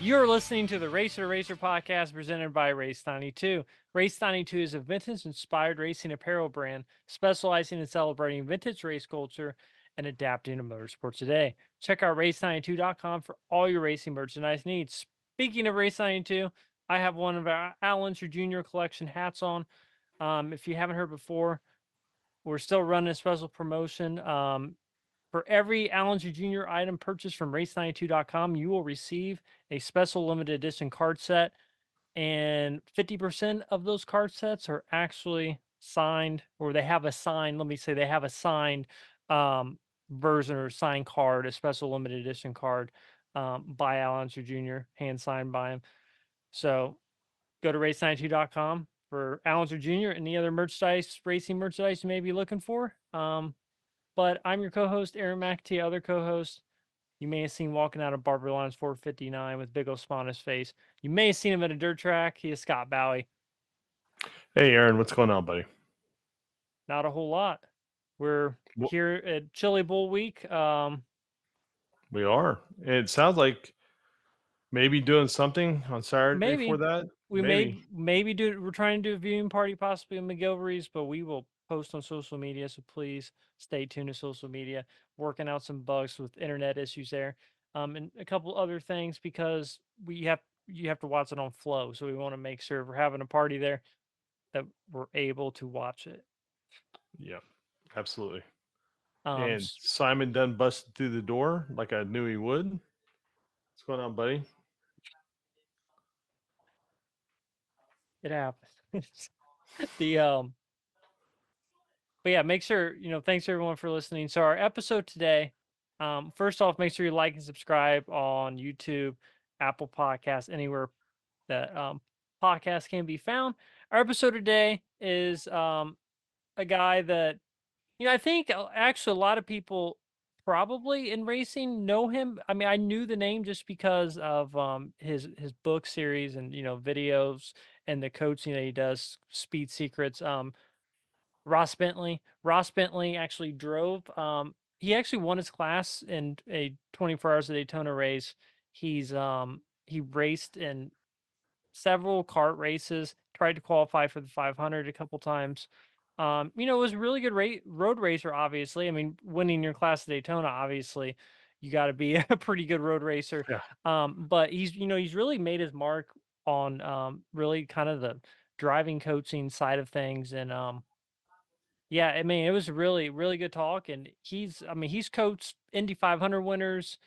You're listening to the Racer to Racer podcast presented by Race 92. Race 92 is a vintage inspired racing apparel brand specializing in celebrating vintage race culture and adapting to motorsports today. Check out race92.com for all your racing merchandise needs. Speaking of Race 92, I have one of our Al Jr. collection hats on. If you haven't heard before, we're still running a special promotion. For every Allen Jr. item purchased from race92.com, you will receive a special limited edition card set. And 50% of those card sets are actually signed, or they have a signed, let me say, they have a signed version or signed card, a special limited edition card by Allen Jr., hand signed by him. So go to race92.com for Allen Jr. and any other merchandise, racing merchandise you may be looking for. But I'm your co-host, Aaron McAtee, other co-host. You may have seen walking out of Barbara Lines 459 with big old spot on his face. You may have seen him at a dirt track. He is Scott Bowie. Hey, Aaron, what's going on, buddy? Not a whole lot. We're Well, here at Chili Bowl week. we are. It sounds like maybe doing something on Saturday for Maybe that. we Maybe. maybe do. We're trying to do a viewing party, possibly in McGilvery's, but we will post on social media. So please stay tuned to social media. Working out some bugs with internet issues there, and a couple other things because you have to watch it on Flow. So we want to make sure if we're having a party there that we're able to watch it. Yeah, absolutely. Um, And Simon done busted through the door like I knew he would. What's going on, buddy? it happens. the But yeah, make sure, thanks everyone for listening. So our episode today, first off, make sure you like and subscribe on YouTube, Apple Podcasts, anywhere that podcasts can be found. Our episode today is a guy that, I think actually a lot of people probably in racing know him. I mean, I knew the name just because of his book series and videos and the coaching that he does, Speed Secrets. Ross Bentley. Ross Bentley actually drove. He actually won his class in a 24 Hours of Daytona race. He raced in several kart races. Tried to qualify for the 500 a couple times. It was a really good road racer. Obviously, I mean, winning your class at Daytona, obviously, you got to be a pretty good road racer. Yeah. But he's really made his mark on really kind of the driving coaching side of things and yeah, I mean, it was really, really good talk, and he's coached Indy 500 winners.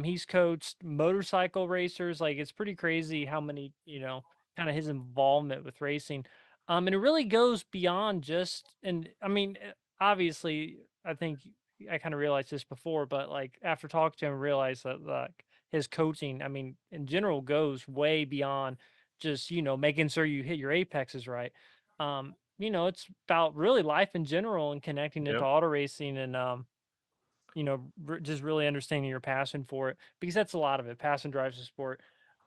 He's coached motorcycle racers. Like, it's pretty crazy how many, kind of his involvement with racing. And it really goes beyond just, and I mean, obviously, I think I kind of realized this before, but like after talking to him, I realized that like his coaching, I mean, in general, goes way beyond just making sure you hit your apexes right. It's about really life in general and connecting it to Yep. auto racing and just really understanding your passion for it because that's a lot of it. Passion drives the sport.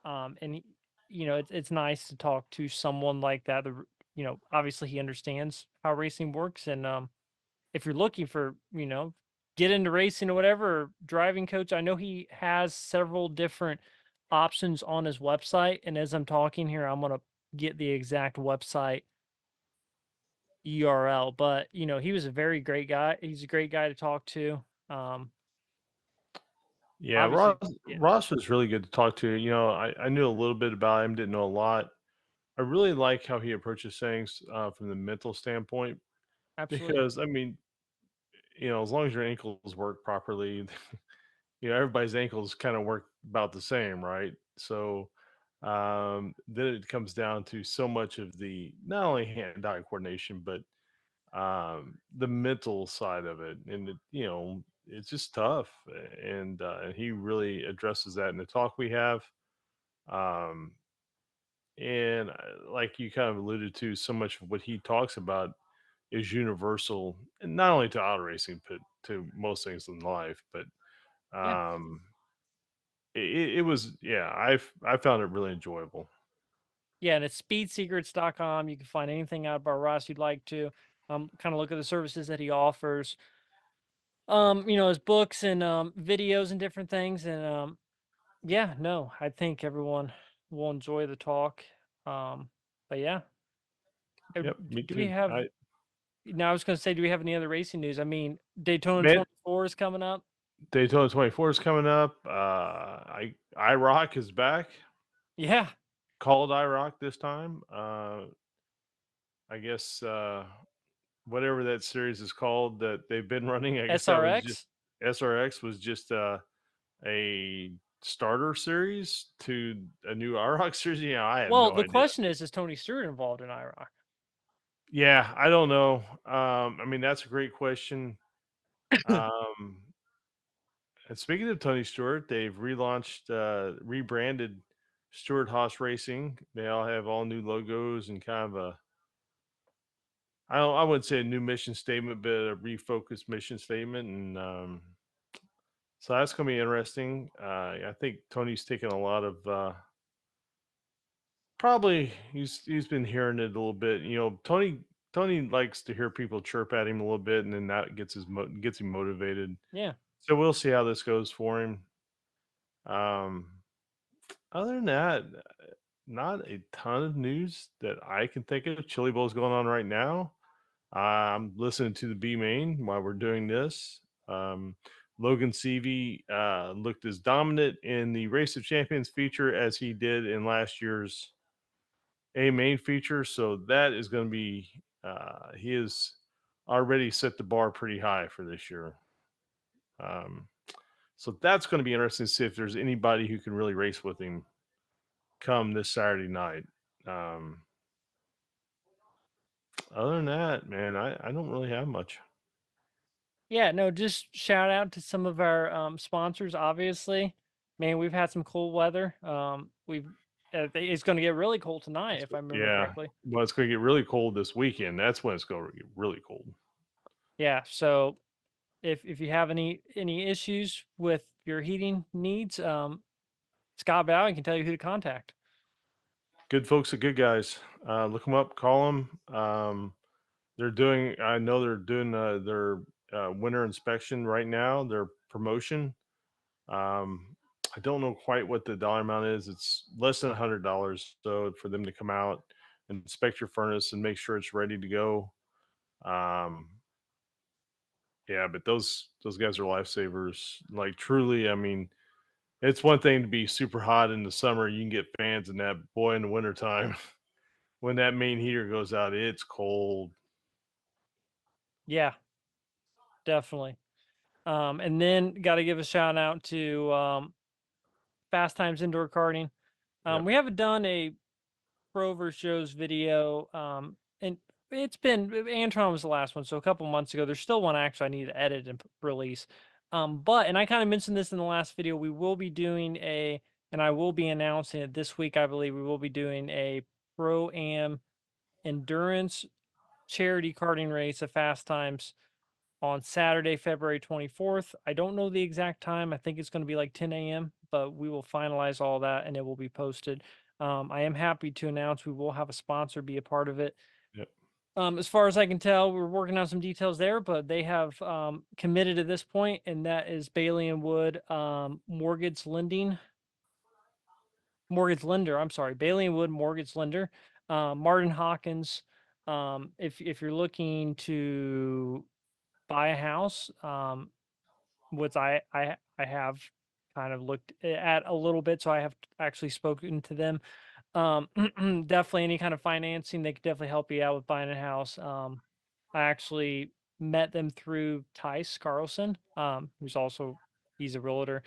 And it's nice to talk to someone like that. Obviously he understands how racing works, and if you're looking for get into racing or whatever, or driving coach, I know he has several different options on his website. And as I'm talking here, I'm gonna get the exact website URL, but he was a very great guy. He's a great guy to talk to. Um, Yeah, Obviously, yeah, Ross was really good to talk to. I knew a little bit about him, didn't know a lot. I really like how he approaches things from the mental standpoint absolutely. because, I mean, as long as your ankles work properly, everybody's ankles kind of work about the same, right? So then it comes down to so much of the not only hand-eye coordination, but the mental side of it, and it's just tough. And he really addresses that in the talk we have. Um, and like you kind of alluded to, so much of what he talks about is universal, and not only to auto racing, but to most things in life. But Yeah, um, it was, yeah, I found it really enjoyable. yeah, and it's speedsecrets.com. You can find anything out about Ross you'd like to. Kind of look at the services that he offers. His books and videos and different things, and Yeah, no, I think everyone will enjoy the talk. Um, but yeah, Yep, me do we too. have? I Now I was going to say, do we have any other racing news? I mean, Daytona man, 24 is coming up. Daytona 24 is coming up. I Rock is back. Yeah, Called I Rock this time. I guess whatever that series is called that they've been running. I guess that was just SRX. SRX was just a starter series to a new IROC series. Yeah, I have Well, no the idea. question is Tony Stewart involved in IROC? Yeah, I don't know. I mean, that's a great question. Um, and speaking of Tony Stewart, they've relaunched, rebranded Stewart Haas Racing. They all have all new logos and kind of a I wouldn't say a new mission statement, but a refocused mission statement, and so that's going to be interesting. I think Tony's taken a lot of probably he's been hearing it a little bit. You know, Tony likes to hear people chirp at him a little bit, and then that gets him motivated. Yeah. So we'll see how this goes for him. Um, Other than that, not a ton of news that I can think of. Chili Bowl's going on right now. I'm listening to the B main while we're doing this. Um, Logan Seavey looked as dominant in the Race of Champions feature as he did in last year's A main feature. So that is going to be, he has already set the bar pretty high for this year. Um, so that's going to be interesting to see if there's anybody who can really race with him come this Saturday night. Um, Other than that, man, I don't really have much. Yeah, no, just shout out to some of our sponsors, obviously. Man, we've had some cool weather. It's going to get really cold tonight, if I remember Yeah. correctly. Well, it's going to get really cold this weekend. That's when it's going to get really cold. Yeah, so if you have any issues with your heating needs, Scott Bowen can tell you who to contact. Good folks are good guys. Look them up, call them. They're doing, I know they're doing their winter inspection right now, their promotion. Um, I don't know quite what the dollar amount is. It's less than $100. So for them to come out and inspect your furnace and make sure it's ready to go. Um, yeah, but those guys are lifesavers. Like truly, I mean, it's one thing to be super hot in the summer. You can get fans in that. Boy, in the wintertime, when that main heater goes out, it's cold. Yeah, definitely. And then got to give a shout out to Fast Times Indoor Karting. Yep. We haven't done a Pro versus Joe's video, and it's been Antron was the last one, so a couple months ago. There's still one actually I need to edit and release. But and I kind of mentioned this in the last video. We will be doing and I will be announcing it this week. I believe we will be doing a Pro Am endurance charity karting race at Fast Times on Saturday, February 24th. I don't know the exact time. I think it's going to be like 10 a.m., but we will finalize all that and it will be posted. I am happy to announce we will have a sponsor be a part of it. Yep. As far as I can tell, we're working on some details there, but they have committed at this point, and that is Bailey and Wood mortgage lender. I'm sorry, Bailey and Wood mortgage lender. Martin Hawkins. If you're looking to buy a house, which I have kind of looked at a little bit, so I have actually spoken to them. Definitely any kind of financing, they could definitely help you out with buying a house. I actually met them through Tice Carlson, who's also he's a realtor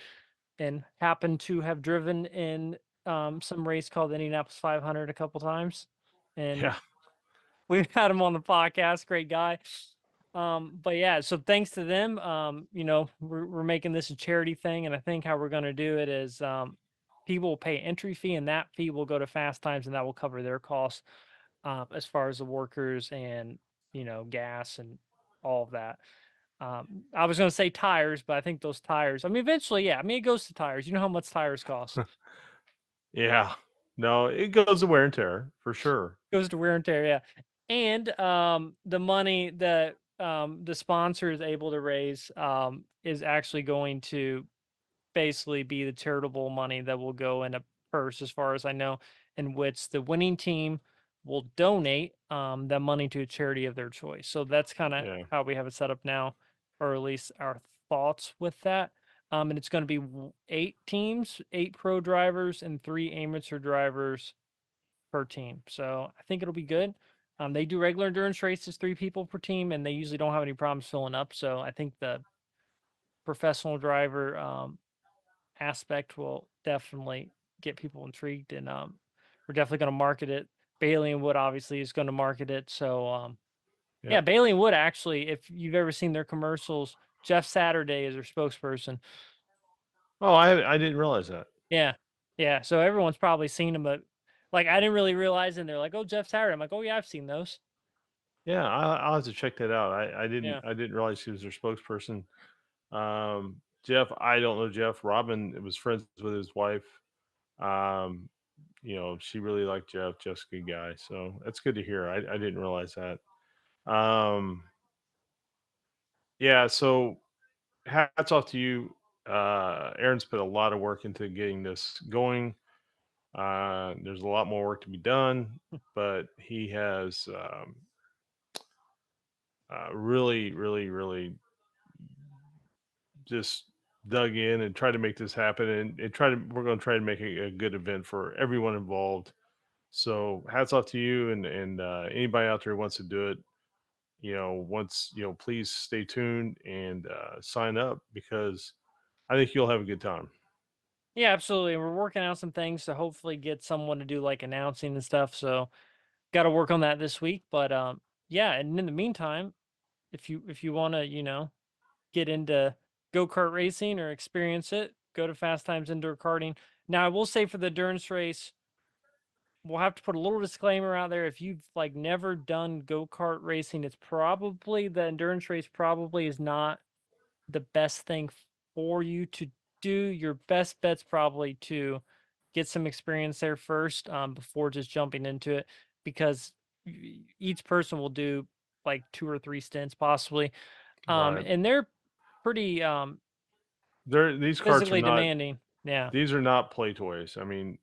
and happened to have driven in some race called the Indianapolis 500 a couple times, and Yeah. we've had him on the podcast. Great guy. But yeah, so thanks to them, we're making this a charity thing, and I think how we're going to do it is people will pay entry fee, and that fee will go to Fast Times, and that will cover their costs as far as the workers and gas and all of that. I was going to say tires, but I think those tires. I mean, eventually, yeah. I mean, it goes to tires. You know how much tires cost. Yeah. No, it goes to wear and tear for sure. Goes to wear and tear, yeah. And the money that the sponsor is able to raise is actually going to basically be the charitable money that will go in a purse, as far as I know, in which the winning team will donate that money to a charity of their choice. So that's kind of Yeah. how we have it set up now, or at least our thoughts with that. And it's going to be 8 teams, 8 pro drivers, and 3 amateur drivers per team. So I think it'll be good. They do regular endurance races, 3 people per team, and they usually don't have any problems filling up. So I think the professional driver aspect will definitely get people intrigued, and we're definitely going to market it. Bailey and Wood obviously is going to market it. So yeah, Yep. Bailey and Wood, actually, if you've ever seen their commercials, Jeff Saturday is their spokesperson. Oh, I didn't realize that. Yeah, yeah. So everyone's probably seen them, but like I didn't really realize, and they're like, "Oh, Jeff Saturday." I'm like, "Oh yeah, I've seen those." Yeah, I'll have to check that out. Yeah. I didn't realize he was their spokesperson. Jeff, I don't know Jeff. Robin was friends with his wife. Um, she really liked Jeff. Jeff's a good guy, so that's good to hear. I didn't realize that. Um, yeah, so hats off to you. Aaron's put a lot of work into getting this going. There's a lot more work to be done, but he has really, really, really just dug in and tried to make this happen. And we're going to try to make a good event for everyone involved. So hats off to you and anybody out there who wants to do it. Please stay tuned and sign up because I think you'll have a good time. Yeah, absolutely. We're working out some things to hopefully get someone to do like announcing and stuff. So got to work on that this week. But yeah, and in the meantime, if you want to, get into go-kart racing or experience it, go to Fast Times Indoor Karting. Now, I will say for the endurance race, we'll have to put a little disclaimer out there. If you've like never done go-kart racing, it's probably the endurance race probably is not the best thing for you to do. Your best bet's probably to get some experience there first, before just jumping into it, because each person will do like 2 or 3 stints possibly, Right. and they're pretty These carts are physically not, demanding. Yeah, these are not play toys. I mean,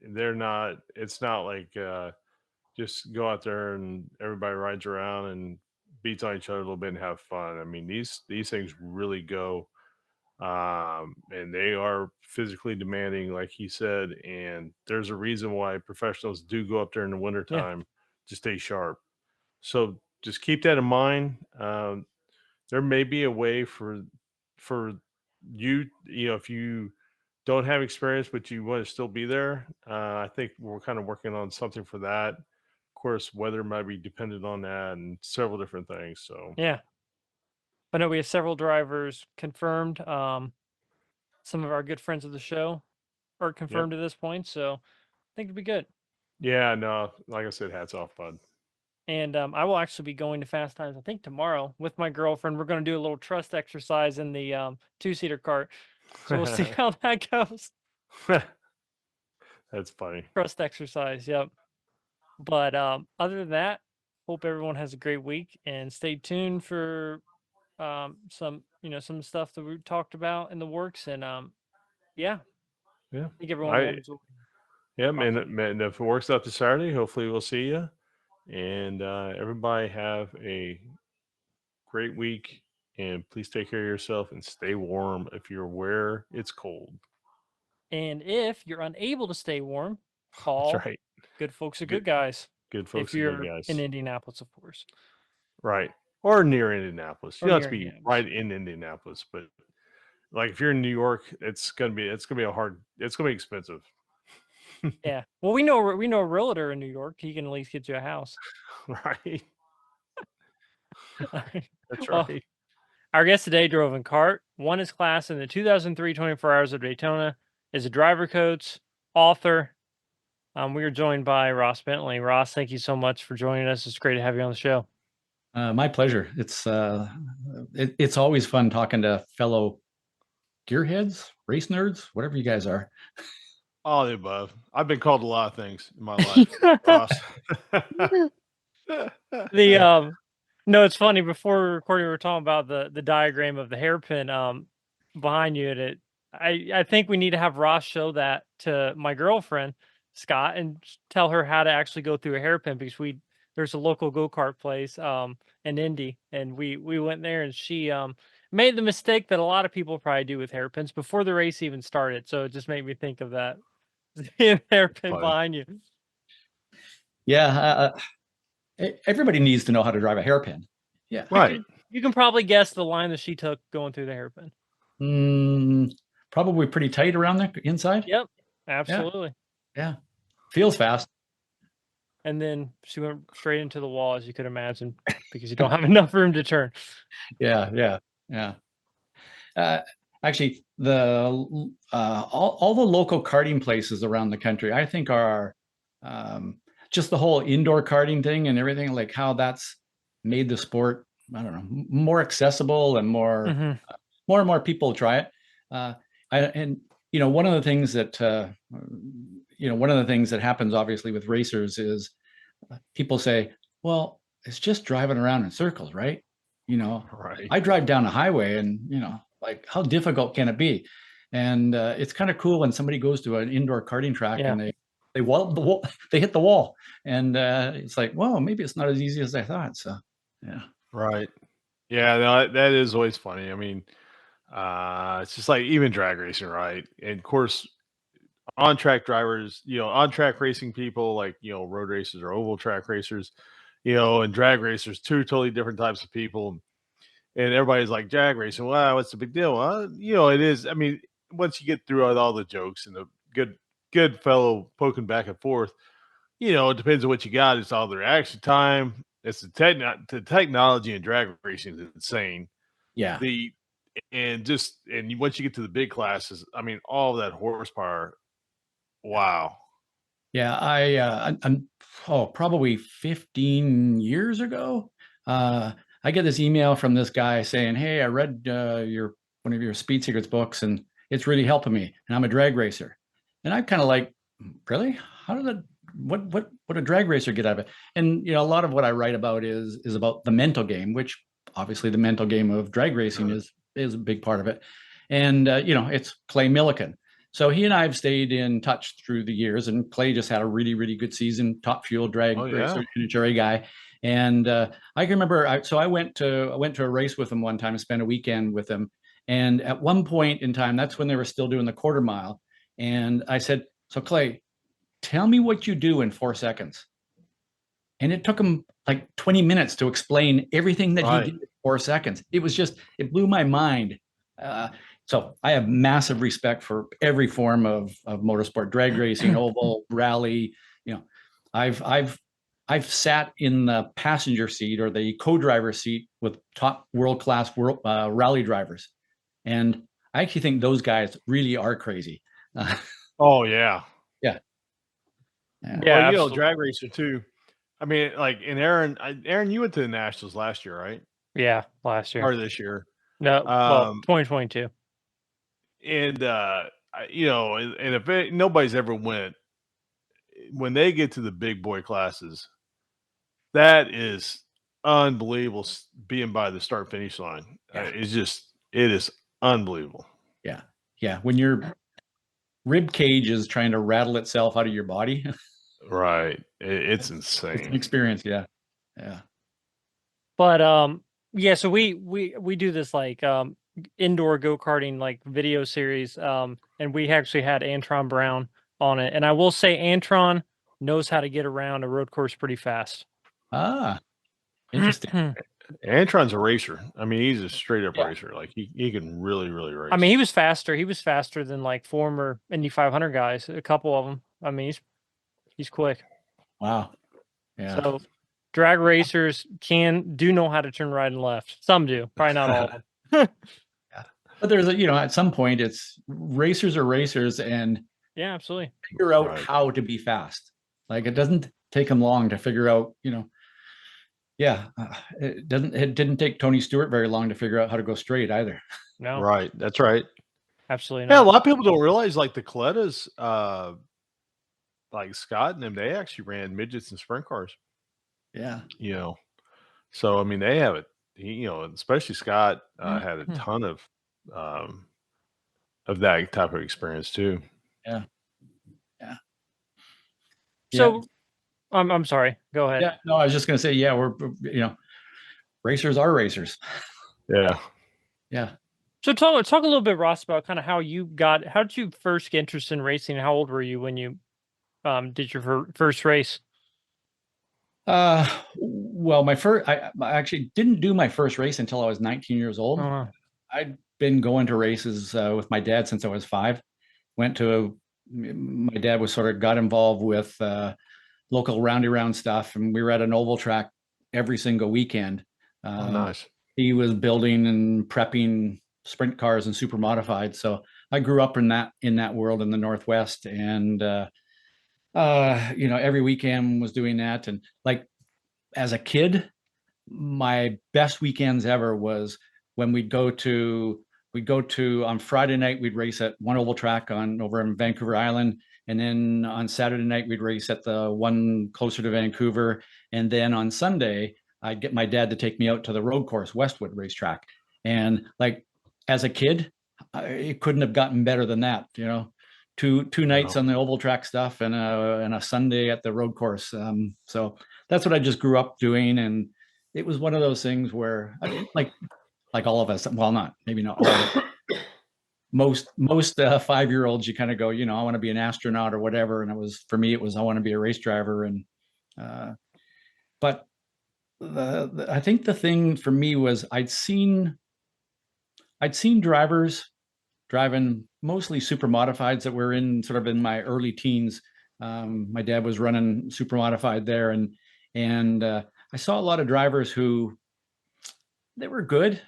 it's not like, just go out there and everybody rides around and beats on each other a little bit and have fun. I mean, these things really go, and they are physically demanding, like he said. And there's a reason why professionals do go up there in the yeah, wintertime to stay sharp. So just keep that in mind. There may be a way for you, if you don't have experience but you want to still be there. I think we're kind of working on something for that. Of course, weather might be dependent on that and several different things. So yeah. I know we have several drivers confirmed. Some of our good friends of the show are yep. confirmed at this point, so I think it'll be good. Yeah, no, like I said, hats off, bud. And I will actually be going to Fast Times, I think tomorrow, with my girlfriend. We're going to do a little trust exercise in the 2-seater cart. So we'll see how that goes. That's funny. Trust exercise, yep. But other than that, hope everyone has a great week, and stay tuned for some stuff that we talked about in the works. And yeah, I Yeah. think everyone will I enjoy Yeah, man, watching. man, if it works out this Saturday, hopefully we'll see you. And everybody have a great week. And please take care of yourself and stay warm if you're where it's cold. And if you're unable to stay warm, That's call right. good folks are Good good guys. good If folks and good you're in guys. Indianapolis, of course, Right. Or near Indianapolis. You or don't have to near be Indianapolis. right in Indianapolis, but like if you're in New York, it's gonna be it's gonna be expensive. Yeah. Well, we know a realtor in New York. He can at least get you a house. Right. All right. That's Well, right. our guest today drove in kart, won his class in the 2003 24 Hours of Daytona, is a driver coach, author. We are joined by Ross Bentley. Ross, thank you so much for joining us. It's great to have you on the show. My pleasure. It's always fun talking to fellow gearheads, race nerds, whatever you guys are. All the above. I've been called a lot of things in my life, Ross. The no, it's funny. Before we were recording, we were talking about the diagram of the hairpin behind you, and it I think we need to have Ross show that to my girlfriend, Scott, and tell her how to actually go through a hairpin because there's a local go-kart place in Indy, and we went there, and she made the mistake that a lot of people probably do with hairpins before the race even started. So it just made me think of that. Seeing a hairpin Funny. behind you. Yeah, everybody needs to know how to drive a hairpin. Yeah. Right. You can probably guess the line that she took going through the hairpin. Probably pretty tight around the inside. Yep, absolutely. Yeah. Feels fast. And then she went straight into the wall, as you could imagine, because you don't have enough room to turn. Yeah. Actually, all the local karting places around the country, I think, are just the whole indoor karting thing and everything, like how that's made the sport, I don't know, more accessible and more and more people try it. One of the things that one of the things that happens obviously with racers is people say, well, it's just driving around in circles, right? Right. I drive down a highway and, like, how difficult can it be? And it's kind of cool when somebody goes to an indoor karting track and they wall the wall, they hit the wall, and it's like, whoa, maybe it's not as easy as I thought. So, yeah. Right. Yeah, no, that is always funny. I mean, it's just like even drag racing, right? And of course, on track drivers, on track racing people, like, road racers or oval track racers, and drag racers, two totally different types of people. And everybody's like, drag racing, wow, what's the big deal? It is. I mean, once you get through all the jokes and the good fellow poking back and forth, it depends on what you got. It's all the reaction time. It's the technology in drag racing is insane. Yeah. And once you get to the big classes, I mean, all that horsepower. Wow. Yeah, I'm probably 15 years ago. I get this email from this guy saying, "Hey, I read one of your Speed Secrets books, and it's really helping me. And I'm a drag racer." And I'm kind of like, "Really? How did that? What a drag racer get out of it?" And a lot of what I write about is about the mental game, which obviously the mental game of drag racing is a big part of it. And it's Clay Millican. So he and I have stayed in touch through the years, and Clay just had a really, really good season, top fuel drag Oh, yeah. racer, NHRA guy. And I can remember, I went to a race with him one time and spent a weekend with him. And at one point in time, that's when they were still doing the quarter mile. And I said, "So Clay, tell me what you do in 4 seconds." And it took him like 20 minutes to explain everything that he did in 4 seconds. It blew my mind. So I have massive respect for every form of motorsport, drag racing, oval, rally. I've sat in the passenger seat or the co-driver seat with top world-class rally drivers, and I actually think those guys really are crazy. Oh, yeah. Yeah. Yeah. Well, drag racer too. I mean, like, Aaron, you went to the Nationals last year, right? Yeah, last year Or this year. No, well, 2022. And and if nobody's ever went, when they get to the big boy classes, that is unbelievable being by the start finish line. It is unbelievable. Yeah. When your rib cage is trying to rattle itself out of your body. Right. It's It's an insane. experience. Yeah. But so we do this like indoor go-karting like video series, and we actually had Antron Brown on it, and I will say Antron knows how to get around a road course pretty fast. Interesting. Antron's a racer. I mean, he's a straight up racer. Like he can really, really race. I mean, he was faster. He was faster than like former Indy 500 guys. A couple of them. I mean, he's quick. Wow. Yeah. So drag racers do know how to turn right and left. Some do, probably not all of them. But there's at some point it's racers are racers, and yeah, absolutely, figure out how to be fast. Like, it doesn't take them long to figure out, it didn't take Tony Stewart very long to figure out how to go straight either. No. Right. That's right. Absolutely not. Yeah, a lot of people don't realize, like, the Colettas, like Scott and them, they actually ran midgets and sprint cars. Yeah. So I mean, they have it. Especially Scott had a ton of of that type of experience too. Yeah. Yeah. So I'm sorry. Go ahead. Yeah. No, I was just going to say, yeah, we're, racers are racers. Yeah. Yeah. So talk a little bit, Ross, about kind of how did you first get interested in racing? How old were you when you did your first race? Well, I actually didn't do my first race until I was 19 years old. Uh, I'd been going to races with my dad since I was 5. My dad was sort of got involved with local roundy round stuff, and we were at an oval track every single weekend. Oh, nice. He was building and prepping sprint cars and super modified. So I grew up in that world in the Northwest, and every weekend was doing that. And like as a kid, my best weekends ever was when we'd go to on Friday night, we'd race at one oval track over in Vancouver Island. And then on Saturday night, we'd race at the one closer to Vancouver. And then on Sunday, I'd get my dad to take me out to the road course, Westwood racetrack. And like as a kid, it couldn't have gotten better than that, two nights on the oval track stuff and a Sunday at the road course. So that's what I just grew up doing. And it was one of those things where like all of us, well, maybe not all of it. Most 5-year-olds, you kind of go, I want to be an astronaut or whatever. And for me, it was, I want to be a race driver. And, but I think the thing for me was I'd seen drivers driving mostly super modifieds that were in my early teens. My dad was running super modified there, and I saw a lot of drivers who they were good,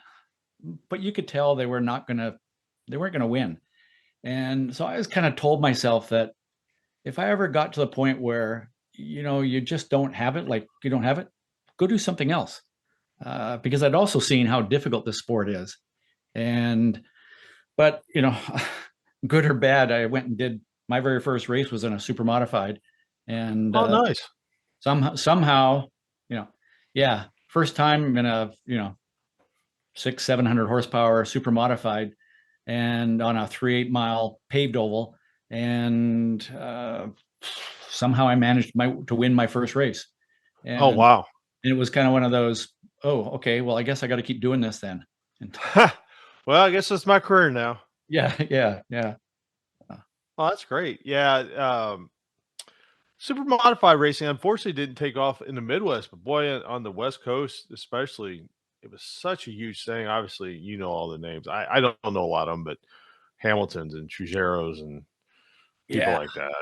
but you could tell they weren't gonna win. And so I was kind of told myself that if I ever got to the point where you just don't have it, like you don't have it, go do something else. Because I'd also seen how difficult this sport is, but good or bad, I went and did my very first race was in a super modified, and Oh, nice. somehow, yeah, first time in a 600-700 horsepower super modified, and on a 3/8 mile paved oval, and somehow I managed to win my first race. Oh, wow. And it was kind of one of those, oh, okay, well, I guess I got to keep doing this then. And Well, I guess that's my career now. yeah. Oh, that's great. Yeah. Super modified racing unfortunately didn't take off in the Midwest, but boy, on the West Coast, especially, it was such a huge thing. Obviously, all the names. I don't know a lot of them, but Hamiltons and Trujeros and people like that.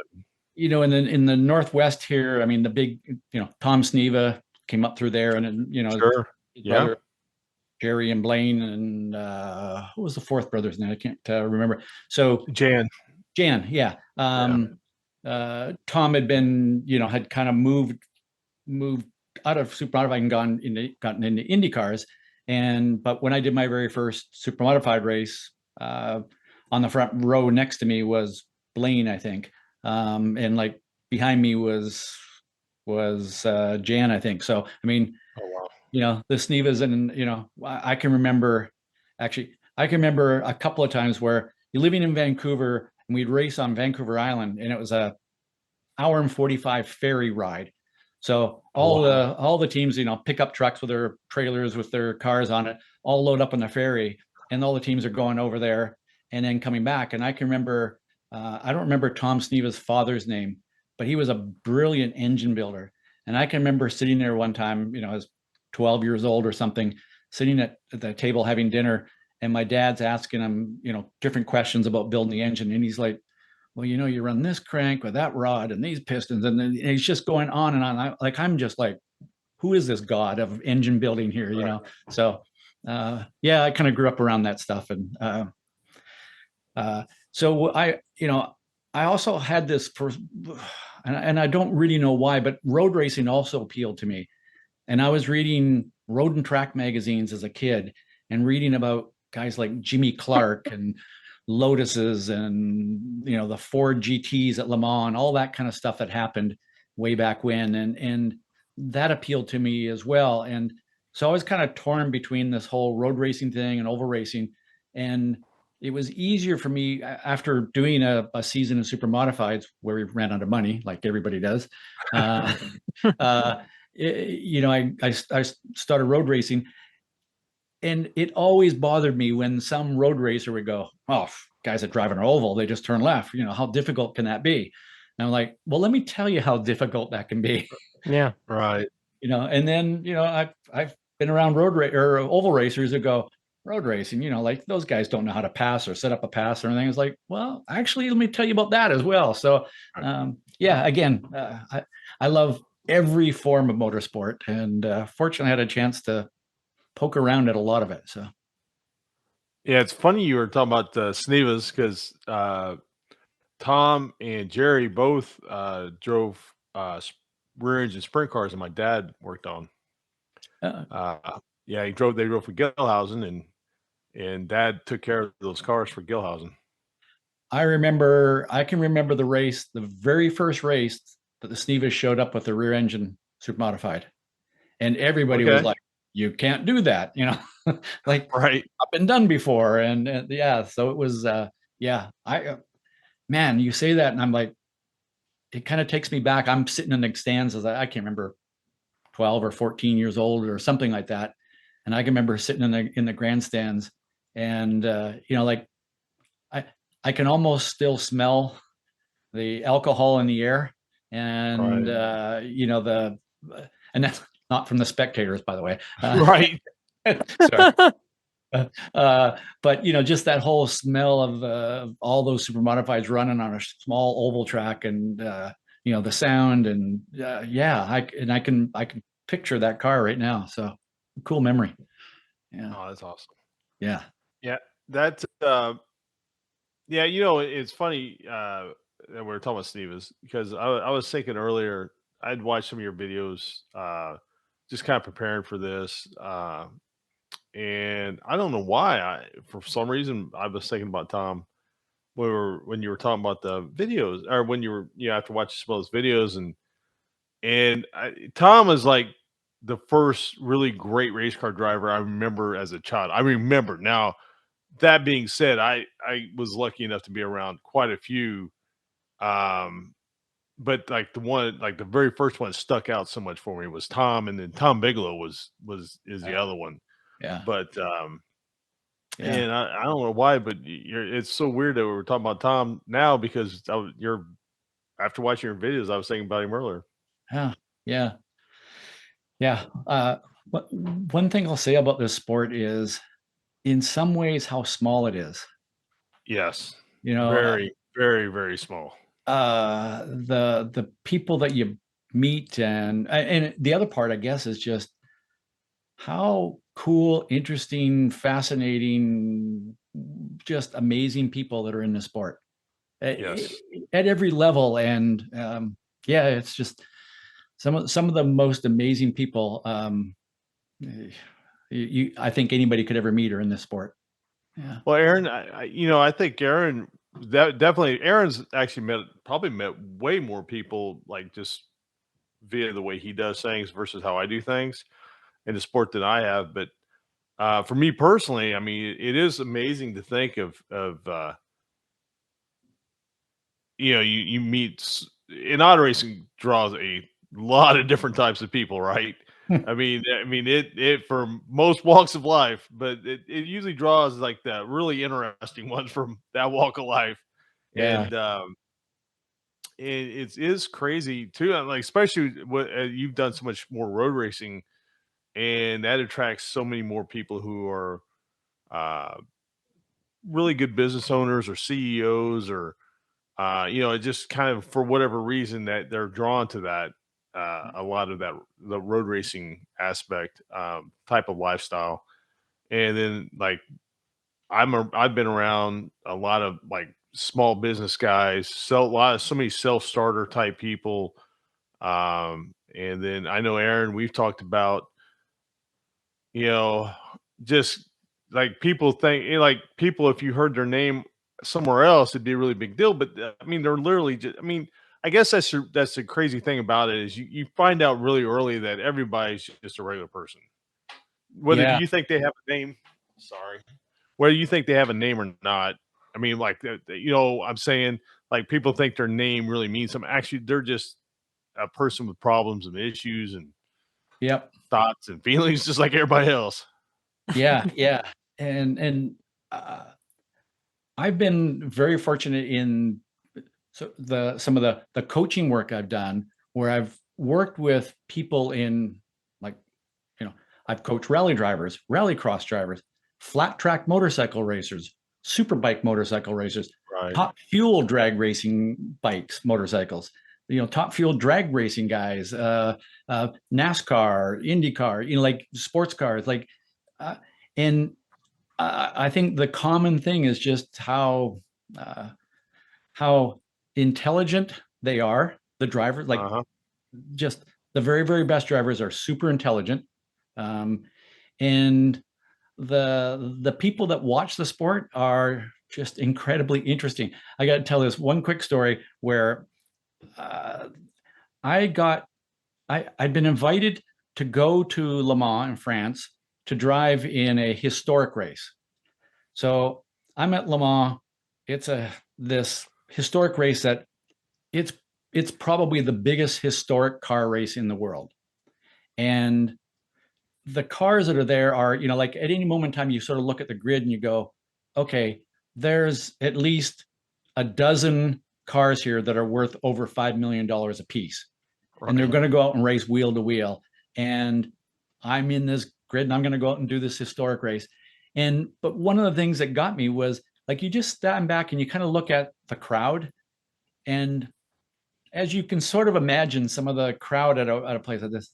In the Northwest here, I mean, the big, Tom Sneva came up through there, and Sure. his Yeah. brother, Jerry and Blaine, and what was the fourth brother's name? I can't remember. So Jan. Yeah. Tom had been, had kind of moved out of super modified and gotten into Indy cars. But when I did my very first super modified race, on the front row next to me was Blaine, I think. And like behind me was Jan, I think. So, I mean, Oh, wow. the Snevas, and, I can remember a couple of times where you're living in Vancouver and we'd race on Vancouver Island, and it was a hour and 45 ferry ride. So all the teams, pick up trucks with their trailers with their cars on it, all load up on the ferry, and all the teams are going over there and then coming back. And I can remember, I don't remember Tom Sneva's father's name, but he was a brilliant engine builder. And I can remember sitting there one time, I was 12 years old or something, sitting at the table having dinner, and my dad's asking him, different questions about building the engine. And he's like, well, you run this crank with that rod and these pistons, and then he's just going on and on. I'm just like, who is this god of engine building here? Right. So yeah, I kind of grew up around that stuff. And so I also had this first, and I don't really know why, but road racing also appealed to me. And I was reading road and track magazines as a kid, and reading about guys like Jimmy Clark and Lotuses, and the Ford GTs at Le Mans, all that kind of stuff that happened way back when, and that appealed to me as well. And so I was kind of torn between this whole road racing thing and oval racing. And it was easier for me after doing a season of super modifieds where we ran out of money, like everybody does. Uh, I started road racing, and it always bothered me when some road racer would go, "Oh, guys that drive an oval, they just turn left. How difficult can that be?" And I'm like, "Well, let me tell you how difficult that can be." Yeah. Right. And then I've been around or oval racers that go, road racing, like those guys don't know how to pass or set up a pass or anything. It's like, well, actually, let me tell you about that as well. So, yeah, again, I love every form of motorsport, and fortunately, I had a chance to poke around at a lot of it. So, Yeah, it's funny you were talking about the Snevas because Tom and Jerry both drove rear engine sprint cars that my dad worked on. uh, Yeah, they drove for Gilhausen, and Dad took care of those cars for Gilhausen. I can remember the very first race that the Snevas showed up with the rear engine super modified, and everybody was Okay. like, "You can't do that," like Right. I've been done before, and yeah, so it was, yeah. Man, you say that, and I'm like, it kind of takes me back. I'm sitting in the stands as I can't remember, 12 or 14 years old or something like that, and I can remember sitting in the grandstands, and like I I can almost still smell the alcohol in the air, and Right. and that's not from the spectators, by the way. Right. Sorry. But just that whole smell of all those super modifieds running on a small oval track, and the sound, and yeah, I can picture that car right now. So cool memory. Yeah, Oh, that's awesome. yeah, Yeah, that's yeah. It's funny that we're talking about Stevens because I was thinking earlier. I'd watched some of your videos, just kind of preparing for this, and I don't know why. For some reason, I was thinking about Tom when you were talking about the videos, or when you were after watching some of those videos, and Tom is like the first really great race car driver I remember as a child. I remember now. That being said, I was lucky enough to be around quite a few, um, but like the very first one stuck out so much for me was Tom, and then Tom Bigelow is the other one. yeah, But yeah, and I don't know why, but it's so weird that we're talking about Tom now because you're after watching your videos, I was thinking about him earlier. yeah, yeah, yeah. One thing I'll say about this sport is, in some ways, how small it is. Yes, You know, very, very, very small. the people that you meet, and the other part, I guess, is just how cool, interesting, fascinating, just amazing people that are in the sport at, Yes. at every level. And yeah, it's just some of the most amazing people, I think anybody could ever meet are in this sport. Yeah. Well, Aaron, I think Aaron definitely Aaron's actually probably met way more people like just via the way he does things versus how I do things in the sport than I have. But for me personally, I mean, it is amazing to think of you meet in auto racing draws a lot of different types of people, right? I mean it for most walks of life, but it usually draws like the really interesting ones from that walk of life. Yeah. And it is crazy too. Like especially what you've done so much more road racing, and that attracts so many more people who are uh, really good business owners or CEOs or it just kind of for whatever reason that they're drawn to that a lot of that the road racing aspect type of lifestyle. And then like I've been around a lot of like small business guys, so many self starter type people. And then I know Aaron, we've talked about you know, just like people think, like people, if you heard their name somewhere else, it'd be a really big deal. But I mean, they're literally just, I mean, I guess that's the crazy thing about it is you find out really early that everybody's just a regular person. Whether Yeah. you think they have a name, sorry, whether you think they have a name or not. I mean, like, you know, I'm saying, like, people think their name really means something. Actually, they're just a person with problems and issues and Yep. thoughts and feelings, just like everybody else. Yeah. Yeah. And I've been very fortunate in some of the coaching work I've done, where I've worked with people in, like, I've coached rally drivers, rallycross drivers, flat track motorcycle racers, superbike motorcycle racers, Right. top fuel drag racing bikes, motorcycles, top fuel drag racing guys, NASCAR, IndyCar, like sports cars, like, and I think the common thing is just uh, how intelligent they are. The drivers, like, just the very, very best drivers are super intelligent. And the people that watch the sport are just incredibly interesting. I got to tell this one quick story where I'd been invited to go to Le Mans in France to drive in a historic race. So I'm at Le Mans. It's this historic race that it's probably the biggest historic car race in the world. And the cars that are there are, like, at any moment in time, you sort of look at the grid and you go, okay, there's at least a dozen cars here that are worth over $5 million a piece. Right. And they're going to go out and race wheel to wheel. And I'm in this grid and I'm going to go out and do this historic race. But one of the things that got me was, like, you just stand back and you kind of look at the crowd. And as you can sort of imagine, some of the crowd at a place like this,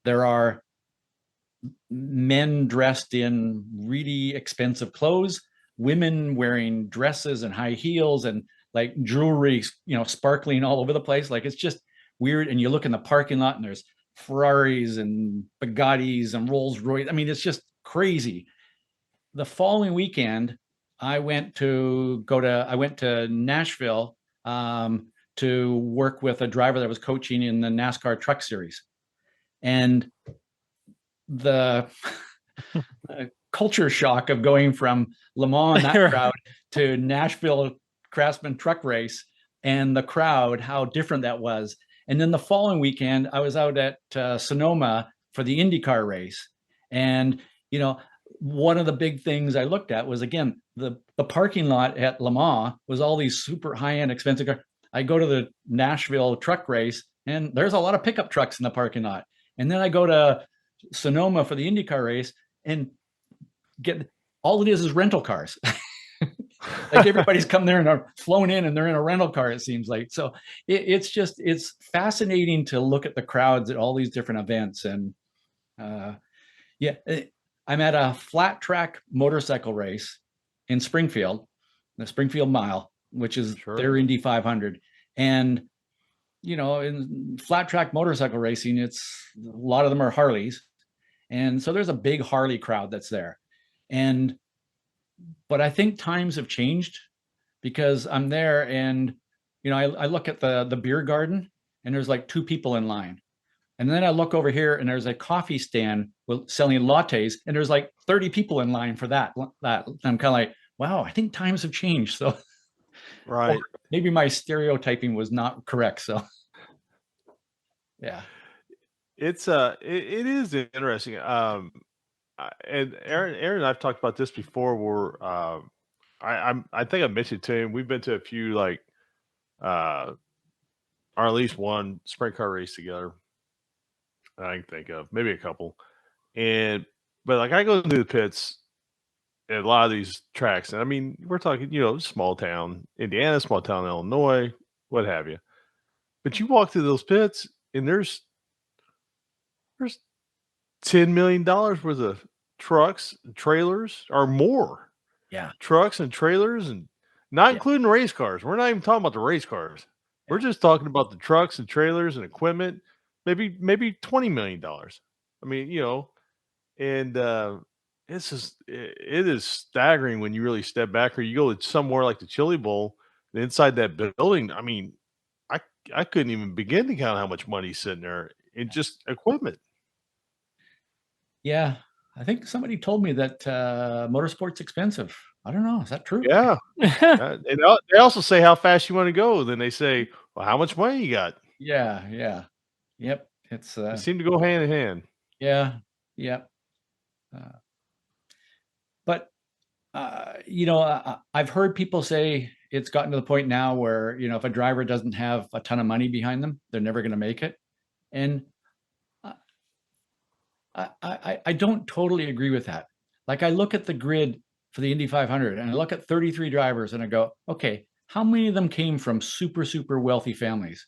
there are men dressed in really expensive clothes, women wearing dresses and high heels and, like, jewelry, sparkling all over the place. Like, it's just weird. And you look in the parking lot and there's Ferraris and Bugattis and Rolls Royce. I mean, it's just crazy. The following weekend, I went to Nashville to work with a driver that was coaching in the NASCAR Truck Series. And the culture shock of going from Le Mans, that crowd, to Nashville Craftsman Truck Race, and the crowd, how different that was. And then the following weekend, I was out at Sonoma for the IndyCar race. And, one of the big things I looked at was, again, the parking lot at Le Mans was all these super high-end expensive cars. I go to the Nashville truck race and there's a lot of pickup trucks in the parking lot. And then I go to Sonoma for the IndyCar race and get, all it is rental cars. Like, everybody's come there and are flown in and they're in a rental car, it seems like. So it's fascinating to look at the crowds at all these different events. And I'm at a flat track motorcycle race in Springfield, the Springfield Mile, which is their Indy 500. And, in flat track motorcycle racing, a lot of them are Harleys. And so there's a big Harley crowd that's there. But I think times have changed, because I'm there and, I look at the beer garden and there's like 2 people in line. And then I look over here and there's a coffee stand selling lattes and there's like 30 people in line for that. I'm kind of like, wow, I think times have changed. So right. Maybe my stereotyping was not correct. So yeah. It is interesting. And Aaron and I've talked about this before, where I think I mentioned to him, we've been to a few, like, or at least one sprint car race together. I can think of maybe a couple. But like, I go to the pits at a lot of these tracks, and I mean, we're talking, small town Indiana, small town Illinois, what have you. But you walk through those pits and there's $10 million worth of trucks and trailers, or more. Yeah. Trucks and trailers, and not including race cars. We're not even talking about the race cars. Yeah. We're just talking about the trucks and trailers and equipment, maybe $20 million. I mean, and it is staggering when you really step back, or you go to somewhere like the Chili Bowl, and inside that building. I mean, I couldn't even begin to count how much money's sitting there in just equipment. Yeah. I think somebody told me that motorsport's expensive. I don't know. Is that true? Yeah. They also say how fast you want to go. Then they say, well, how much money you got? Yeah. Yeah. Yep. It's They seem to go hand in hand. yeah. Yep. But you know, I've heard people say it's gotten to the point now where, you know, if a driver doesn't have a ton of money behind them, they're never going to make it. And I don't totally agree with that. Like, I look at the grid for the Indy 500 and I look at 33 drivers and I go, okay, how many of them came from super, super wealthy families?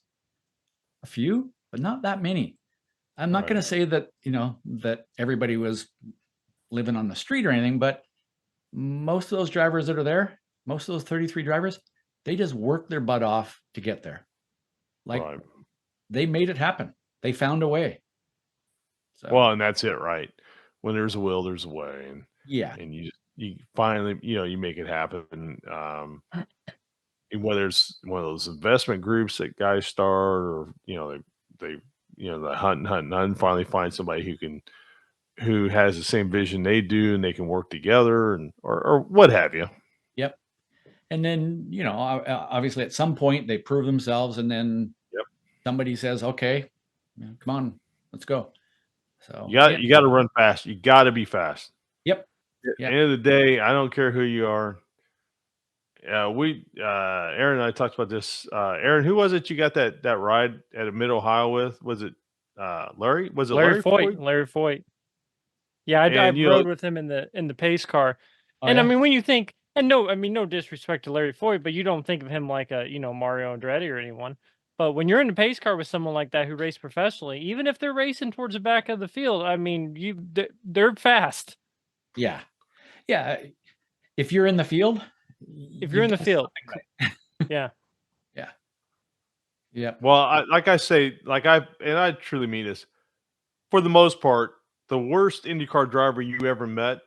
A few, but not that many. I'm not going to say that, you know, that everybody was living on the street or anything, but most of those drivers that are there, most of those 33 drivers, they just worked their butt off to get there. Like, they made it happen. They found a way. So, well, and that's it, right? When there's a will, there's a way, and yeah, and you finally, you know, you make it happen. And whether it's one of those investment groups that guys start, or you know, they you know, the hunt and finally find somebody who has the same vision they do, and they can work together, and or what have you. yep. And then, you know, obviously at some point they prove themselves, and then somebody says, okay, come on, let's go. So you got to run fast. You got to be fast. Yep. At the end of the day, I don't care who you are. Aaron and I talked about this. Aaron, who was it you got that ride at Mid Ohio with? Was it Larry? Was it Larry Foyt? Larry Foyt. Yeah, I rode with him in the pace car. I mean, when you think, and no disrespect to Larry Foyt, but you don't think of him like a, you know, Mario Andretti or anyone. But when you're in the pace car with someone like that who raced professionally, even if they're racing towards the back of the field, I mean, they're fast. Yeah. Yeah. If you're in the field, right. Yeah. Yeah. Yeah. Well, I truly mean this. For the most part, the worst IndyCar driver you ever met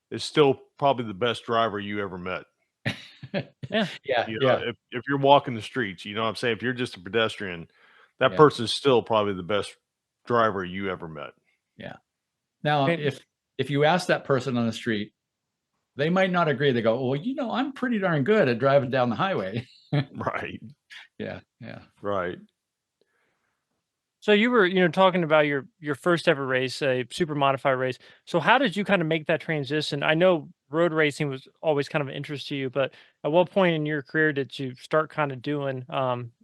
is still probably the best driver you ever met. Yeah. You know, if you're walking the streets, you know what I'm saying? If you're just a pedestrian, that person's still probably the best driver you ever met. Yeah. Now, if you ask that person on the street, they might not agree. They go, well, you know, I'm pretty darn good at driving down the highway. Right. Yeah. Yeah. Right. So you were, you know, talking about your first ever race, a super modified race. So how did you kind of make that transition? I know road racing was always kind of an interest to you, but at what point in your career did you start kind of doing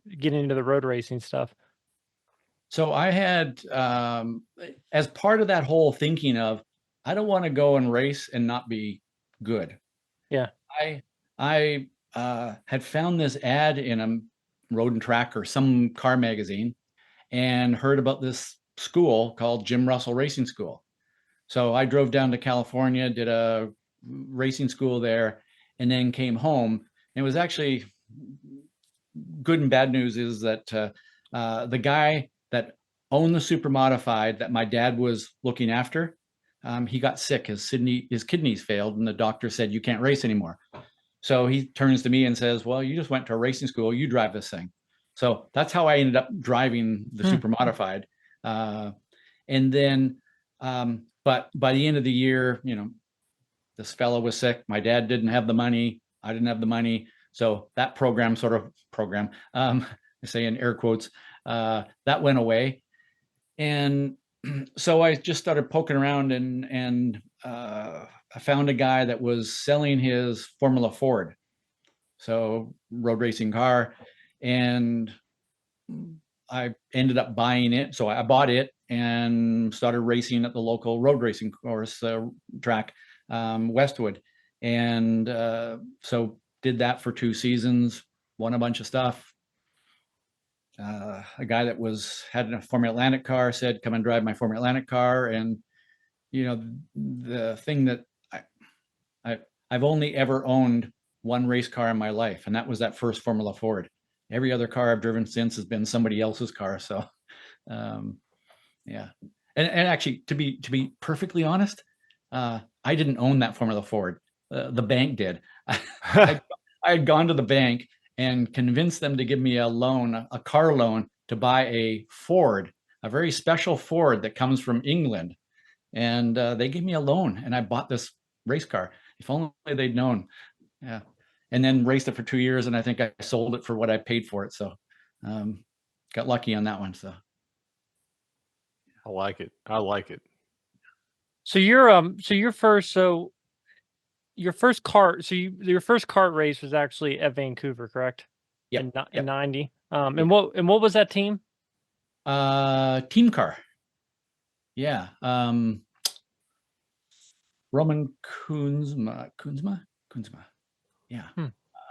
getting into the road racing stuff? So I had, as part of that whole thinking of, I don't want to go and race and not be good. Yeah. I had found this ad in a Road and Track or some car magazine, and heard about this school called Jim Russell Racing School. So I drove down to California, did a racing school there, and then came home. And it was actually good and bad news is that the guy that owned the super modified that my dad was looking after, he got sick. His kidneys failed, and the doctor said, you can't race anymore. So he turns to me and says, well, you just went to a racing school, you drive this thing. So that's how I ended up driving the super modified. And then, but by the end of the year, you know, this fellow was sick. My dad didn't have the money. I didn't have the money. So that program, I say in air quotes, that went away. And so I just started poking around, and I found a guy that was selling his Formula Ford, so road racing car, and I ended up buying it. So I bought it and started racing at the local road racing course track, Westwood, and so did that for 2 seasons, won a bunch of stuff. A guy that had a Formula Atlantic car said, come and drive my Formula Atlantic car. And, you know, the thing that I've only ever owned one race car in my life, and that was that first Formula Ford. Every other car I've driven since has been somebody else's car. So, yeah. And actually, to be perfectly honest, I didn't own that Formula Ford. The bank did. I had gone to the bank and convinced them to give me a car loan to buy a Ford, a very special Ford that comes from England. and they gave me a loan, and I bought this race car. If only they'd known. Yeah. And then raced it for 2 years, and I think I sold it for what I paid for it. So got lucky on that one. So I like it. I like it. So your your first your first kart race was actually at Vancouver, correct? Yep, In yep. 90. And what was that team? Team car. Yeah. Roman Kunzma. Yeah.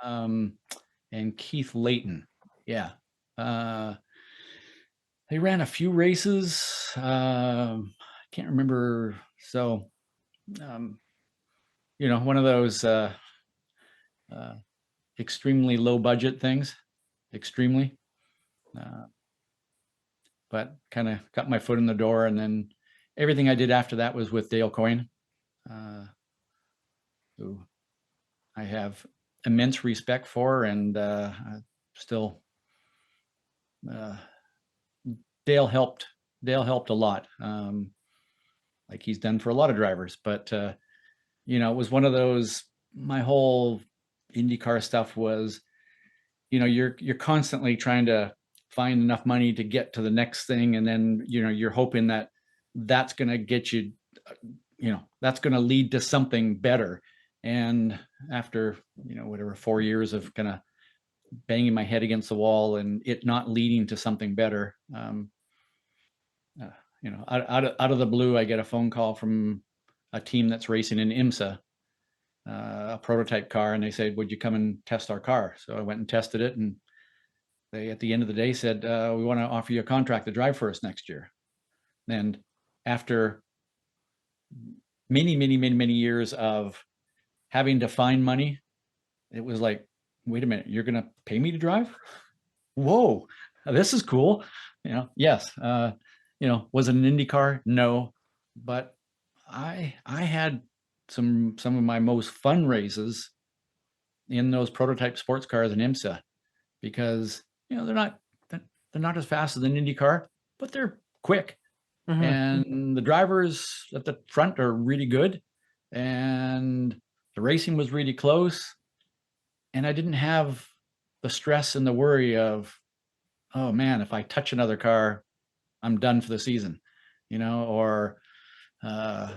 And Keith Layton. Yeah. They ran a few races. I can't remember. So, one of those extremely low budget things. Extremely. But kind of got my foot in the door, and then everything I did after that was with Dale Coyne, who I have immense respect for, and still Dale helped a lot, like he's done for a lot of drivers. But it was one of those. My whole IndyCar stuff was, you're constantly trying to find enough money to get to the next thing, and then you're hoping that that's going to get you, that's going to lead to something better. And after 4 years of kind of banging my head against the wall and it not leading to something better, out of the blue, I get a phone call from a team that's racing in IMSA, a prototype car, and they said, "Would you come and test our car?" So I went and tested it, and they, at the end of the day, said, "We want to offer you a contract to drive for us next year." And after many years of having to find money, it was like, wait a minute, you're going to pay me to drive? Whoa, this is cool. Yes. Was it an Indy car? No, but I had some of my most fun races in those prototype sports cars in IMSA, because they're not as fast as an Indy car, but they're quick. Mm-hmm. And the drivers at the front are really good, and the racing was really close, and I didn't have the stress and the worry of, oh man, if I touch another car, I'm done for the season, or and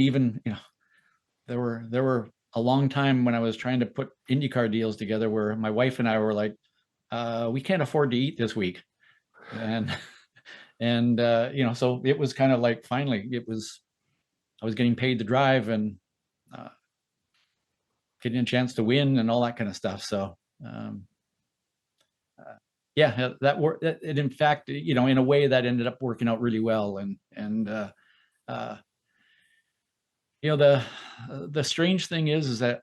even there were a long time when I was trying to put IndyCar deals together where my wife and I were like, we can't afford to eat this week. And so it was kind of like, finally I was getting paid to drive, and getting a chance to win and all that kind of stuff. So yeah, that worked. It, in fact, in a way, that ended up working out really well. And the strange thing is that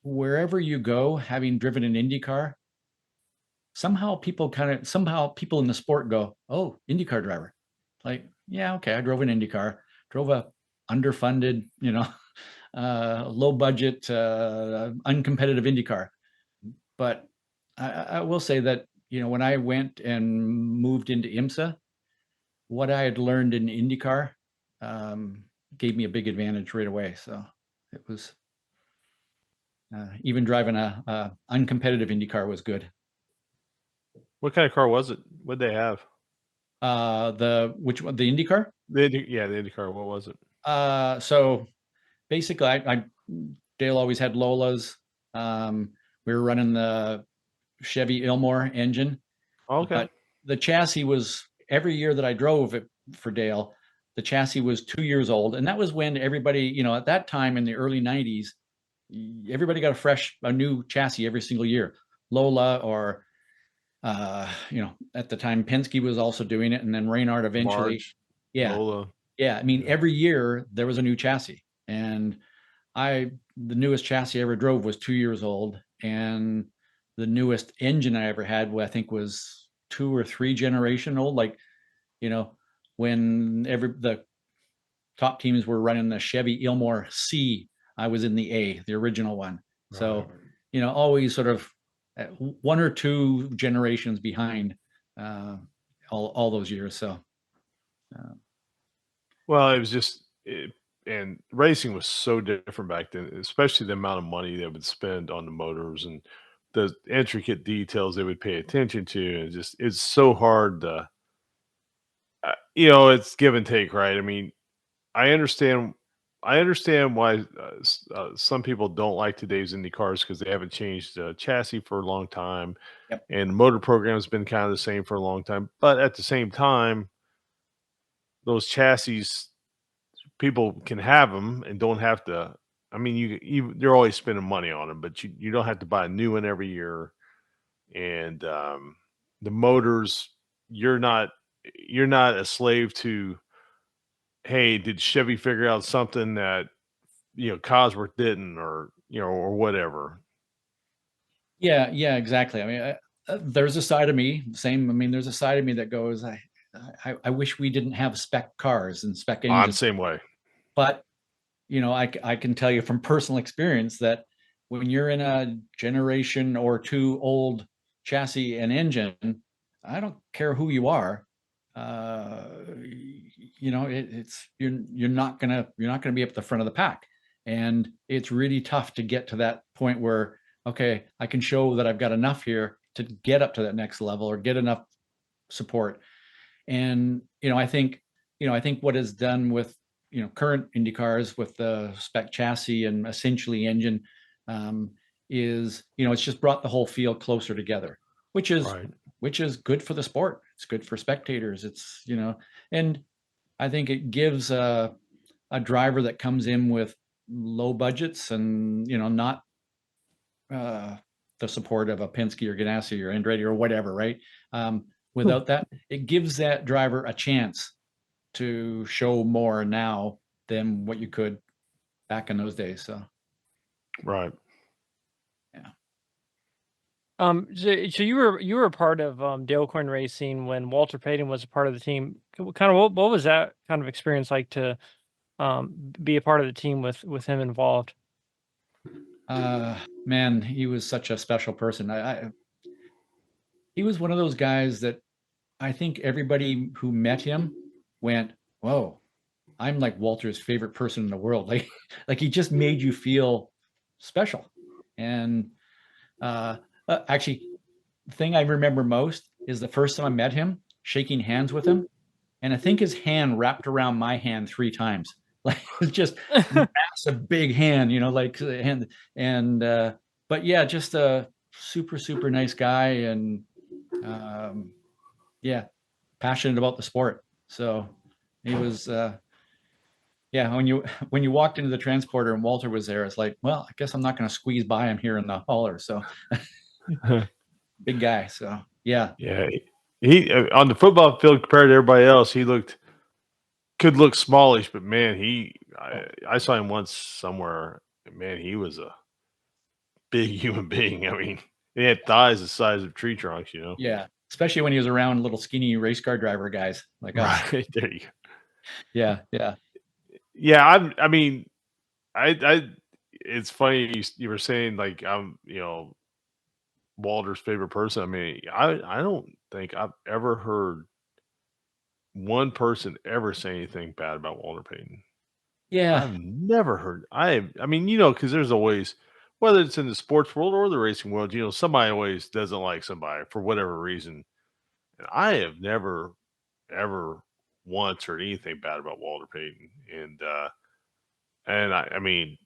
wherever you go, having driven an IndyCar, somehow people in the sport go, "Oh, IndyCar driver." Like, yeah, okay, I drove an IndyCar, drove a underfunded, low budget, uncompetitive IndyCar. But I will say that, when I went and moved into IMSA, what I had learned in IndyCar gave me a big advantage right away. So it was, even driving a uncompetitive IndyCar was good. What kind of car was it? What'd they have? Which one? The IndyCar? The IndyCar. What was it? So basically, Dale always had Lolas. We were running the Chevy Ilmore engine. Okay. But the chassis was, every year that I drove it for Dale, the chassis was 2 years old. And that was when everybody, at that time in the early 90s, everybody got a new chassis every single year. Lola, or, at the time, Penske was also doing it. And then Reynard eventually. Marge, Yeah. Lola. Yeah. I mean, every year there was a new chassis. And the newest chassis I ever drove was 2 years old. And the newest engine I ever had, I think, was 2 or 3 generation old. Like, when the top teams were running the Chevy Ilmore C, I was in the A, the original one. Right. So, always sort of 1 or 2 generations behind. all those years. So, Well, it was and racing was so different back then, especially the amount of money they would spend on the motors and the intricate details they would pay attention to. And just, it's so hard to, it's give and take, right? I mean, I understand. I understand why some people don't like today's Indy cars because they haven't changed chassis for a long time, yep. and the motor program's been kind of the same for a long time. But at the same time, those chassis, people can have them and don't have to. I mean, they're always spending money on them, but you don't have to buy a new one every year. And the motors, you're not you're not a slave to. Hey, did Chevy figure out something that Cosworth didn't, or or whatever? Yeah, yeah, exactly. I mean, there's a side of me, same. I mean, there's a side of me that goes, I wish we didn't have spec cars and spec I'm the engines. same way. But I can tell you from personal experience that when you're in a generation or two old chassis and engine, I don't care who you are, it's you're not gonna be up the front of the pack, and it's really tough to get to that point where, okay, I can show that I've got enough here to get up to that next level or get enough support. And I think what is done with current Indy cars with the spec chassis and essentially engine, is it's just brought the whole field closer together, which is Right. good for the sport. It's good for spectators. It's and I think it gives a driver that comes in with low budgets and not uh, the support of a Penske or Ganassi or Andretti or whatever, right? Without that, it gives that driver a chance to show more now than what you could back in those days. So, Right. yeah. So you were a part of Dale Coyne Racing when Walter Payton was a part of the team. Kind of what was that kind of experience like to be a part of the team with him involved? Man, he was such a special person. He was one of those guys that I think everybody who met him went, "Whoa, I'm like Walter's favorite person in the world." Like he just made you feel special. And actually, the thing I remember most is the first time I met him, shaking hands with him, and I think his hand wrapped around my hand 3 times. Like it's just massive, big hand, like hand. And but yeah, just a super, super nice guy, and um, yeah, passionate about the sport. So he was, yeah. When you walked into the transporter and Walter was there, it's like, well, I guess I'm not going to squeeze by him here in the hauler. So big guy. So yeah, Yeah. He on the football field compared to everybody else, he could look smallish, but man, I saw him once somewhere. Man, he was a big human being. I mean, he had thighs the size of tree trunks. yeah. Especially when he was around little skinny race car driver guys like us. Right. There you go. Yeah, yeah, Yeah, I mean, I it's funny you were saying like I'm, Walter's favorite person. I mean, I don't think I've ever heard one person ever say anything bad about Walter Payton. yeah, I've never heard. I mean, because there's always, whether it's in the sports world or the racing world, somebody always doesn't like somebody for whatever reason. And I have never ever once heard anything bad about Walter Payton. And I mean,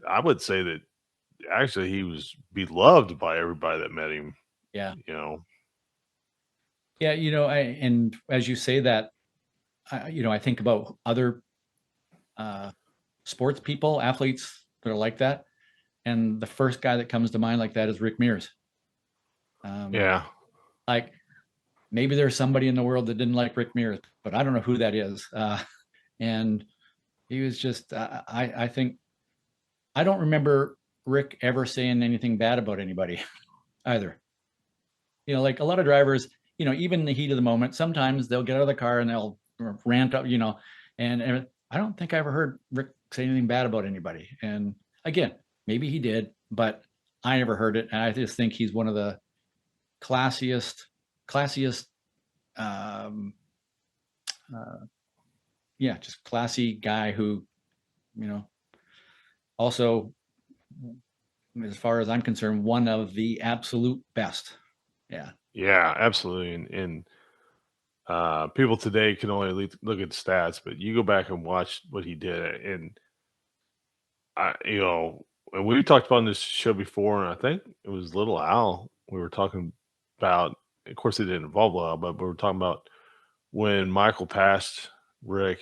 I would say that actually he was beloved by everybody that met him. yeah, You know, yeah. And as you say that, I think about other uh, sports people, athletes that are like that. And the first guy that comes to mind like that is Rick Mears. yeah, Like maybe there's somebody in the world that didn't like Rick Mears, but I don't know who that is. And he was just, I think, I don't remember Rick ever saying anything bad about anybody either. Like a lot of drivers, even in the heat of the moment, sometimes they'll get out of the car and they'll rant up, and I don't think I ever heard Rick say anything bad about anybody. And again, maybe he did, but I never heard it. And I just think he's one of the classiest Yeah, just classy guy who, also, as far as I'm concerned, one of the absolute best. Yeah. Yeah, absolutely. And people today can only look at the stats, but you go back and watch what he did, and and we talked about on this show before, and I think it was Little Al. We were talking about, of course, it didn't involve Little Al, but we were talking about when Michael passed Rick,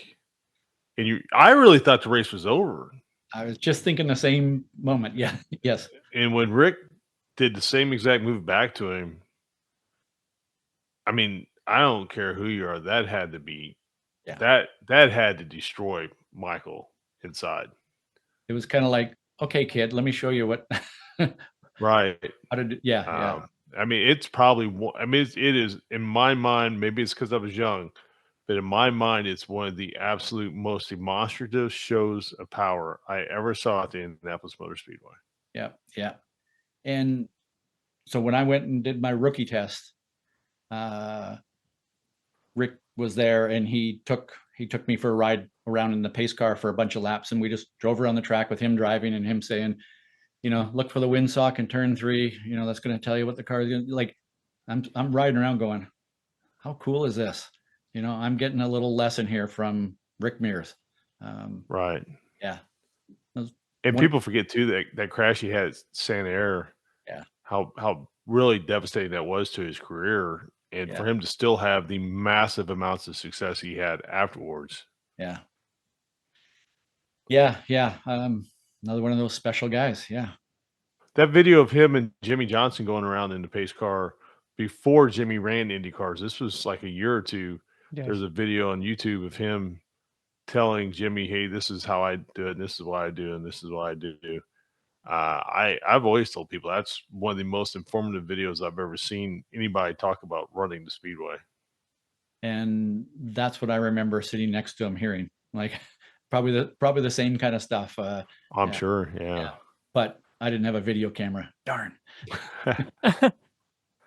and I really thought the race was over. I was just thinking the same moment. Yeah. Yes. And when Rick did the same exact move back to him, I mean, I don't care who you are, that had to be that had to destroy Michael inside. It was kind of like, okay, kid, let me show you what. Right. How to do. Yeah. I mean, it's probably it is in my mind, maybe it's because I was young, but in my mind, it's one of the absolute most demonstrative shows of power I ever saw at the Indianapolis Motor Speedway. Yeah. Yeah. And so when I went and did my rookie test, Rick was there, and he took me for a ride around in the pace car for a bunch of laps, and we just drove around the track with him driving and him saying, look for the windsock in turn 3. That's going to tell you what the car is going to like. I'm riding around going, how cool is this? I'm getting a little lesson here from Rick Mears. Right. Yeah. And people forget too that crash he had at Santa Air. Yeah. How really devastating that was to his career, and for him to still have the massive amounts of success he had afterwards. Yeah. Yeah. Yeah. Another one of those special guys. Yeah. That video of him and Jimmy Johnson going around in the pace car before Jimmy ran Indy cars, this was like a year or two. Yes. There's a video on YouTube of him telling Jimmy, "Hey, this is how I do it, and this is what I do, and this is what I do." I've always told people that's one of the most informative videos I've ever seen anybody talk about running the speedway. And that's what I remember sitting next to him hearing, like probably the same kind of stuff. I'm sure, yeah. But I didn't have a video camera. Darn.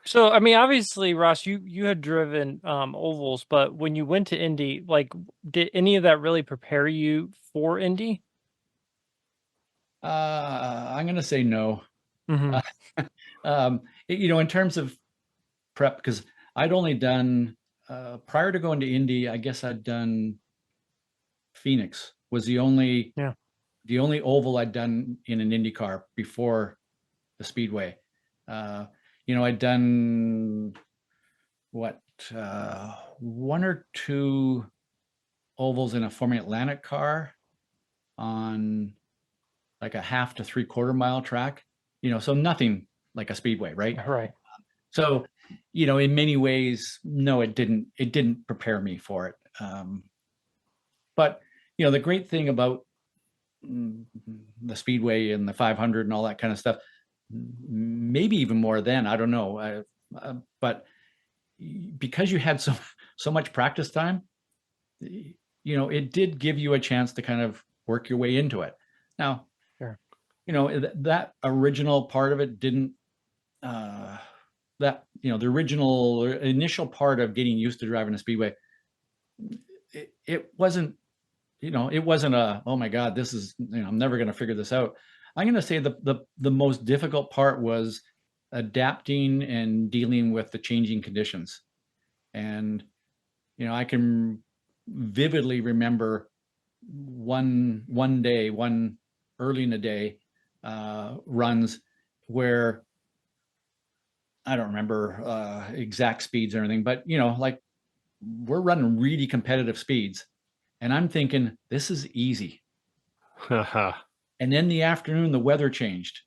So, I mean, obviously, Ross, you had driven ovals, but when you went to Indy, like, did any of that really prepare you for Indy? I'm going to say no. Mm-hmm. In terms of prep, because I'd only done prior to going to Indy, I guess I'd done Phoenix was the only oval I'd done in an Indy car before the Speedway. I'd done one or two ovals in a Formula Atlantic car on like a 1/2 to 3/4 mile track, so nothing like a Speedway, right? Right. So, in many ways, no, it didn't prepare me for it. But, the great thing about the Speedway and the 500 and all that kind of stuff, maybe even more then, I don't know. But because you had so much practice time, it did give you a chance to kind of work your way into it. Now, sure. That original part of it didn't, the original or initial part of getting used to driving a Speedway, it wasn't, it wasn't oh my God, this is, I'm never going to figure this out. I'm going to say the most difficult part was adapting and dealing with the changing conditions. And, I can vividly remember one early in the day runs where I don't remember exact speeds or anything, but like we're running really competitive speeds, and I'm thinking this is easy. And then the afternoon, the weather changed,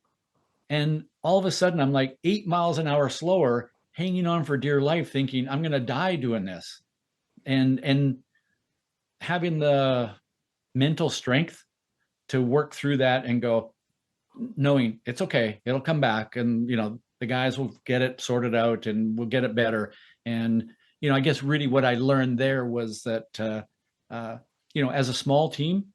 and all of a sudden I'm like 8 miles an hour slower, hanging on for dear life, thinking I'm going to die doing this, and having the mental strength to work through that and go, knowing it's okay, it'll come back, and the guys will get it sorted out and we'll get it better. And I guess really what I learned there was that as a small team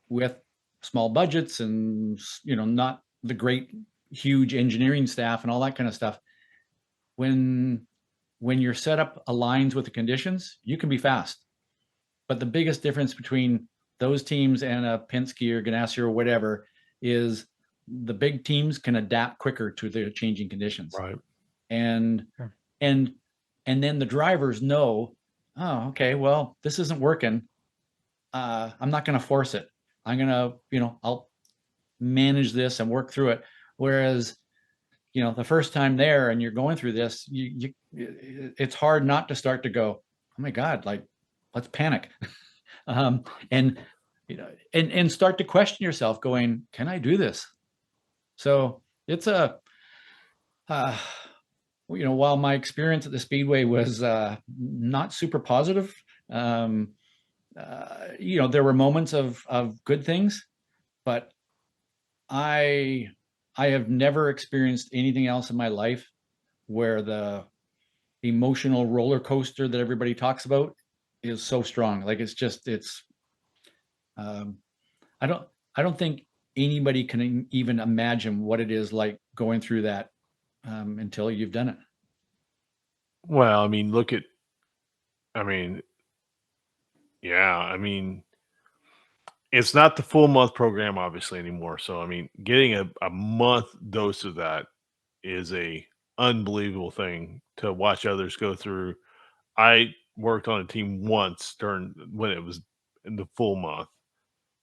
with small budgets and not the great huge engineering staff and all that kind of stuff, when when your setup aligns with the conditions, you can be fast. But the biggest difference between those teams and a Penske or Ganassi or whatever is the big teams can adapt quicker to the changing conditions. Right. And Sure. and then the drivers know, oh, okay, well, this isn't working. I'm not going to force it. I'm going to, I'll manage this and work through it. Whereas, the first time there and you're going through this, it's hard not to start to go, oh my God, like, let's panic. And and start to question yourself going, can I do this? So it's while my experience at the Speedway was not super positive, there were moments of good things, but I have never experienced anything else in my life where the emotional roller coaster that everybody talks about is so strong. Like I don't think anybody can even imagine what it is like going through that until you've done it. Well, it's not the full month program obviously anymore. So, getting a month dose of that is a unbelievable thing to watch others go through. I worked on a team once when it was in the full month,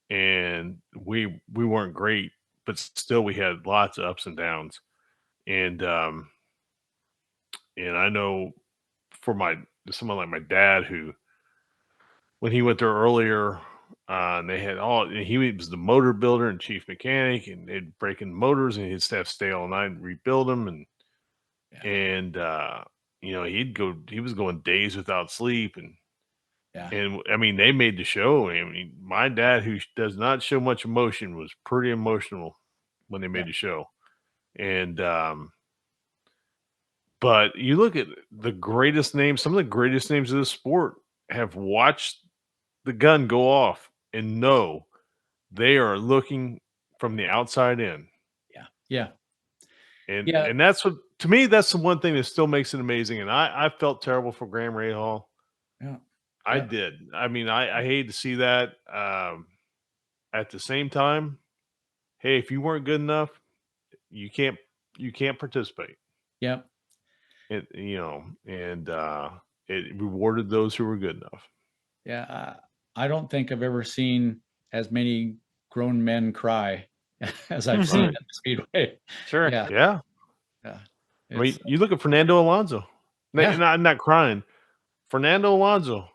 and we weren't great, but still we had lots of ups and downs. And I know for someone like my dad, who when he went there earlier, and he was the motor builder and chief mechanic, and they'd break in motors, and he'd have to stay all night and rebuild them, and he was going days without sleep, and they made the show. My dad, who does not show much emotion, was pretty emotional when they made the show. And but you look at the greatest names, some of the greatest names of the sport have watched the gun go off and know they are looking from the outside in. Yeah. And that's what, to me, that's the one thing that still makes it amazing. And I felt terrible for Graham Rahal. Yeah. I did. I hate to see that. At the same time, hey, if you weren't good enough, you can't participate. Yeah. And it rewarded those who were good enough. Yeah. I don't think I've ever seen as many grown men cry as I've seen at the Speedway. Sure. Yeah. You look at Fernando Alonso. Not crying. Fernando Alonso.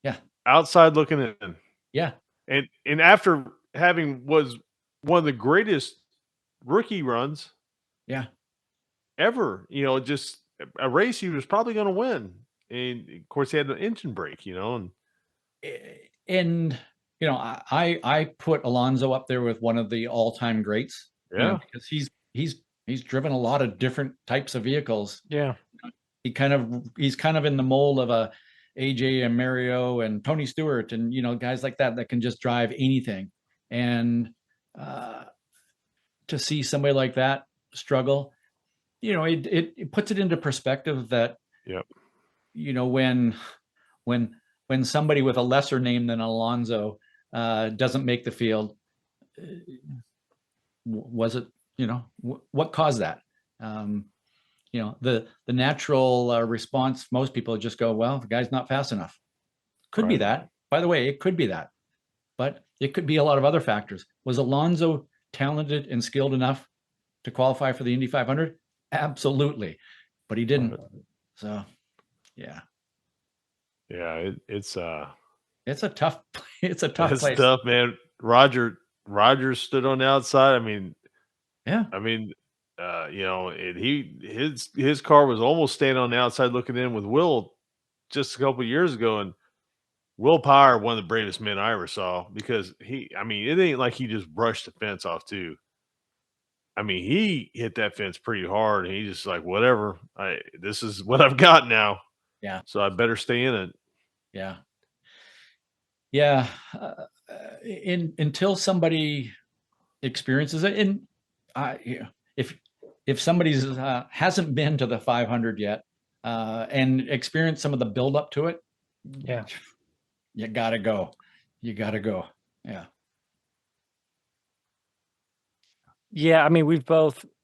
Yeah. Outside looking in. Yeah. And after was one of the greatest rookie runs. Yeah. Ever. Just a race he was probably going to win. And of course he had an engine brake, and I put Alonso up there with one of the all-time greats. Yeah. Because he's driven a lot of different types of vehicles. Yeah. He's kind of in the mold of a AJ and Mario and Tony Stewart and guys like that can just drive anything. And to see somebody like that struggle, it puts it into perspective that when somebody with a lesser name than Alonso doesn't make the field, was it what caused that? The natural response, most people just go, well, the guy's not fast enough. Could be that. By the way, it could be that, but it could be a lot of other factors. Was Alonso talented and skilled enough to qualify for the Indy 500? Absolutely, but he didn't. So, yeah. Yeah, it's a tough it's place. Tough, man. Roger stood on the outside. His car was almost staying on the outside looking in with Will just a couple of years ago, and Will Power, one of the bravest men I ever saw, because it ain't like he just brushed the fence off too. He hit that fence pretty hard, and he just like, whatever, this is what I've got now. Yeah. So I better stay in it. Yeah. Yeah. Until somebody experiences it, and if somebody's hasn't been to the 500 yet, and experience some of the build up to it, Yeah. you gotta go. You gotta go. Yeah. Yeah, I mean,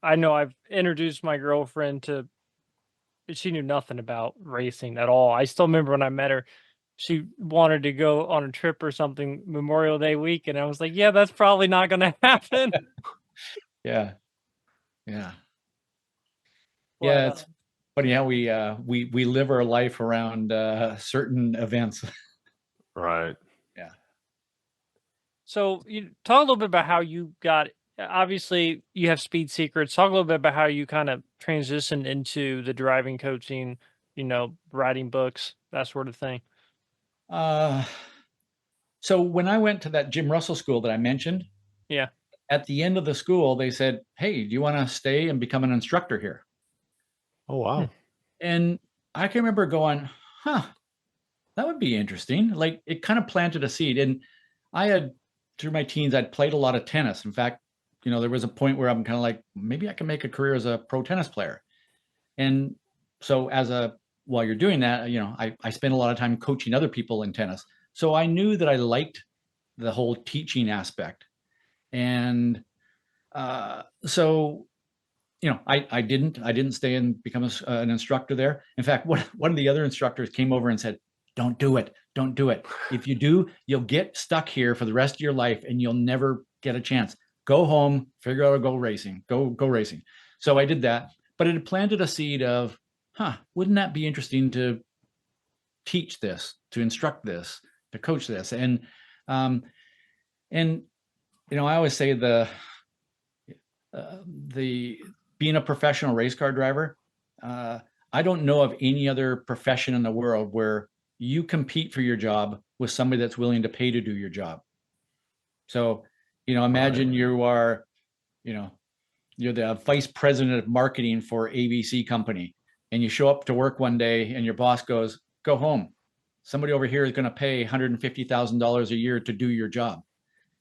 I know I've introduced my girlfriend to, she knew nothing about racing at all. I still remember when I met her, she wanted to go on a trip or something Memorial Day week, and I was like, "Yeah, that's probably not going to happen." Yeah. Yeah. But Yeah. It's funny how we live our life around certain events. Right. Yeah. so you talk a little bit about how you got. Obviously, you have Speed Secrets. Talk a little bit about how you kind of transitioned into the driving coaching. Writing books, that sort of thing. Uh, so when I went to that Jim Russell school that I mentioned, Yeah. at the end of the school, they said, "Hey, do you want to stay and become an instructor here?" Oh wow. And I can remember going, "Huh, that would be interesting." Like it kind of planted a seed. And I had, through my teens, I'd played a lot of tennis. In fact, there was a point where I'm kind of like, maybe I can make a career as a pro tennis player. And so while you're doing that, I spent a lot of time coaching other people in tennis. So I knew that I liked the whole teaching aspect. And so I didn't stay and become an instructor there. In fact, one of the other instructors came over and said, "Don't do it. Don't do it. If you do, you'll get stuck here for the rest of your life and you'll never get a chance. Go home, figure out how to go racing. Go racing." So I did that, but it had planted a seed of, wouldn't that be interesting to teach this, to instruct this, to coach this? Um, and I always say the being a professional race car driver, I don't know of any other profession in the world where you compete for your job with somebody that's willing to pay to do your job. So, imagine you are, you're the vice president of marketing for ABC company, and you show up to work one day and your boss goes, "Go home. Somebody over here is going to pay $150,000 a year to do your job."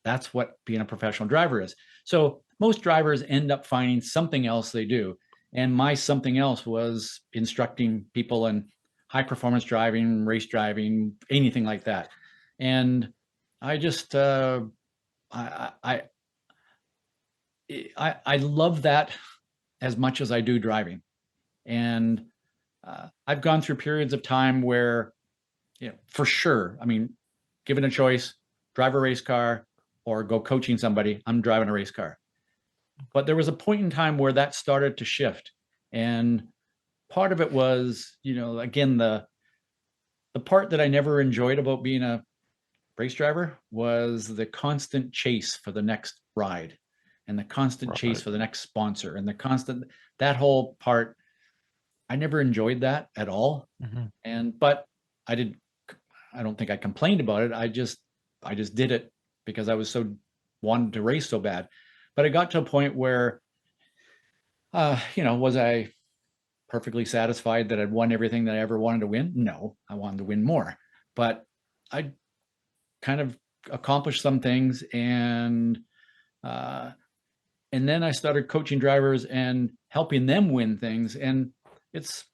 That's what being a professional driver is. So most drivers end up finding something else they do. And my something else was instructing people in high performance driving, race driving, anything like that. And I just, I, I, I love that as much as I do driving. And I've gone through periods of time where, for sure, I mean, given a choice, drive a race car or go coaching somebody, I'm driving a race car. But there was a point in time where that started to shift. And part of it was, again, the part that I never enjoyed about being a race driver was the constant chase for the next ride and the constant chase for the next sponsor and that whole part. I never enjoyed that at all. But I don't think I complained about it. I just did it because I was wanted to race so bad. But it got to a point where, was I perfectly satisfied that I'd won everything that I ever wanted to win? No, I wanted to win more. But I kind of accomplished some things, and then I started coaching drivers and helping them win things, and it's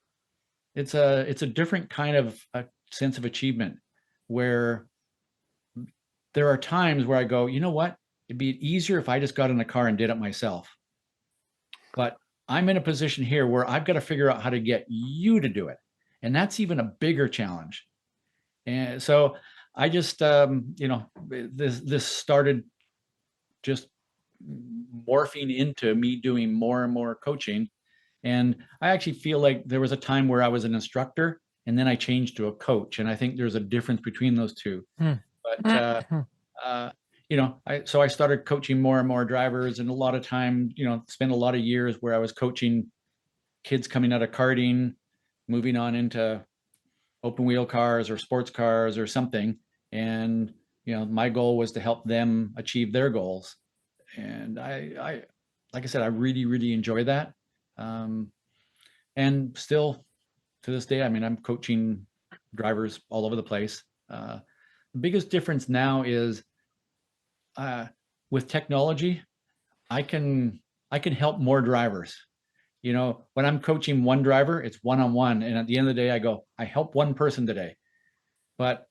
a different kind of a sense of achievement, where there are times where I go, you know what? It'd be easier if I just got in the car and did it myself. But I'm in a position here where I've got to figure out how to get you to do it. And that's even a bigger challenge. And so I just, this started just morphing into me doing more and more coaching. And I actually feel like there was a time where I was an instructor and then I changed to a coach. And I think there's a difference between those two. But, I started coaching more and more drivers, and a lot of time, spent a lot of years where I was coaching kids coming out of karting, moving on into open wheel cars or sports cars or something. And, my goal was to help them achieve their goals. And like I said, I really, really enjoy that. And still to this day, I mean, I'm coaching drivers all over the place. The biggest difference now is with technology, I can help more drivers. You know, when I'm coaching one driver, it's one-on-one. And at the end of the day, I go, I help one person today. But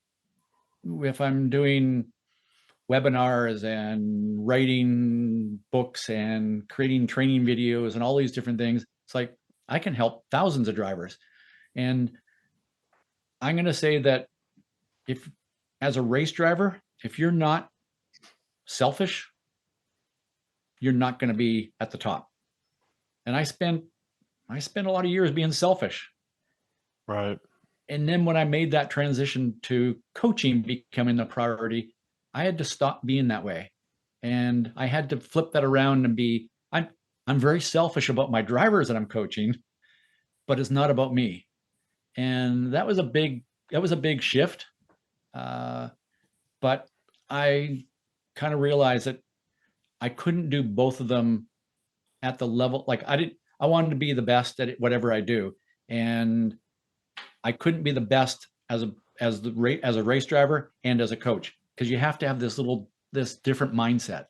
if I'm doing webinars and writing books and creating training videos and all these different things, it's like I can help thousands of drivers. And I'm going to say that if, as a race driver, if you're not selfish, you're not going to be at the top. And I spent a lot of years being selfish. Right. And then when I made that transition to coaching becoming the priority, I had to stop being that way. And I had to flip that around and be, I'm very selfish about my drivers that I'm coaching, but it's not about me. And that was a big shift. But I kind of realized that I couldn't do both of them at the level. Like I wanted to be the best at whatever I do. And I couldn't be the best as a race driver and as a coach, because you have to have this different mindset.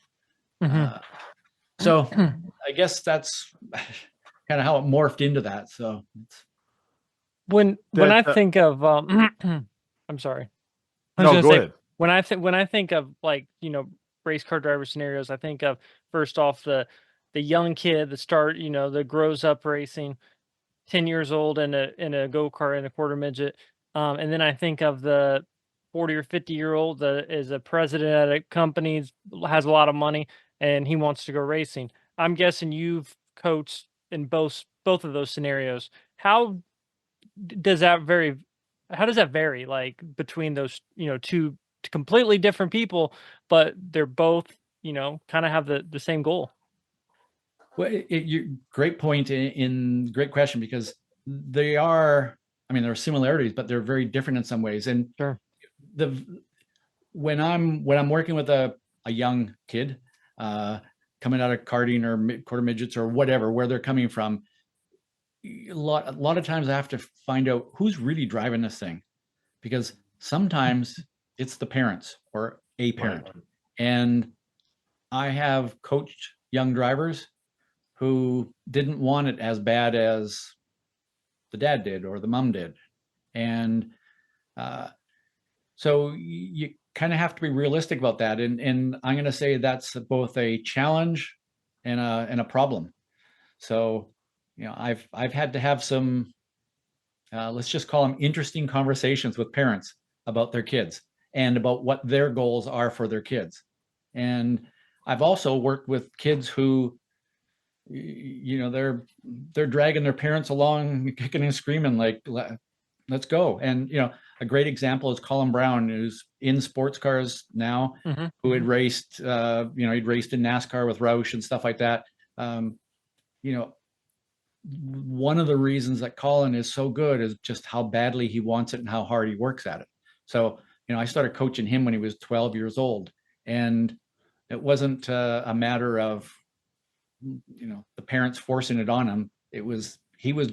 So I guess that's kind of how it morphed into that. So when I think of I'm sorry. I was No, gonna go say, ahead. when I think of, like, race car driver scenarios, I think of, first off, the young kid that grows up racing, 10 years old in a go-kart in a quarter midget. And then I think of the 40 or 50-year-old that is a president at a company, has a lot of money, and he wants to go racing. I'm guessing you've coached in both of those scenarios. How does that vary? How does that vary, like, between those, two completely different people, but they're both, kind of have the same goal? well, great point great question, because they are, I mean, there are similarities, but they're very different in some ways. And Sure. when I'm working with a young kid coming out of karting or quarter midgets or whatever, where they're coming from, a lot of times I have to find out who's really driving this thing, because sometimes it's the parents or a parent. Right. And I have coached young drivers who didn't want it as bad as the dad did or the mom did. And so you kind of have to be realistic about that. And I'm going to say that's both a challenge and a problem. So, I've had to have some, let's just call them interesting conversations with parents about their kids and about what their goals are for their kids. And I've also worked with kids who, they're dragging their parents along, kicking and screaming, like, let's go. And a great example is Colin Brown, who's in sports cars now, who had raced, he'd raced in NASCAR with Roush and stuff like that. One of the reasons that Colin is so good is just how badly he wants it and how hard he works at it. So, I started coaching him when he was 12 years old, and it wasn't a matter of, the parents forcing it on him. It was, he was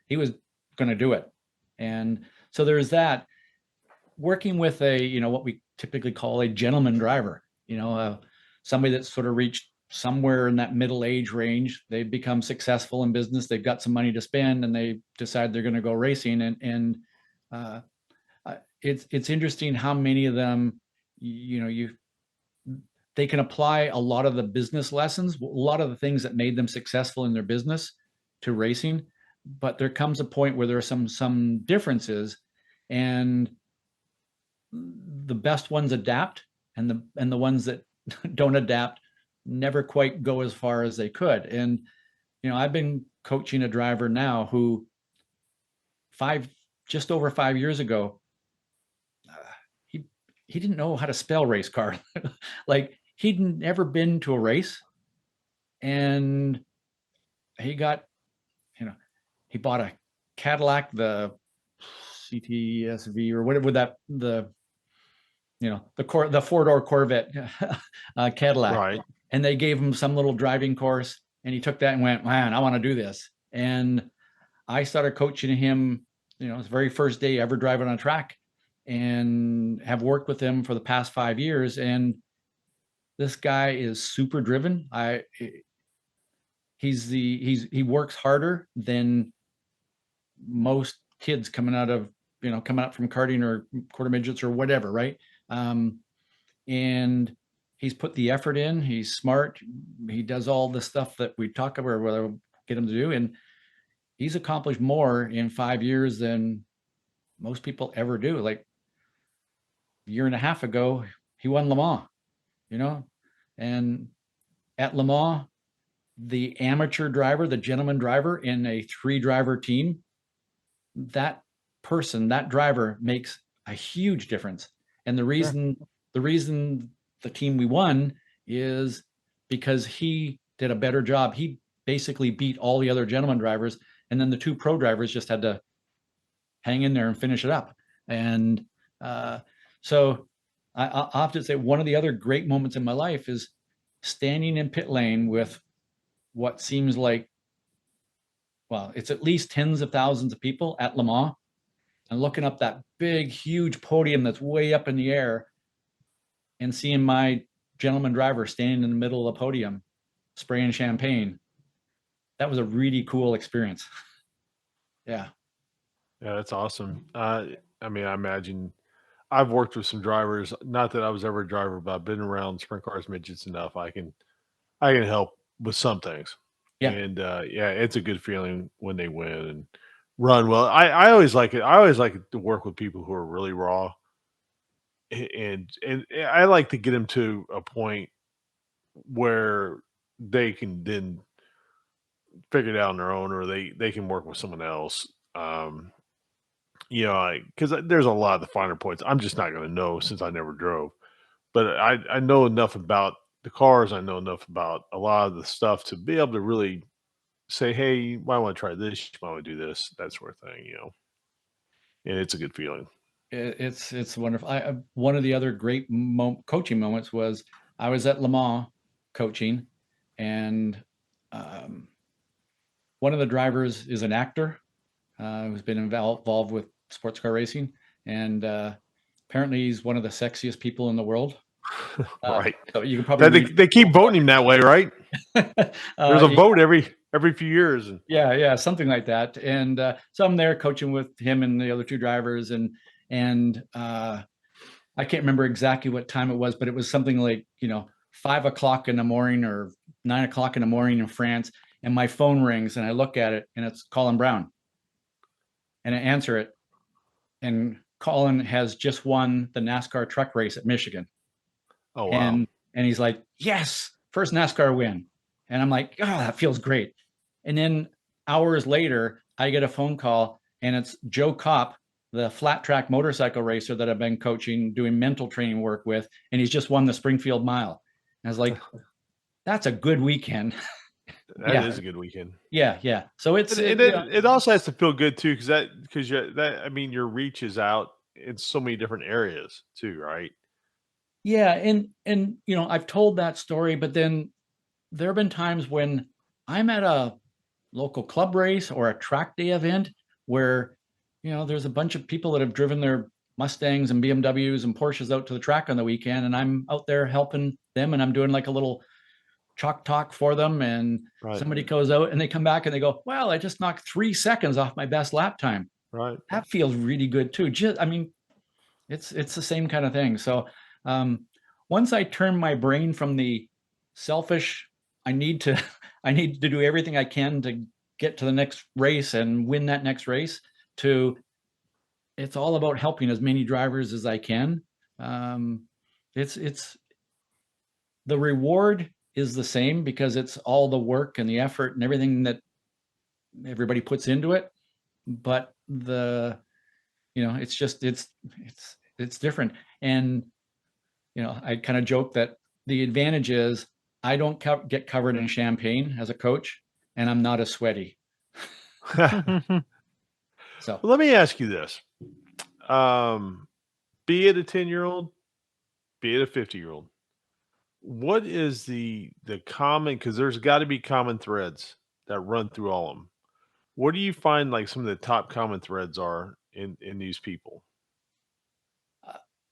going to do it. And so there's that. Working with what we typically call a gentleman driver, somebody that's sort of reached somewhere in that middle age range. They've become successful in business. They've got some money to spend, and they decide they're going to go racing. And it's interesting how many of them, they can apply a lot of the business lessons, a lot of the things that made them successful in their business to racing. But there comes a point where there are some differences, and the best ones adapt, and the ones that don't adapt never quite go as far as they could. And I've been coaching a driver now who just over 5 years ago, he didn't know how to spell race car. Like, he'd never been to a race, and he got, he bought a Cadillac, the CTSV or whatever, the 4-door Corvette Cadillac. Right. And they gave him some little driving course, and he took that and went, man, I want to do this. And I started coaching him, his very first day ever driving on a track, and have worked with him for the past 5 years. And this guy is super driven. he works harder than most kids coming out from karting or quarter midgets or whatever, right? And he's put the effort in. He's smart. He does all the stuff that we talk about, whether get him to do, and he's accomplished more in 5 years than most people ever do. Like a year and a half ago, he won Le Mans, and at Le Mans, the amateur driver, the gentleman driver in a 3-driver team, that driver makes a huge difference. And the reason the team we won is because he did a better job. He basically beat all the other gentleman drivers, and then the 2 pro drivers just had to hang in there and finish it up. And so I have to say, one of the other great moments in my life is standing in pit lane with what seems like, well, it's at least tens of thousands of people at Le Mans, and looking up that big, huge podium that's way up in the air and seeing my gentleman driver standing in the middle of the podium spraying champagne. That was a really cool experience. Yeah. Yeah, that's awesome. I mean, I imagine I've worked with some drivers. Not that I was ever a driver, but I've been around sprint cars, midgets enough. I can help with some things. Yeah. And yeah, it's a good feeling when they win and run well. I always like it. I always like to work with people who are really raw, and I like to get them to a point where they can then figure it out on their own, or they can work with someone else. Because there's a lot of the finer points I'm just not going to know since I never drove. But I know enough about the cars. I know enough about a lot of the stuff to be able to really say, hey, you might want to try this, you might want to do this, that sort of thing, and it's a good feeling. It's wonderful. One of the other great coaching moments was I was at Le Mans coaching, and one of the drivers is an actor who's been involved with sports car racing, and apparently he's one of the sexiest people in the world. Right. So you can probably they keep voting him that way, right? There's a vote every few years. And yeah, something like that. And so I'm there coaching with him and the other 2 drivers, and I can't remember exactly what time it was, but it was something like 5 o'clock in the morning or 9 o'clock in the morning in France, and my phone rings and I look at it and it's Colin Brown, and I answer it, and Colin has just won the NASCAR truck race at Michigan. Oh wow! And he's like, yes, first NASCAR win, and I'm like, oh, that feels great. And then hours later, I get a phone call, and it's Joe Kopp, the flat track motorcycle racer that I've been coaching, doing mental training work with, and he's just won the Springfield Mile. And I was like, that's a good weekend. That is a good weekend. Yeah. So it also has to feel good too, because your reach is out in so many different areas too, right? Yeah, and I've told that story, but then there have been times when I'm at a local club race or a track day event where there's a bunch of people that have driven their Mustangs and BMWs and Porsches out to the track on the weekend, and I'm out there helping them, and I'm doing like a little chalk talk for them, and somebody goes out and they come back and they go, well, I just knocked 3 seconds off my best lap time. Right. That feels really good too. It's the same kind of thing. So once I turn my brain from the selfish, I need to do everything I can to get to the next race and win that next race, to it's all about helping as many drivers as I can. It's the reward is the same because it's all the work and the effort and everything that everybody puts into it, but it's different. And I kind of joke that the advantage is I don't get covered in champagne as a coach, and I'm not as sweaty. So let me ask you this. Be it a 10-year-old, be it a 50-year-old, what is the common, because there's got to be common threads that run through all of them. What do you find like some of the top common threads are in these people?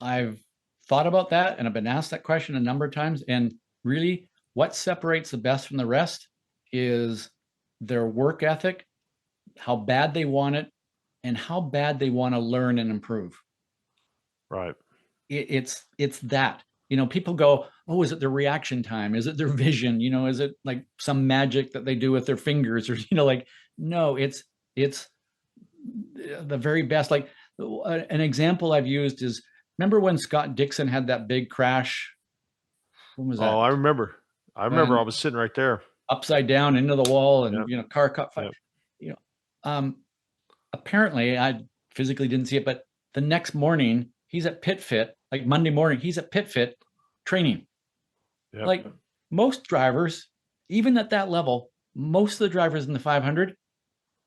I've thought about that, and I've been asked that question a number of times, and really what separates the best from the rest is their work ethic, how bad they want it, and how bad they want to learn and improve. Right. It's that. People go, oh, is it their reaction time? Is it their vision? Is it like some magic that they do with their fingers? Or, like, no, it's the very best. Like, an example I've used is, remember when Scott Dixon had that big crash? When was that? Oh, I remember. I And was sitting right there. upside down into the wall, and Yep. car caught fire. Yep. Apparently I physically didn't see it, but the next morning he's at Pit Fit, like Monday morning, he's at Pit Fit training. Yep. Like most drivers, even at that level, most of the drivers in the 500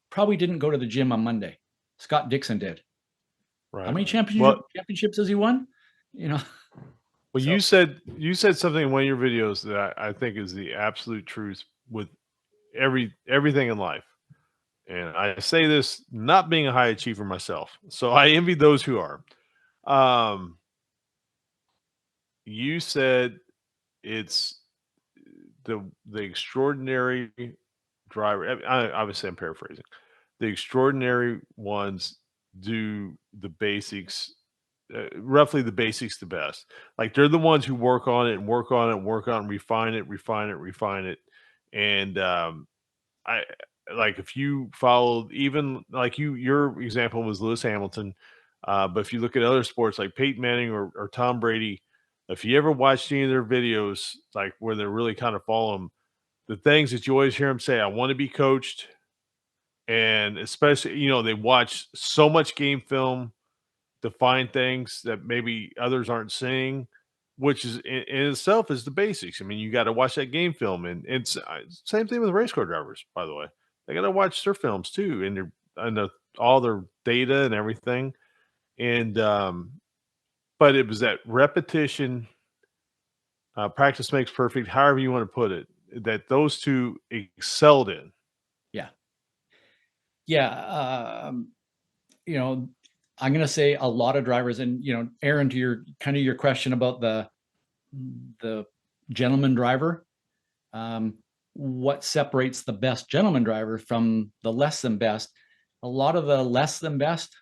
probably didn't go to the gym on Monday. Scott Dixon did. Right. How many championships has he won? Well, So- you said something in one of your videos that I think is the absolute truth with everything in life. And I say this not being a high achiever myself, so I envy those who are. You said it's the extraordinary driver. Obviously, I'm paraphrasing. The extraordinary ones do the basics, roughly the basics the best. Like they're the ones who work on it and work on it and work on it, and refine it, refine it, refine it. And I like if you followed even like your example was Lewis Hamilton, but if you look at other sports like Peyton Manning or Tom Brady, if you ever watched any of their videos, like where they're really kind of following the things that you always hear them say, I want to be coached. And especially, they watch so much game film to find things that maybe others aren't seeing, which is in itself is the basics. I mean, you got to watch that game film, and it's same thing with race car drivers. By the way, they got to watch their films too, and all their data and everything. And but it was that repetition, practice makes perfect. However you want to put it, that those two excelled in. Yeah. I'm going to say a lot of drivers, and Aaron, to your question about the gentleman driver, what separates the best gentleman driver from the less than best? A lot of the less than best,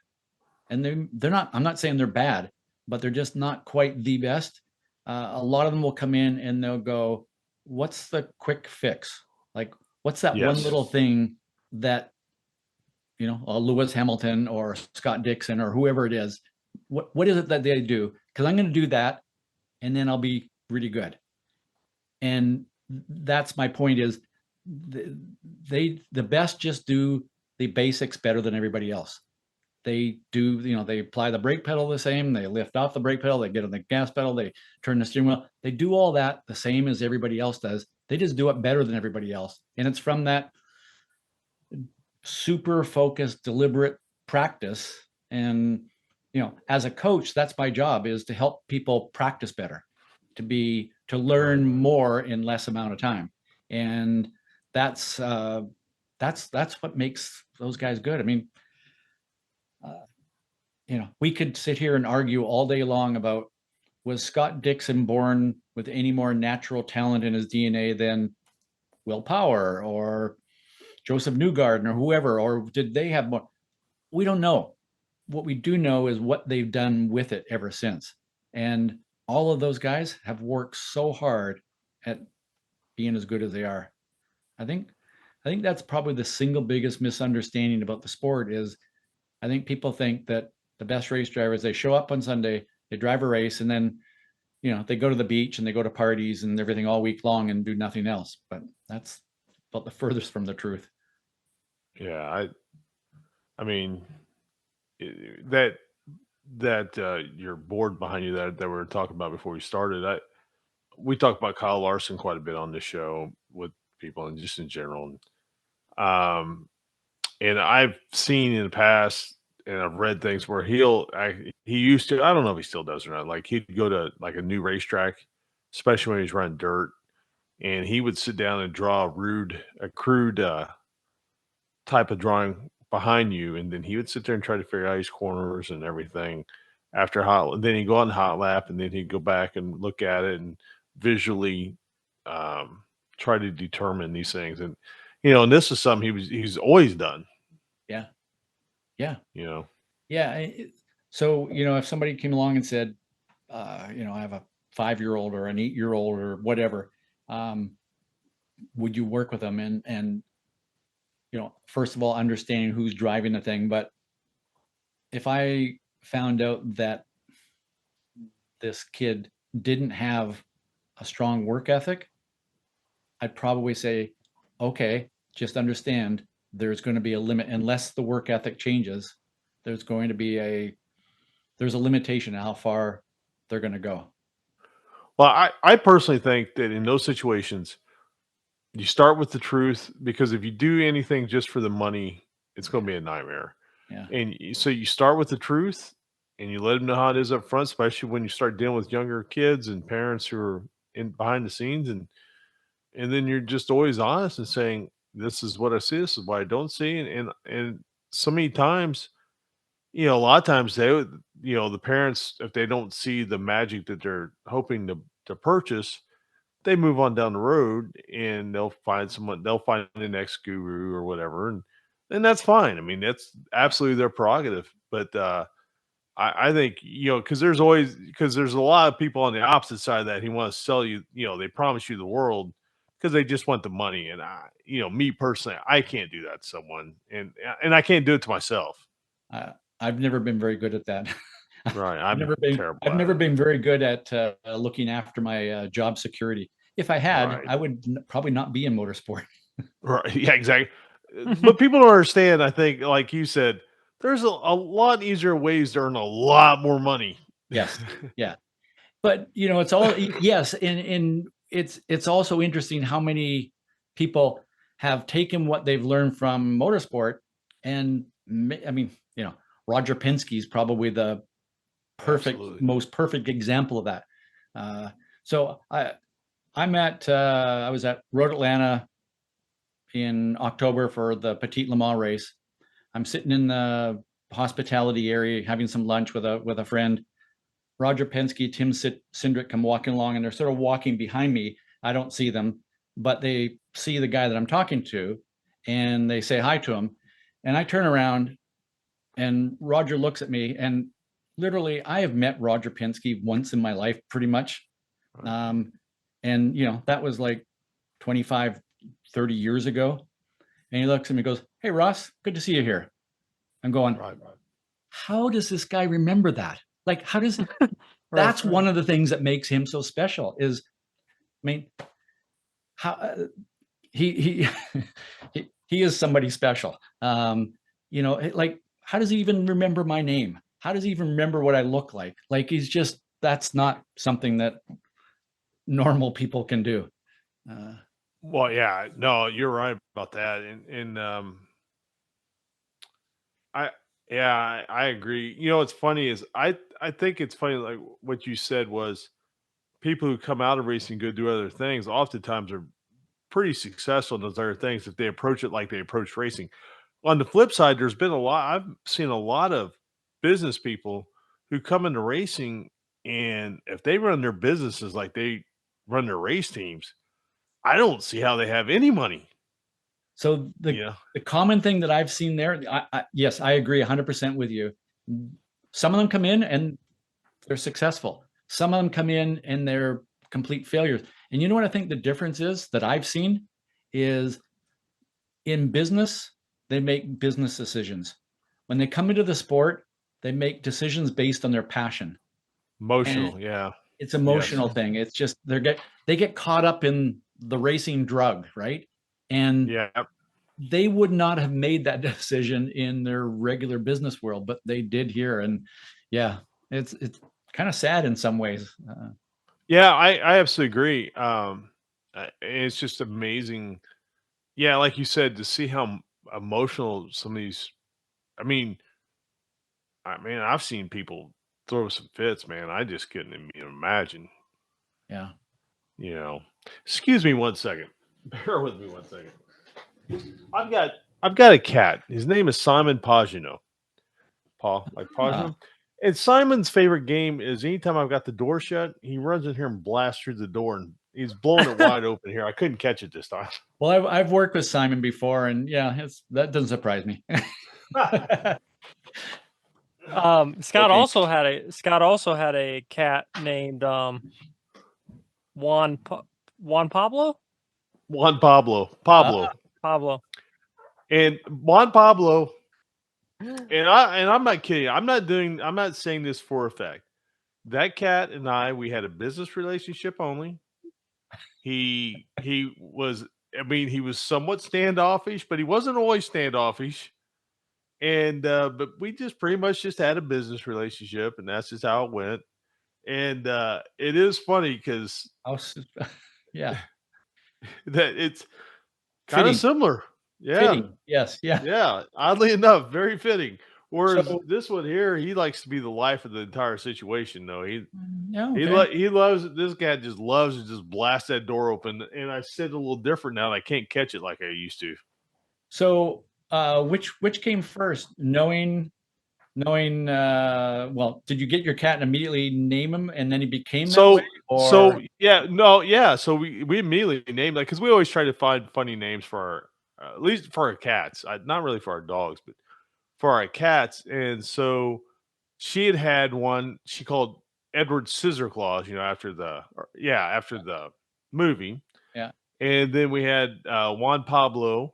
and they're not. I'm not saying they're bad, but they're just not quite the best. A lot of them will come in and they'll go, "What's the quick fix? Like, what's that one Yes. little thing that Lewis Hamilton or Scott Dixon or whoever it is, what is it that they do? Because I'm going to do that, and then I'll be really good." And that's my point is the best just do the basics better than everybody else. They do, they apply the brake pedal the same, they lift off the brake pedal, they get on the gas pedal, they turn the steering wheel. They do all that the same as everybody else does. They just do it better than everybody else. And it's from that super focused, deliberate practice. And, as a coach, that's my job, is to help people practice better, to learn more in less amount of time. And that's what makes those guys good. I mean, we could sit here and argue all day long about, was Scott Dixon born with any more natural talent in his DNA than Will Power or Joseph Newgarden or whoever, or did they have more? We don't know. What we do know is what they've done with it ever since. And all of those guys have worked so hard at being as good as they are. I think that's probably the single biggest misunderstanding about the sport is I think people think that the best race drivers, they show up on Sunday, they drive a race, and then they go to the beach and they go to parties and everything all week long and do nothing else. But that's about the furthest from the truth. Yeah, I mean that your board behind you that we were talking about before we started. We talk about Kyle Larson quite a bit on this show with people and just in general. And I've seen in the past and I've read things where he used to, I don't know if he still does or not. Like he'd go to like a new racetrack, especially when he's running dirt, and he would sit down and draw a crude type of drawing behind you, and then he would sit there and try to figure out his corners and everything after then he'd go on hot lap, and then he'd go back and look at it and visually try to determine these things. And and this is something he's always done. Yeah. Yeah. Yeah. So, if somebody came along and said, I have a 5-year-old or an 8-year-old or whatever, would you work with them? And first of all, understanding who's driving the thing. But if I found out that this kid didn't have a strong work ethic, I'd probably say, okay, just understand there's going to be a limit. Unless the work ethic changes, there's going to be there's a limitation of how far they're going to go. Well, I personally think that in those situations, you start with the truth, because if you do anything just for the money, it's going to be a nightmare. Yeah. And so you start with the truth and you let them know how it is up front, especially when you start dealing with younger kids and parents who are in behind the scenes. And then you're just always honest and saying, this is what I see, this is what I don't see. And so many times, a lot of times the parents, if they don't see the magic that they're hoping to purchase, they move on down the road and they'll find the next guru or whatever. And that's fine. I mean, that's absolutely their prerogative. But I think, because there's a lot of people on the opposite side of that. He wants to sell you, they promise you the world because they just want the money. And me personally, I can't do that to someone, and I can't do it to myself. I've never been very good at that. Right. I've never been very good at looking after my job security. If I had, Right. I would probably not be in motorsport. Right. Yeah, exactly. But people don't understand, I think, like you said, there's a lot easier ways to earn a lot more money. Yes. Yeah. But it's all yes, and it's also interesting how many people have taken what they've learned from motorsport, and I mean, Roger Penske is probably the most perfect example of that. So I was at Road Atlanta in October for the Petite Le Mans race. I'm sitting in the hospitality area having some lunch with a friend. Roger Penske, Tim Cindric come walking along, and they're sort of walking behind me. I don't see them, but they see the guy that I'm talking to, and they say hi to him. And I turn around, and Roger looks at me, and literally, I have met Roger Penske once in my life, pretty much. And that was like 25, 30 years ago. And he looks at me and goes, "Hey, Ross, good to see you here." I'm going, Right. how does this guy remember that? Like, how does that's one of the things that makes him so special is, I mean, how he he is somebody special. Like, how does he even remember my name? How does he even remember what I look like? Like, that's not something that normal people can do. Well, yeah, no, you're right about that. I agree. What's funny is I think it's funny, like what you said was people who come out of racing go do other things oftentimes are pretty successful in those other things if they approach it like they approach racing. On the flip side, I've seen a lot of business people who come into racing, and if they run their businesses like they run their race teams, I don't see how they have any money. So the common thing that I've seen there, yes, I agree 100% with you. Some of them come in and they're successful. Some of them come in and they're complete failures. And you know what I think the difference is that I've seen is in business, they make business decisions. When they come into the sport, they make decisions based on their passion. Emotional, yeah. It's emotional thing. It's just they get caught up in the racing drug, right? And they would not have made that decision in their regular business world, but they did here. And yeah, it's kind of sad in some ways. Yeah, I absolutely agree. It's just amazing. Yeah, like you said, to see how emotional some of these. I mean, I've seen people throw some fits, man. I just couldn't even imagine. Yeah. Excuse me 1 second. Bear with me 1 second. I've got a cat. His name is Simon Pagino. Paul, like Pagino. And Simon's favorite game is anytime I've got the door shut, he runs in here and blasts through the door and He's blowing it wide open here. I couldn't catch it this time. Well, I've worked with Simon before, and yeah, that doesn't surprise me. Scott Okay. also had a cat named Juan Pablo. Juan Pablo. Pablo. And Juan Pablo, and I'm not kidding. I'm not saying this for a fact. That cat and we had a business relationship only. He was, I mean, he was somewhat standoffish, but he wasn't always standoffish. And but we just pretty much just had a business relationship, and that's just how it went. And it is funny because Yeah, that it's kind of fitting, similar. Yeah. fitting. Yes, yeah. Yeah. Oddly enough, very fitting. Whereas So, this one here, he likes to be the life of the entire situation, though. yeah, okay. He loves, this guy just loves to just blast that door open. And I said a little different now, and I can't catch it like I used to. So, which came first? Knowing, well, did you get your cat and immediately name him, and then he became that way, So or yeah, no, yeah. So we immediately named, like, because we always try to find funny names for our, at least for our cats. Not really for our dogs, but for our cats. And so she had one she called Edward Scissor Claus, after after the movie. yeah, And then we had Juan Pablo,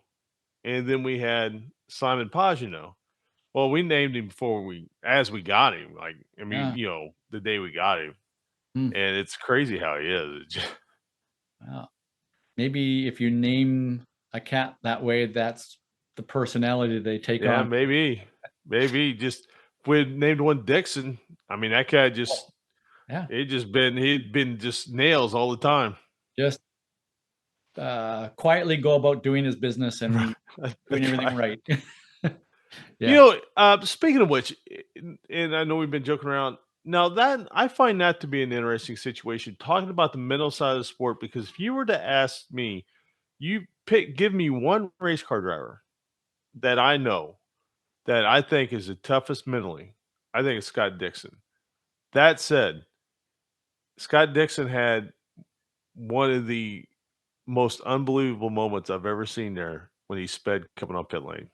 and then we had Simon Pagino. Well, we named him as we got him. Like, I mean, yeah. the day we got him. Hmm. And it's crazy how he is. Wow. Maybe if you name a cat that way, that's the personality they take Yeah, on. maybe just if we had named one Dixon. I mean, that guy just Yeah, he'd been just nails all the time. just quietly go about doing his business and doing That's everything right. right. Yeah, Speaking of which, and I know we've been joking around. Now that I find that to be an interesting situation, talking about the mental side of the sport, because if you were to ask me, give me one race car driver that I know that I think is the toughest mentally, I think it's Scott Dixon. That said, Scott Dixon had one of the most unbelievable moments I've ever seen there when he sped coming on pit lane.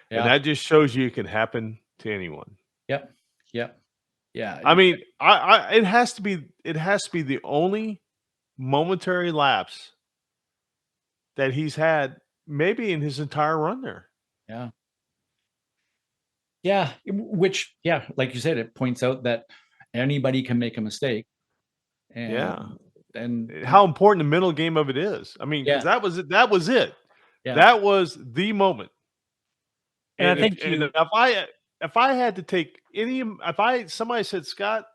And yeah, that just shows you it can happen to anyone. yep, yep, yeah, I mean, it has to be the only momentary lapse that he's had maybe in his entire run there. yeah, yeah. Which, yeah, like you said, it points out that anybody can make a mistake, Yeah. and How important the mental game of it is. I mean, because yeah, that was it. That was it. yeah, That was the moment. And I And think if I had to take somebody said, Scott,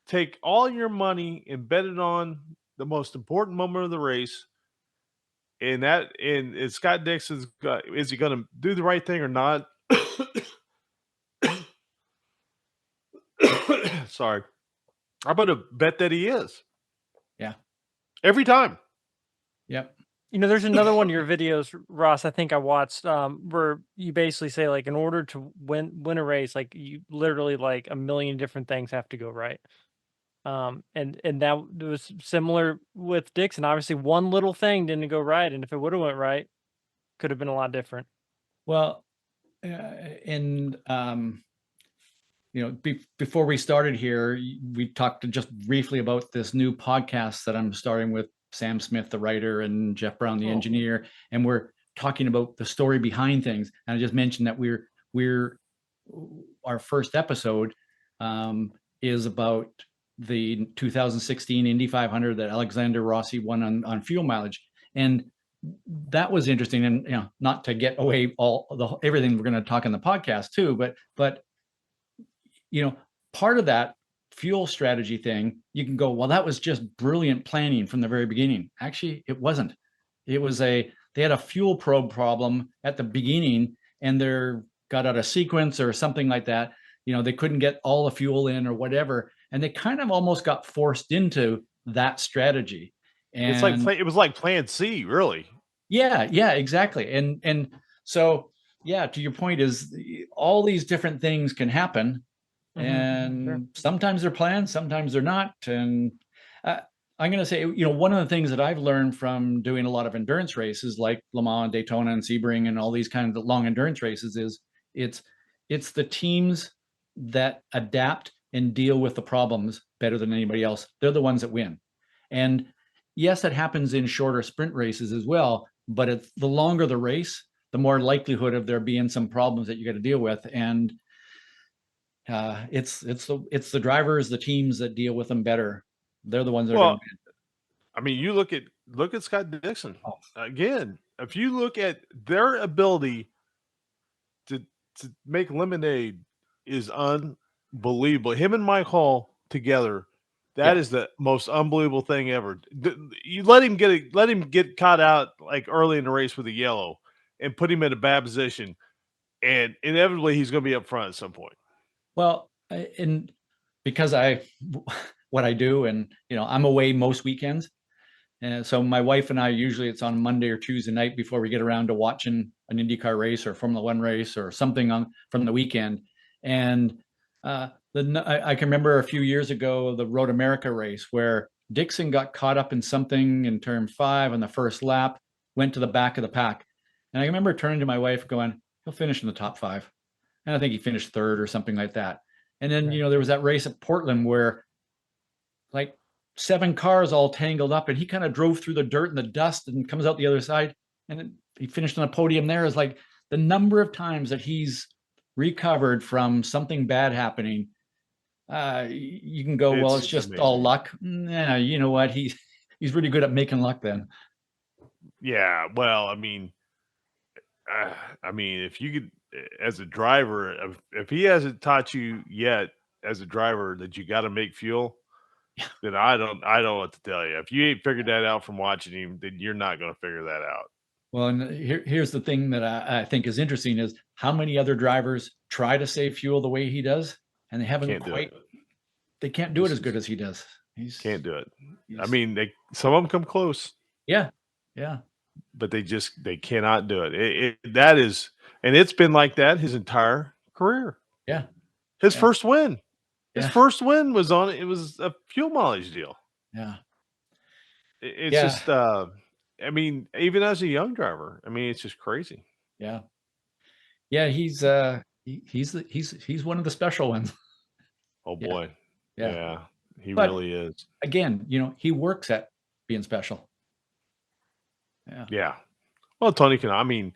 take all your money and bet it on the most important moment of the race, and Scott Dixon's got, is he going to do the right thing or not? Sorry, I'm going to bet that he is yeah, every time. yep, there's another one of your videos, Ross, I think I watched, where you basically say, like, in order to win a race, like, you literally, like, a million different things have to go right. And that was similar with Dixon. Obviously, one little thing didn't go right, and if it would have went right, could have been a lot different. Well, and before we started here, we talked just briefly about this new podcast that I'm starting with Sam Smith, the writer, and Jeff Brown, the Oh. engineer, and we're talking about the story behind things. And I just mentioned that we're our first episode is about the 2016 Indy 500 that Alexander Rossi won on fuel mileage, and that was interesting. And not to get away everything we're going to talk in the podcast too, but part of that fuel strategy thing, you can go, well, that was just brilliant planning from the very beginning. Actually, it wasn't. They had a fuel probe problem at the beginning, and they're got out of sequence or something like that. They couldn't get all the fuel in or whatever, and they kind of almost got forced into that strategy. And It was like Plan C, really. yeah, exactly. And so, yeah, to your point is all these different things can happen, Mhm, and sure. sometimes they're planned, sometimes they're not. And I'm going to say, one of the things that I've learned from doing a lot of endurance races like Le Mans, Daytona, and Sebring, and all these kinds of long endurance races is it's the teams that adapt and deal with the problems better than anybody else. They're the ones that win. And yes, that happens in shorter sprint races as well, but it's the longer the race, the more likelihood of there being some problems that you got to deal with. And it's the drivers, the teams that deal with them better. They're the ones that are going to win. I mean, you look at Scott Dixon Oh. again. If you look at their ability to make lemonade, is unbelievable. Him and Mike Hall together, that is the most unbelievable thing ever. You let him get caught out like early in the race with a yellow, and put him in a bad position, and inevitably he's going to be up front at some point. Well, and because what I do, and I'm away most weekends, and so my wife and I usually it's on Monday or Tuesday night before we get around to watching an IndyCar race or Formula One race or something from the weekend. And I can remember a few years ago the Road America race where Dixon got caught up in something in turn 5 on the first lap, went to the back of the pack, and I remember turning to my wife going, "He'll finish in the top 5." And I think he finished 3rd or something like that. And then, there was that race at Portland where like 7 cars all tangled up and he kind of drove through the dirt and the dust and comes out the other side. And then he finished on a podium there. Is like the number of times that he's recovered from something bad happening. You can go, well, it's just amazing. All luck. Nah, you know what? He's really good at making luck then. Yeah. Well, I mean, if you could, as a driver, if he hasn't taught you yet as a driver that you got to make fuel, then I don't know what to tell you. If you ain't figured that out from watching him, then you're not going to figure that out. Well, and here's the thing that I think is interesting is how many other drivers try to save fuel the way he does, and they haven't they can't do it as good as he does. Can't do it. I mean, some of them come close. Yeah. But they cannot do it. That is, and it's been like that his entire career. Yeah. His first win. His first win was it was a fuel mileage deal. Yeah. It's just, I mean, even as a young driver, I mean, it's just crazy. Yeah. Yeah. He's one of the special ones. Oh boy. Yeah. He but, really is. Again, he works at being special. Yeah. Well, Tony Kanaan,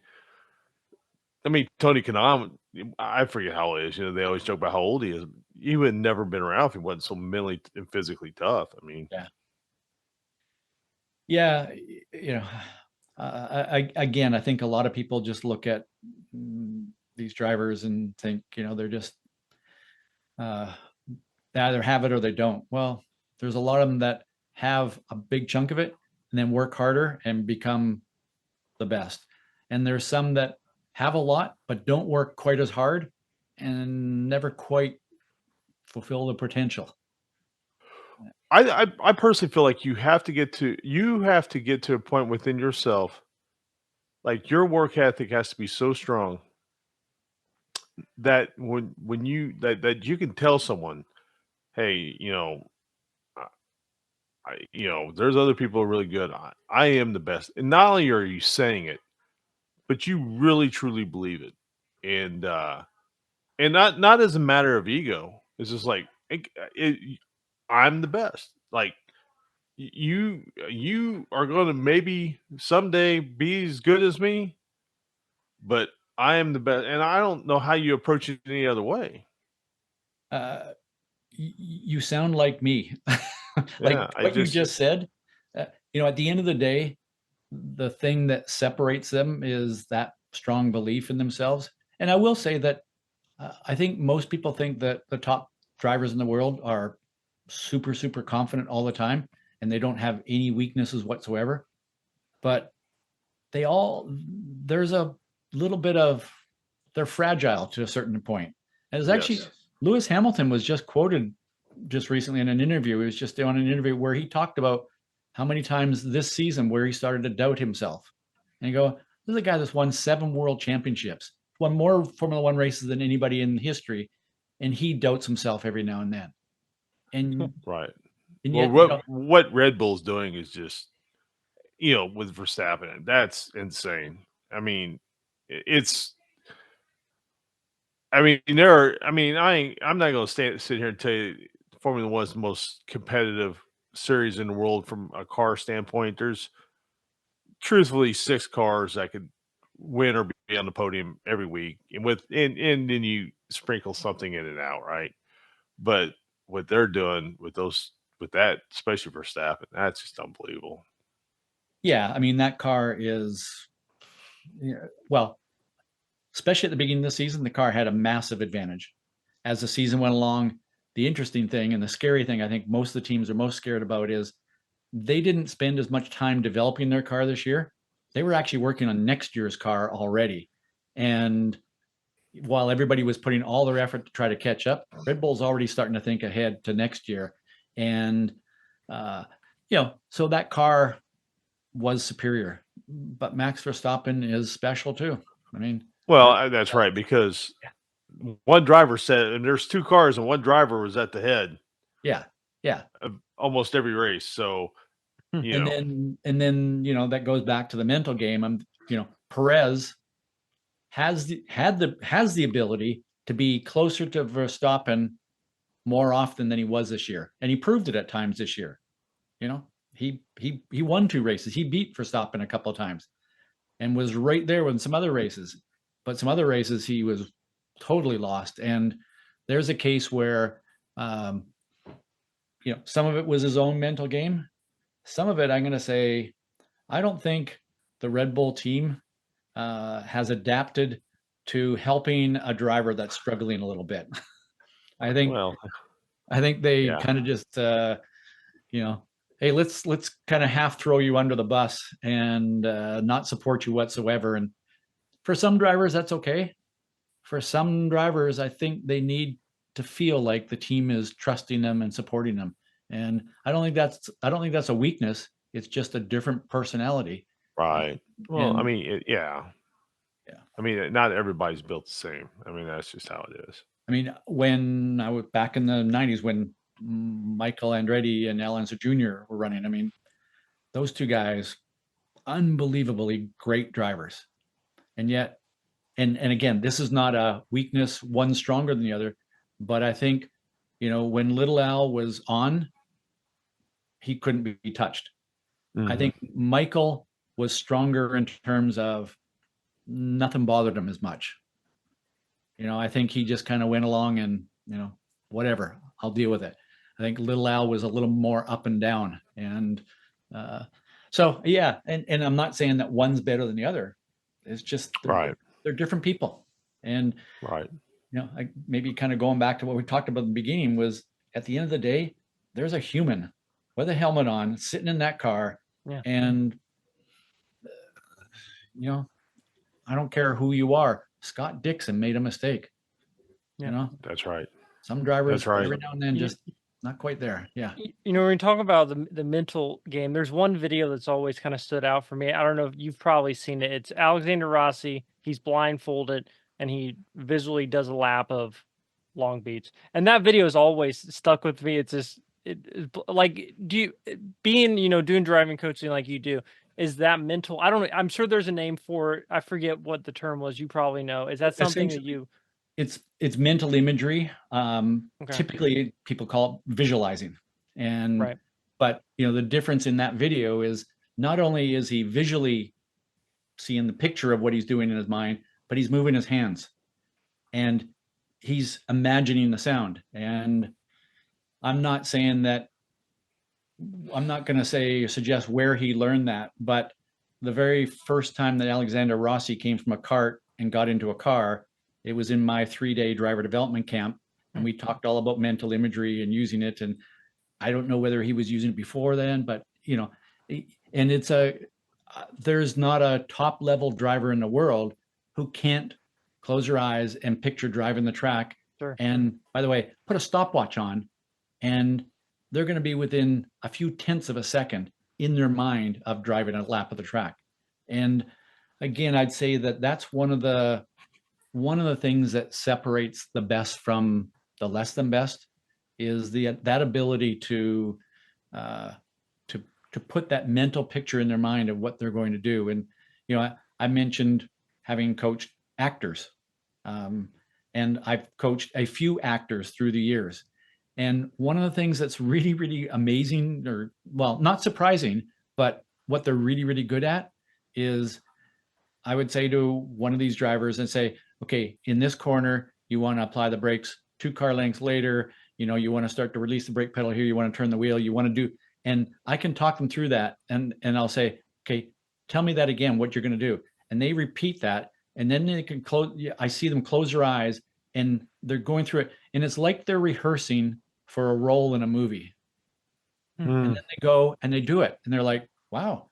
Tony Kanaan, I forget how old he is. They always joke about how old he is. He would have never been around if he wasn't so mentally and physically tough. I mean, yeah. I think a lot of people just look at these drivers and think, they're just they either have it or they don't. Well, there's a lot of them that have a big chunk of it and then work harder and become the best. And there's some that have a lot, but don't work quite as hard and never quite fulfill the potential. I personally feel like you have to get to a point within yourself, like your work ethic has to be so strong that when you that you can tell someone, hey, there's other people who are really good. I am the best. And not only are you saying it, but you really truly believe it. And not as a matter of ego. It's just like I'm the best. Like you are going to maybe someday be as good as me, but I am the best. And I don't know how you approach it any other way. You sound like me. What you just said, at the end of the day, the thing that separates them is that strong belief in themselves. And I will say that I think most people think that the top drivers in the world are super, super confident all the time and they don't have any weaknesses whatsoever. But there's a little bit of, they're fragile to a certain point. And it's actually, Lewis Hamilton was just quoted just recently in an interview. He was just on an interview where he talked about how many times this season where he started to doubt himself. And you go, this is a guy that's won 7 world championships, won more Formula One races than anybody in history, and he doubts himself every now and then. And right. And Well, yet, you know, what Red Bull's doing is just, with Verstappen, that's insane. I mean, it's. I mean, I'm not going to sit here and tell you Formula One's the most competitive series in the world from a car standpoint. There's truthfully 6 cars that could win or be on the podium every week, and then you sprinkle something in and out, right? But what they're doing with that, especially for Verstappen, that's just unbelievable. yeah, I mean, that car is, well, especially at the beginning of the season, the car had a massive advantage. As the season went along, the interesting thing and the scary thing I think most of the teams are most scared about is they didn't spend as much time developing their car this year. They were actually working on next year's car already. And while everybody was putting all their effort to try to catch up, Red Bull's already starting to think ahead to next year. And, uh, so that car was superior, but Max Verstappen is special too. I mean, Well, that's right, because one driver said, and there's 2 cars, and one driver was at the head yeah, yeah. of almost every race. So, you know, And then, that goes back to the mental game. Perez has the ability to be closer to Verstappen more often than he was this year, and he proved it at times this year. He won 2 races. He beat Verstappen a couple of times, and was right there with some other races. But some other races he was totally lost. And there's a case where, some of it was his own mental game. Some of it, I'm going to say, I don't think the Red Bull team has adapted to helping a driver that's struggling a little bit. I think well, they yeah, kind of just hey, let's kind of half throw you under the bus and not support you whatsoever. And for some drivers, that's okay. For some drivers, I think they need to feel like the team is trusting them and supporting them. And I don't think that's a weakness. It's just a different personality. right. Well, I And mean, yeah. yeah, I mean, not everybody's built the same. I mean, that's just how it is. I mean, when I was back in the '90s, when Michael Andretti and Al Unser Jr. were running, I mean, those 2 guys, unbelievably great drivers. And yet, and again, this is not a weakness, one stronger than the other, but I think, when little Al was on, he couldn't be touched. I Mhm. think Michael was stronger in terms of nothing bothered him as much. I think he just kind of went along and, whatever, I'll deal with it. I think little Al was a little more up and down. And so, yeah. And I'm not saying that one's better than the other. It's just Right, they're different people. And, right. maybe kind of going back to what we talked about in the beginning was, at the end of the day, there's a human with a helmet on sitting in that car. Yeah. And, I don't care who you are. Scott Dixon made a mistake. Yeah. That's right. Some drivers That's right. every now and then You- just not quite there. Yeah. when we talk about the mental game, there's one video that's always kind of stood out for me. I don't know if you've probably seen it. It's Alexander Rossi. He's blindfolded and he visually does a lap of Long Beach, and that video is always stuck with me. It's just like, do you being doing driving coaching like you do? Is that mental? I don't know. I'm sure there's a name for it. I forget what the term was. You probably know. Is that something that Essentially, you? it's mental imagery. Okay. Typically people call it visualizing. And Right. but the difference in that video is, not only is he visually seeing the picture of what he's doing in his mind, but he's moving his hands and he's imagining the sound. And I'm not saying that, I'm not going to suggest where he learned that, but the very first time that Alexander Rossi came from a kart and got into a car, it was in my 3-day driver development camp. And we talked all about mental imagery and using it. And I don't know whether he was using it before then, but and there's not a top level driver in the world who can't close their eyes and picture driving the track. Sure. And by the way, put a stopwatch on, and they're going to be within a few tenths of a second in their mind of driving a lap of the track. And again, I'd say that that's one of the things that separates the best from the less than best, is that ability to to put that mental picture in their mind of what they're going to do. And I mentioned having coached actors, and I've coached a few actors through the years. And one of the things that's really, really amazing, or well, not surprising, but what they're really, really good at is, I would say to one of these drivers and say, okay, in this corner, you want to apply the brakes 2 car lengths later. You want to start to release the brake pedal here. You want to turn the wheel. You want to do, and I can talk them through that. And I'll say, okay, tell me that again, what you're going to do. And they repeat that. And then they can close. I see them close their eyes and they're going through it. And it's like they're rehearsing for a role in a movie. And then they go and they do it. And they're like, wow,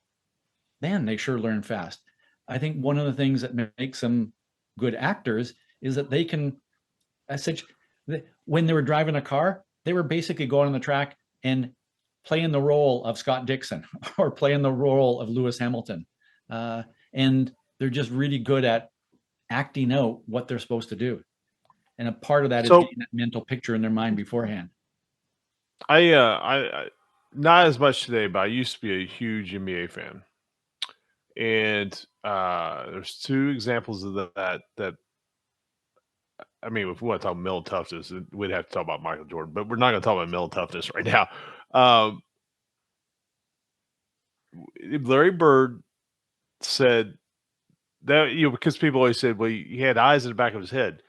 man, they sure learn fast. I think one of the things that makes them good actors is that they can, when they were driving a car, they were basically going on the track and playing the role of Scott Dixon or playing the role of Lewis Hamilton. And they're just really good at acting out what they're supposed to do. And a part of that is getting that mental picture in their mind beforehand. I not as much today, but I used to be a huge NBA fan. And there's 2 examples of that. I mean, if we want to talk mental toughness, we'd have to talk about Michael Jordan, but we're not going to talk about mental toughness right now. Larry Bird said that, because people always said, well, he had eyes in the back of his head.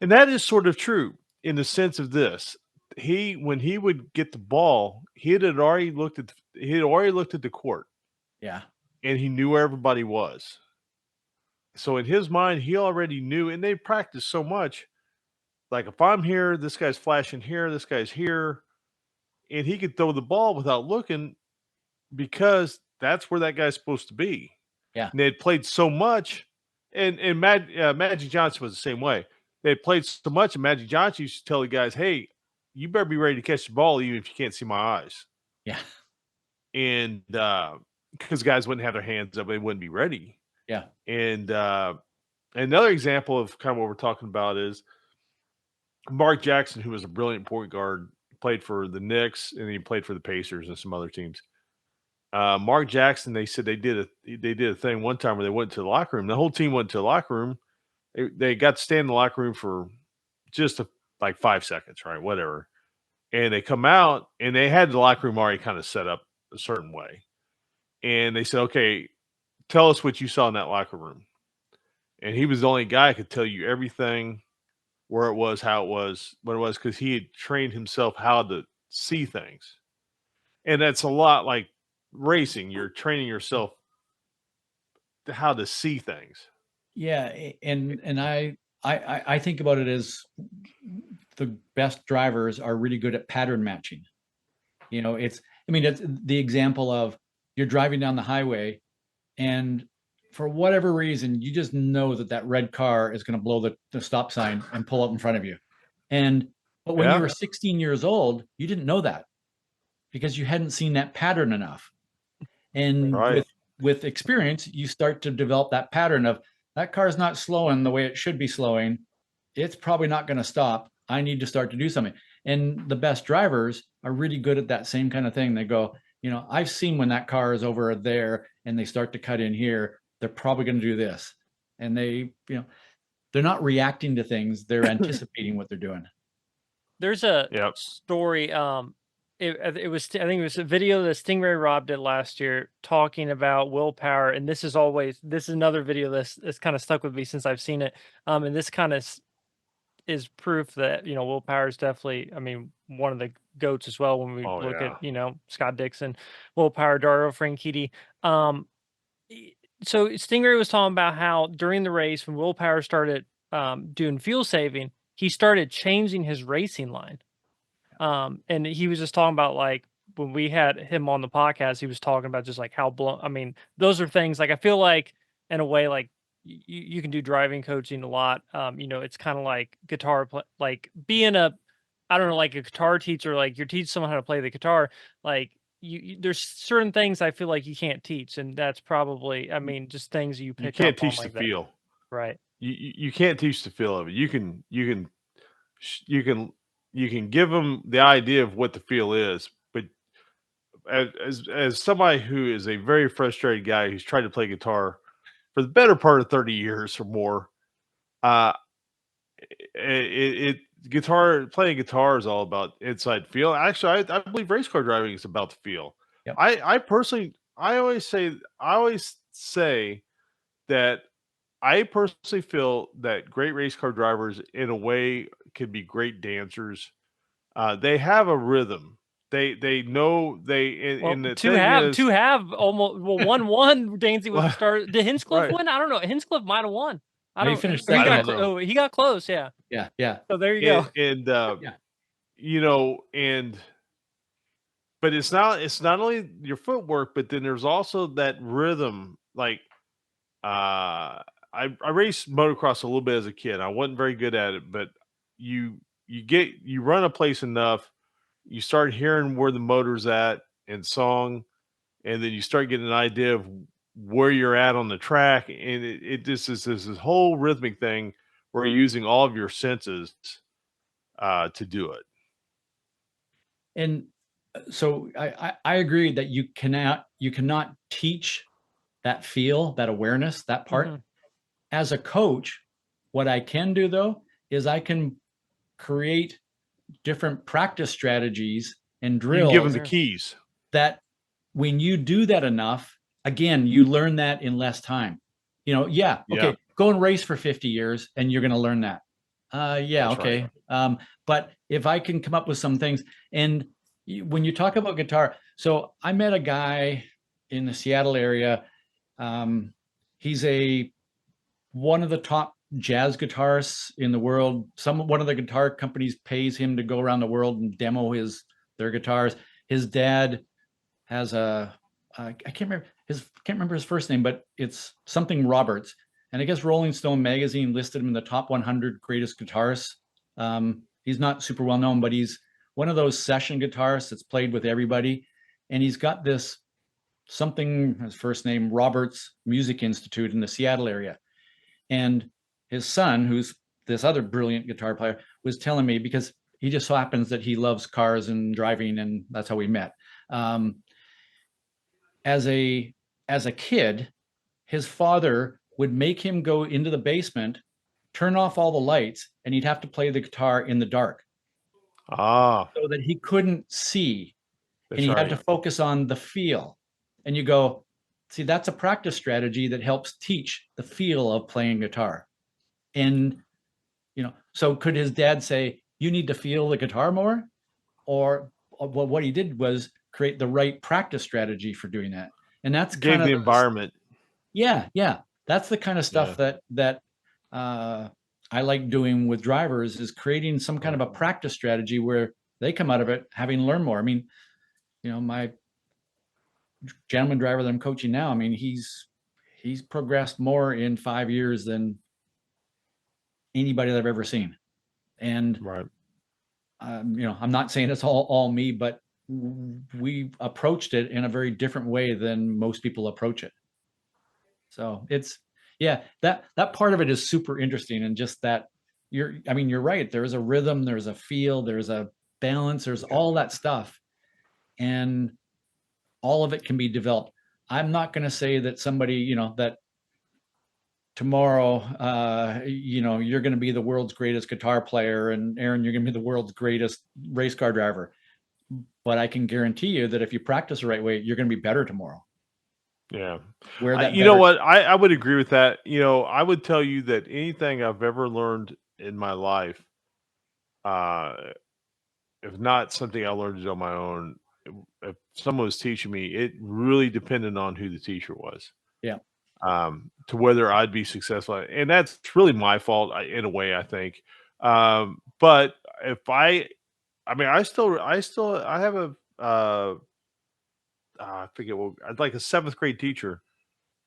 And that is sort of true in the sense of this. When he would get the ball, he had already looked at the court. Yeah. And he knew where everybody was. So in his mind, he already knew, and they practiced so much. Like, if I'm here, this guy's flashing here, this guy's here, and he could throw the ball without looking because that's where that guy's supposed to be. Yeah. And they had played so much, and Magic Johnson was the same way. They had played so much, and Magic Johnson used to tell the guys, hey, you better be ready to catch the ball even if you can't see my eyes. Yeah. And because guys wouldn't have their hands up, they wouldn't be ready. Yeah. And another example of kind of what we're talking about is Mark Jackson, who was a brilliant point guard, played for the Knicks, and he played for the Pacers and some other teams. Mark Jackson, they said they did a thing one time where they went to the locker room. The whole team went to the locker room. They got to stay in the locker room for just like 5 seconds, right? Whatever. And they come out, and they had the locker room already kind of set up a certain way. And they said, okay, tell us what you saw in that locker room. And he was the only guy who could tell you everything, where it was, how it was, what it was, because he had trained himself how to see things. And that's a lot like racing. You're training yourself to how to see things. Yeah. And I think about it as the best drivers are really good at pattern matching. It's the example of you're driving down the highway, and for whatever reason, you just know that red car is going to blow the stop sign and pull up in front of you. But when you were 16 years old, you didn't know that because you hadn't seen that pattern enough. And with experience, you start to develop that pattern of that car is not slowing the way it should be slowing. It's probably not going to stop. I need to start to do something. And the best drivers are really good at that same kind of thing. They go, I've seen when that car is over there and they start to cut in here, they're probably going to do this. And they, they're not reacting to things. They're anticipating what they're doing. There's a story. I think it was a video that Stingray Rob did last year talking about willpower. And this is another video that's kind of stuck with me since I've seen it. And this kind of is proof that, willpower is definitely, one of the goats as well. When we look at, Scott Dixon, willpower, Dario Franchitti. So Stingray was talking about how during the race, when willpower started doing fuel saving, he started changing his racing line. And he was just talking about, like, when we had him on the podcast, he was talking about just like how those are things like, I feel like in a way, like you can do driving coaching a lot. It's kind of like guitar, like being like a guitar teacher, like you're teaching someone how to play the guitar. Like there's certain things I feel like you can't teach. And that's probably, just things you pick up on. You can't teach the feel. Right. You can't teach the feel of it. You can give them the idea of what the feel is, but as somebody who is a very frustrated guy who's tried to play guitar for the better part of 30 years or more, uh, playing guitar is all about inside feel. Actually, I believe race car driving is about the feel. Yep. I personally, I always say that I personally feel that great race car drivers, in a way, can be great dancers. They have a rhythm. They know Well, and the two thing have is, two have almost one Dancing with the well, Stars. Did Hinchcliffe right? win? I don't know. Hinchcliffe might have won. I He don't. finished Or he I second, got I don't think. know. he got close. Yeah. Yeah, yeah, So there you go. And yeah. you know, and but it's not only your footwork, but then there's also that rhythm. Like I raced motocross a little bit as a kid. I wasn't very good at it, but you you run a place enough, you start hearing where the motor's at in song, and then you start getting an idea of where you're at on the track, and it just is this whole rhythmic thing where you're using all of your senses to do it. And so I agree that you cannot teach that feel, that awareness, that part. Mhm. As a coach, what I can do though is I can create different practice strategies and You can give them drills the Sure. keys. that when you do that enough, again, you learn that in less time. Yeah, Yeah, okay, go and race for 50 years and you're going to learn that. Yeah, that's right. okay. But if I can come up with some things, and when you talk about guitar, so I met a guy in the Seattle area. He's one of the top jazz guitarists in the world. One of the guitar companies pays him to go around the world and demo their guitars. His dad has I can't remember his first name, but it's something Roberts. And I guess Rolling Stone magazine listed him in the top 100 greatest guitarists. He's not super well known, but he's one of those session guitarists that's played with everybody. And he's got this something, his first name, Roberts Music Institute in the Seattle area. And his son, who's this other brilliant guitar player, was telling me, because he just so happens that he loves cars and driving, and that's how we met. As a kid, his father would make him go into the basement, turn off all the lights, and he'd have to play the guitar in the dark Ah, so that he couldn't see, and that's he had to right. focus on the feel. And you go, see, that's a practice strategy that helps teach the feel of playing guitar. And so could his dad say, you need to feel the guitar more? Or well, what he did was create the right practice strategy for doing that. And that's kind Gave of the environment. yeah, that's the kind of Yeah. stuff that I like doing with drivers, is creating some kind of a practice strategy where they come out of it having learned more. I mean, my gentleman driver that I'm coaching now, I mean, he's progressed more in 5 years than anybody that I've ever seen. And Right. I'm not saying it's all me, but we approached it in a very different way than most people approach it. So yeah, that part of it is super interesting. And just that you're right. There is a rhythm, there's a feel, there's a balance, there's all that stuff. And all of it can be developed. I'm not going to say that somebody, that tomorrow, you're going to be the world's greatest guitar player, and Aaron, you're going to be the world's greatest race car driver. But I can guarantee you that if you practice the right way, you're going to be better tomorrow. Yeah. Where that You know better, what? I would agree with that. I would tell you that anything I've ever learned in my life, uh, if not something I learned on my own, if someone was teaching me, it really depended on who the teacher was, yeah, to whether I'd be successful. And that's really my fault in a way, I think. But if I have I forget what, I'd like a seventh grade teacher.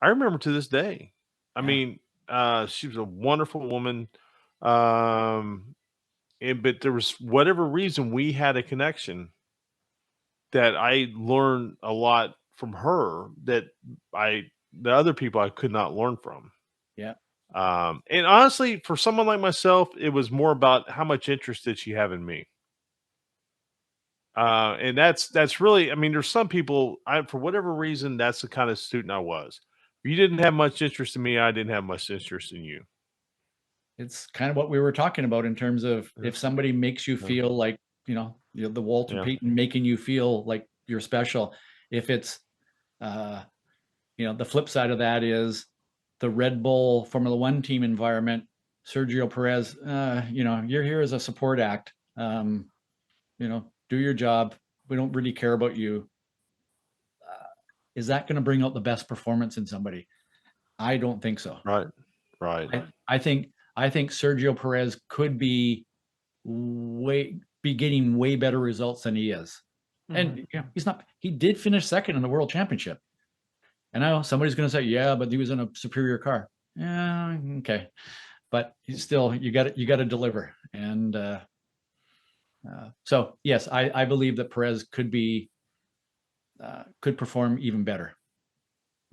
I remember to this day. I yeah, mean, she was a wonderful woman. Um, but there was whatever reason we had a connection that I learned a lot from her that the other people I could not learn from. yeah. And honestly, for someone like myself, it was more about how much interest did she have in me. And that's really, I mean, there's some people, for whatever reason, that's the kind of student I was. If you didn't have much interest in me, I didn't have much interest in you. It's kind of what we were talking about in terms of Yeah. if somebody makes you Yeah. feel like, the Walter Yeah. Payton making you feel like you're special. If it's, the flip side of that is the Red Bull Formula One team environment. Sergio Perez, you're here as a support act. Do your job. We don't really care about you. Is that going to bring out the best performance in somebody? I don't think so. Right. Right. I think Sergio Perez could be getting way better results than he is. And he did finish second in the world championship. And I know somebody's going to say, yeah, but he was in a superior car. Yeah, okay. But still, you got to deliver. And so, yes, I believe that Perez could perform even better.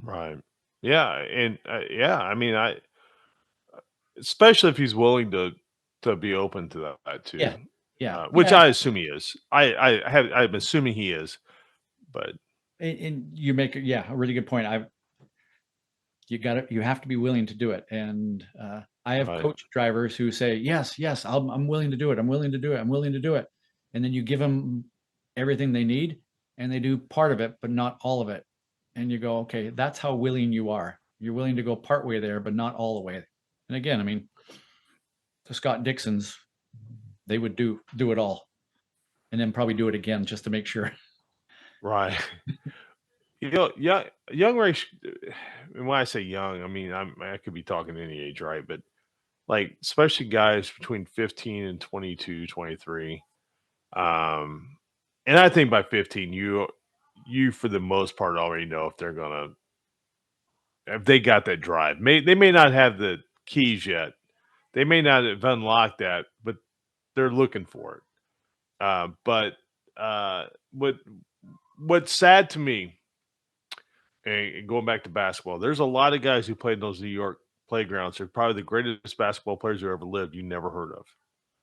Right. Yeah. And I mean, especially if he's willing to be open to that too. Yeah. Which I assume he is. I'm assuming he is, but. And you make a really good point. You have to be willing to do it. And I have coach drivers who say, yes, I'm willing to do it. I'm willing to do it. I'm willing to do it. And then you give them everything they need and they do part of it, but not all of it. And you go, okay, that's how willing you are. You're willing to go part way there, but not all the way. And again, I mean, the Scott Dixons, they would do it all and then probably do it again just to make sure. Right. Young race. And when I say young, I mean I could be talking any age, right? But like especially guys between 15 and 22, 23. And I think by 15, you for the most part already know if they got that drive. They may not have the keys yet. They may not have unlocked that, but they're looking for it. But what's sad to me, and going back to basketball, there's a lot of guys who played in those New York playgrounds. They're probably the greatest basketball players who ever lived. You never heard of.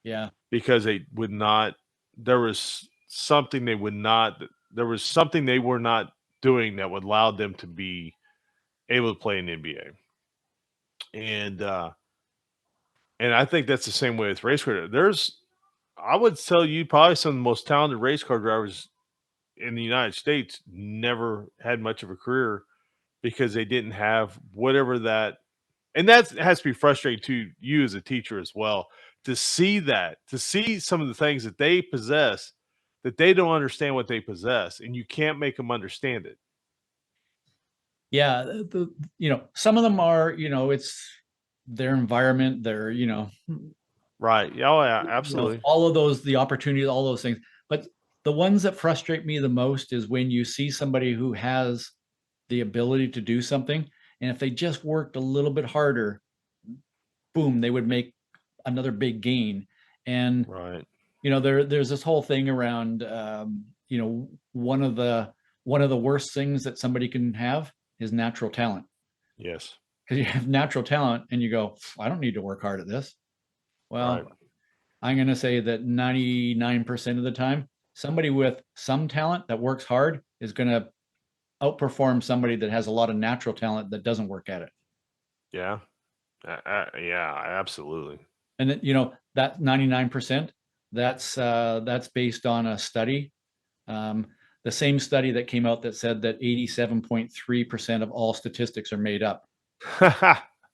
Yeah. Because they would not. There was something they would not. There was something they were not doing that would allow them to be able to play in the NBA. And I think that's the same way with race car. I would tell you, probably some of the most talented race car drivers in the United States never had much of a career because they didn't have whatever that, and that has to be frustrating to you as a teacher as well, to see some of the things that they possess, that they don't understand what they possess, and you can't make them understand it. Yeah. Some of them are, it's their environment, their, Right. Oh, yeah, absolutely. all of those, the opportunities, all those things. But the ones that frustrate me the most is when you see somebody who has the ability to do something, and if they just worked a little bit harder, boom, they would make another big gain. And right. There's this whole thing around, one of the worst things that somebody can have is natural talent. Yes. Because you have natural talent and you go, I don't need to work hard at this. Well, right. I'm going to say that 99% of the time, somebody with some talent that works hard is going to outperform somebody that has a lot of natural talent that doesn't work at it. Yeah. Yeah, absolutely. And then, that 99%, that's based on a study. The same study that came out that said that 87.3% of all statistics are made up.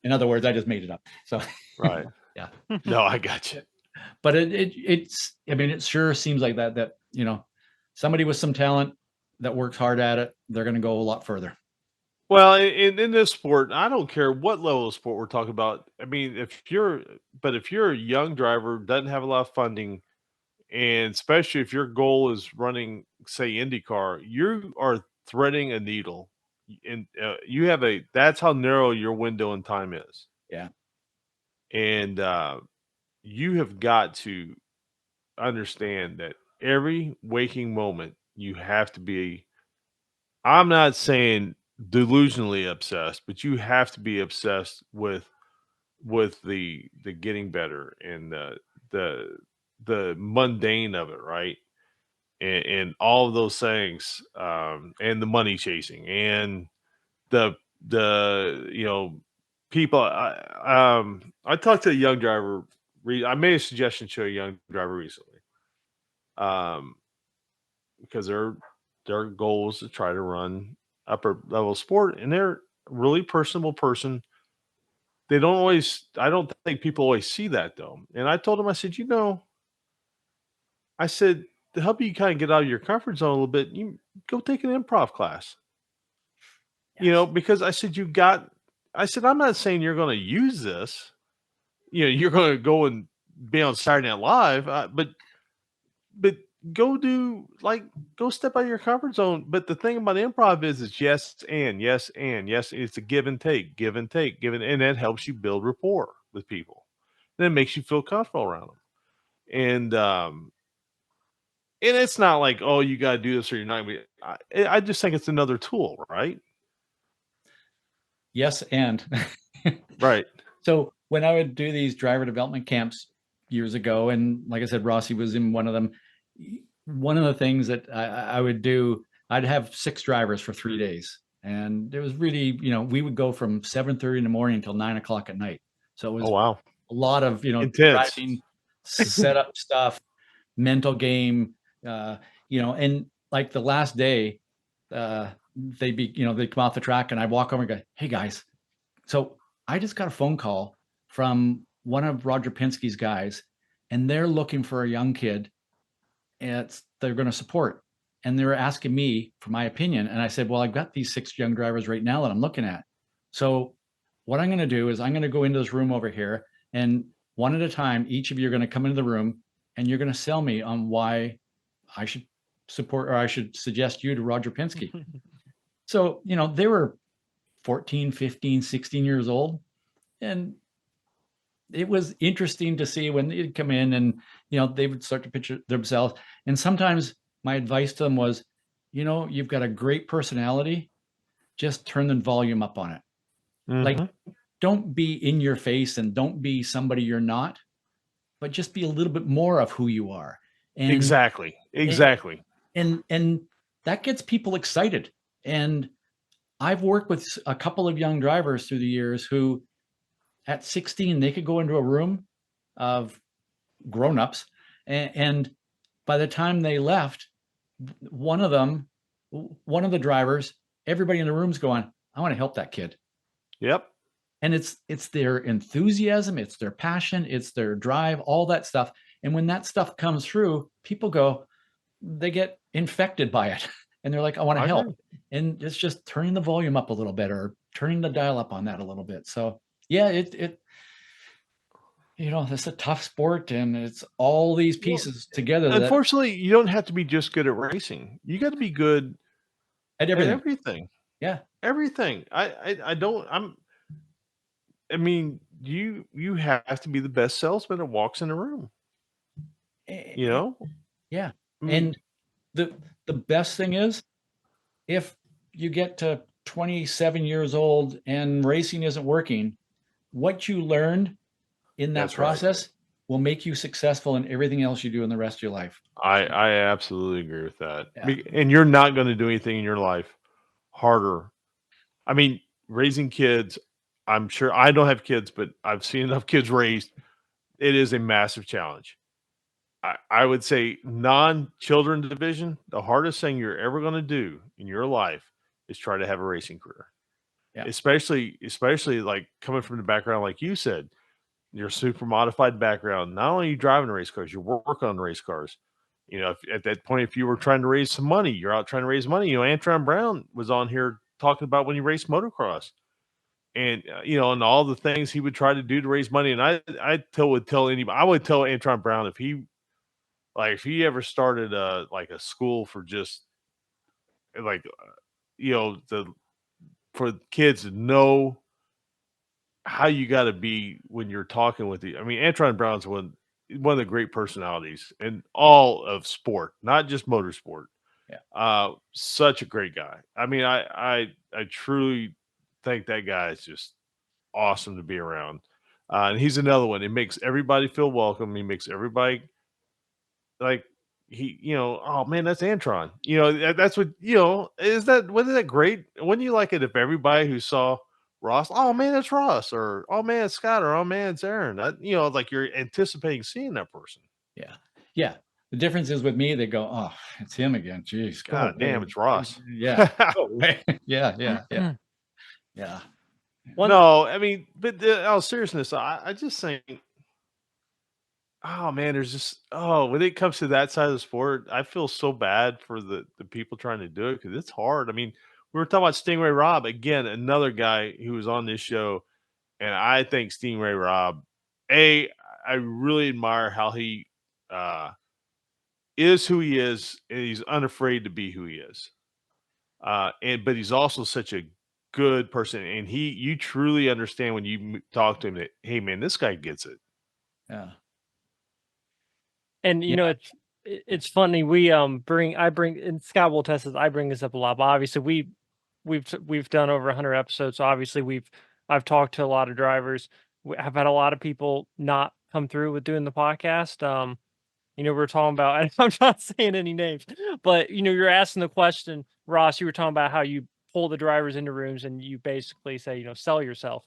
In other words, I just made it up. So right. Yeah. No, I got you. But it's, I mean, it sure seems like that somebody with some talent that works hard at it, they're going to go a lot further. Well, in this sport, I don't care what level of sport we're talking about. I mean, if you're a young driver, doesn't have a lot of funding, and especially if your goal is running, say, IndyCar, you are threading a needle, and that's how narrow your window in time is. Yeah. And you have got to understand that every waking moment you have to be. I'm not saying delusionally obsessed, but you have to be obsessed with the getting better and the mundane of it, right? and all of those things, and the money chasing and the people. I talked to a young driver. I made a suggestion to a young driver recently, um, because their goal is to try to run upper level sport, and they're a really personable person. They don't always. I don't think people always see that though. And I told him, I said, I said, to help you kind of get out of your comfort zone a little bit, you go take an improv class. Yes. Because I said, I'm not saying you're going to use this. You're going to go and be on Saturday Night Live, but go go step out of your comfort zone. But the thing about improv is it's yes and yes and yes. It's a give and take, give and take, and that helps you build rapport with people. And it makes you feel comfortable around them. And it's not like, oh, you got to do this or you're not. I just think it's another tool, right? Yes, and Right. so when I would do these driver development camps years ago, and like I said, Rossi was in one of them. One of the things that I would do, I'd have 6 drivers for 3 days, and it was really, we would go from 7:30 in the morning until 9 o'clock at night. So it Oh was wow. a lot of Intense. driving, setup stuff, mental game, and like the last day, they'd come off the track, and I'd walk over and go, "Hey guys, so I just got a phone call from one of Roger Penske's guys, and they're looking for a young kid, and they're going to support, and they're asking me for my opinion." And I said, "Well, I've got these 6 young drivers right now that I'm looking at. So what I'm going to do is I'm going to go into this room over here, and one at a time, each of you are going to come into the room, and you're going to sell me on why I should support, or I should suggest you to Roger Penske." So, they were 14, 15, 16 years old. And it was interesting to see when they'd come in and, they would start to picture themselves. And sometimes my advice to them was, you've got a great personality, just turn the volume up on it. Like, don't be in your face and don't be somebody you're not, but just be a little bit more of who you are. And Exactly. and that gets people excited. And I've worked with a couple of young drivers through the years who at 16, they could go into a room of grown-ups, and by the time they left, one of the drivers, everybody in the room's going, "I want to help that kid." Yep. And it's their enthusiasm, it's their passion, it's their drive, all that stuff. And when that stuff comes through, people they get infected by it. And they're like, "I want to help." And it's just turning the volume up a little bit, or turning the dial up on that a little bit. So yeah, it's a tough sport, and it's all these pieces together. Unfortunately, you don't have to be just good at racing. You got to be good At at everything. everything. Yeah. Everything. I mean, you have to be the best salesman that walks in the room. Yeah. I mean, And the best thing is, if you get to 27 years old and racing isn't working, what you learned in that That's right. process will make you successful in everything else you do in the rest of your life. I absolutely agree with that. Yeah. And you're not going to do anything in your life harder. I mean, raising kids, I'm sure I don't have kids, but I've seen enough kids raised. It is a massive challenge. I would say non-children division, the hardest thing you're ever going to do in your life is try to have a racing career. Yeah. Especially like coming from the background like you said, your super modified background. Not only are you driving race cars, you're working on race cars. At that point, if you were trying to raise some money, you're out trying to raise money. Antron Brown was on here talking about when he raced motocross, and and all the things he would try to do to raise money. And I would tell anybody, I would tell Antron Brown if he ever started a school for just like the for kids to know how you got to be when you're talking with I mean, Antron Brown's one of the great personalities in all of sport, not just motorsport. Yeah. Such a great guy. I mean, I truly think that guy is just awesome to be around. And he's another one. It makes everybody feel welcome. He makes everybody like, oh man, that's Antron. That's what wasn't that great? Wouldn't you like it if everybody who saw Ross, oh man, it's Ross, or oh man, it's Scott, or oh man, it's Aaron? Like you're anticipating seeing that person. Yeah. Yeah. The difference is with me, they go, oh, it's him again. Jeez, go God away. damn, it's Ross. Yeah. Go away. Yeah. Yeah. No, I mean, but all seriousness, I just think, oh man, there's just when it comes to that side of the sport, I feel so bad for the people trying to do it because it's hard. I mean, we were talking about Stingray Robb again, another guy who was on this show, and I think Stingray Robb, I really admire how he is who he is, and he's unafraid to be who he is. But he's also such a good person, and you truly understand when you talk to him that, hey man, this guy gets it. Yeah. And it's funny. I bring, and Scott will test this. I bring this up a lot, but obviously we've done over 100 episodes. So obviously I've talked to a lot of drivers. I've had a lot of people not come through with doing the podcast. We're talking about, and I'm not saying any names, but you're asking the question, Ross, you were talking about how you pull the drivers into rooms and you basically say, sell yourself.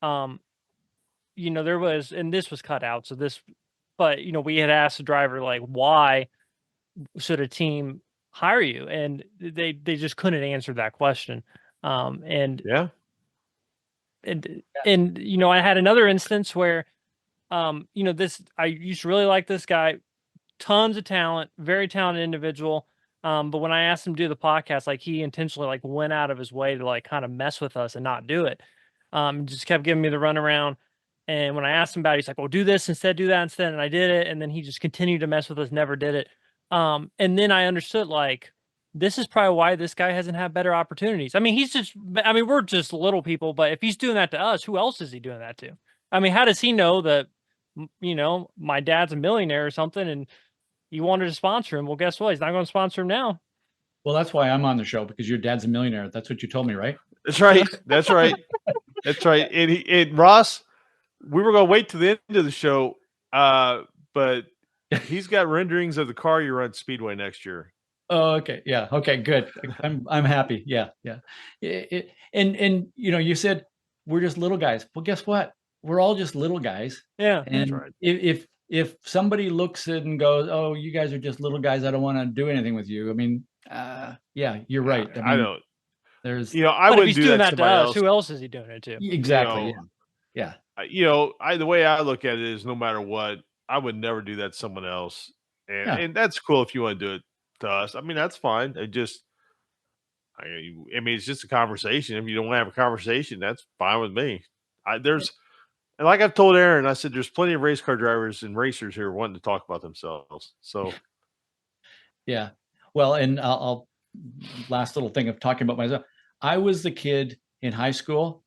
There was, and this was cut out. But we had asked the driver, like, why should a team hire you? And they just couldn't answer that question. And Yeah. I had another instance where, I used to really like this guy, tons of talent, very talented individual. But when I asked him to do the podcast, like he intentionally like went out of his way to like kind of mess with us and not do it. Just kept giving me the runaround. And when I asked him about it, he's like, well, do this instead, do that instead. And I did it. And then he just continued to mess with us, never did it. And then I understood, like, this is probably why this guy hasn't had better opportunities. I mean, we're just little people, but if he's doing that to us, who else is he doing that to? I mean, how does he know that, my dad's a millionaire or something and you wanted to sponsor him? Well, guess what? He's not going to sponsor him now. Well, that's why I'm on the show, because your dad's a millionaire. That's what you told me, right? That's right. That's right. That's right. And Ross, we were going to wait to the end of the show, but he's got renderings of the car you run Speedway next year. Oh, okay. Yeah. Okay. Good. I'm happy. Yeah. And you said we're just little guys. Well, guess what? We're all just little guys. Yeah. And that's right. if somebody looks at and goes, "Oh, you guys are just little guys. I don't want to do anything with you." I mean, yeah, you're right. I mean, I don't. There's, I but if wouldn't he's do doing that that to to us, else. who else is he doing it to? Exactly. Yeah. The way I look at it is, no matter what, I would never do that to someone else. And that's cool if you want to do it to us. I mean, that's fine. I mean, it's just a conversation. If you don't want to have a conversation, that's fine with me. And like I've told Aaron, I said, there's plenty of race car drivers and racers here wanting to talk about themselves. So, yeah. Well, and I'll last little thing of talking about myself. I was the kid in high school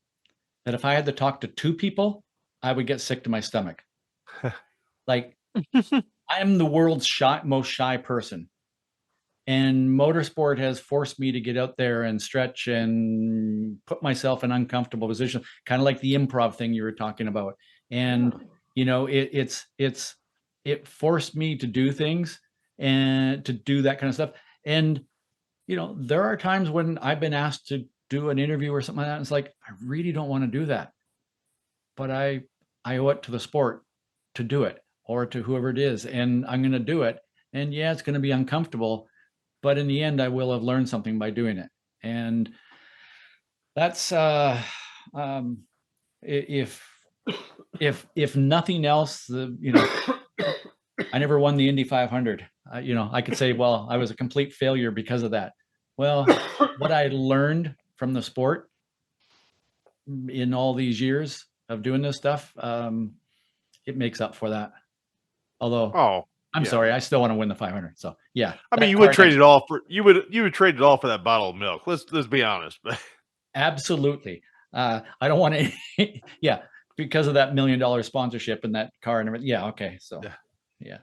that if I had to talk to two people, I would get sick to my stomach. Like, I am the world's most shy person. And motorsport has forced me to get out there and stretch and put myself in uncomfortable positions, kind of like the improv thing you were talking about. And it forced me to do things and to do that kind of stuff. And there are times when I've been asked to do an interview or something like that, and it's like, I really don't want to do that, but I owe it to the sport to do it, or to whoever it is, and I'm going to do it. And yeah, it's going to be uncomfortable, but in the end, I will have learned something by doing it. And that's if nothing else, I never won the Indy 500. I could say, well, I was a complete failure because of that. Well, what I learned from the sport in all these years of doing this stuff, it makes up for that. Although, I'm sorry, I still want to win the 500. So yeah, I mean, you would trade it all for you would trade it all for that bottle of milk. Let's be honest. Absolutely. I don't want to. Yeah, because of that $1 million sponsorship and that car and everything. Yeah. Okay. So yeah.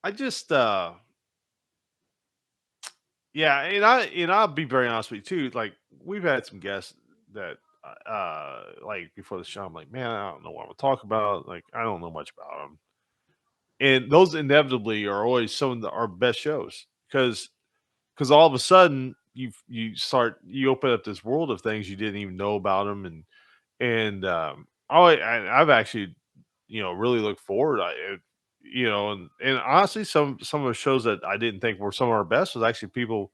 I just and I'll be very honest with you too. Like, we've had some guests that like before the show, I'm like, man, I don't know what I'm gonna talk about. Like, I don't know much about them. and those inevitably are always some of our best shows because all of a sudden you open up this world of things you didn't even know about them, I've actually really looked forward. And honestly, some of the shows that I didn't think were some of our best was actually people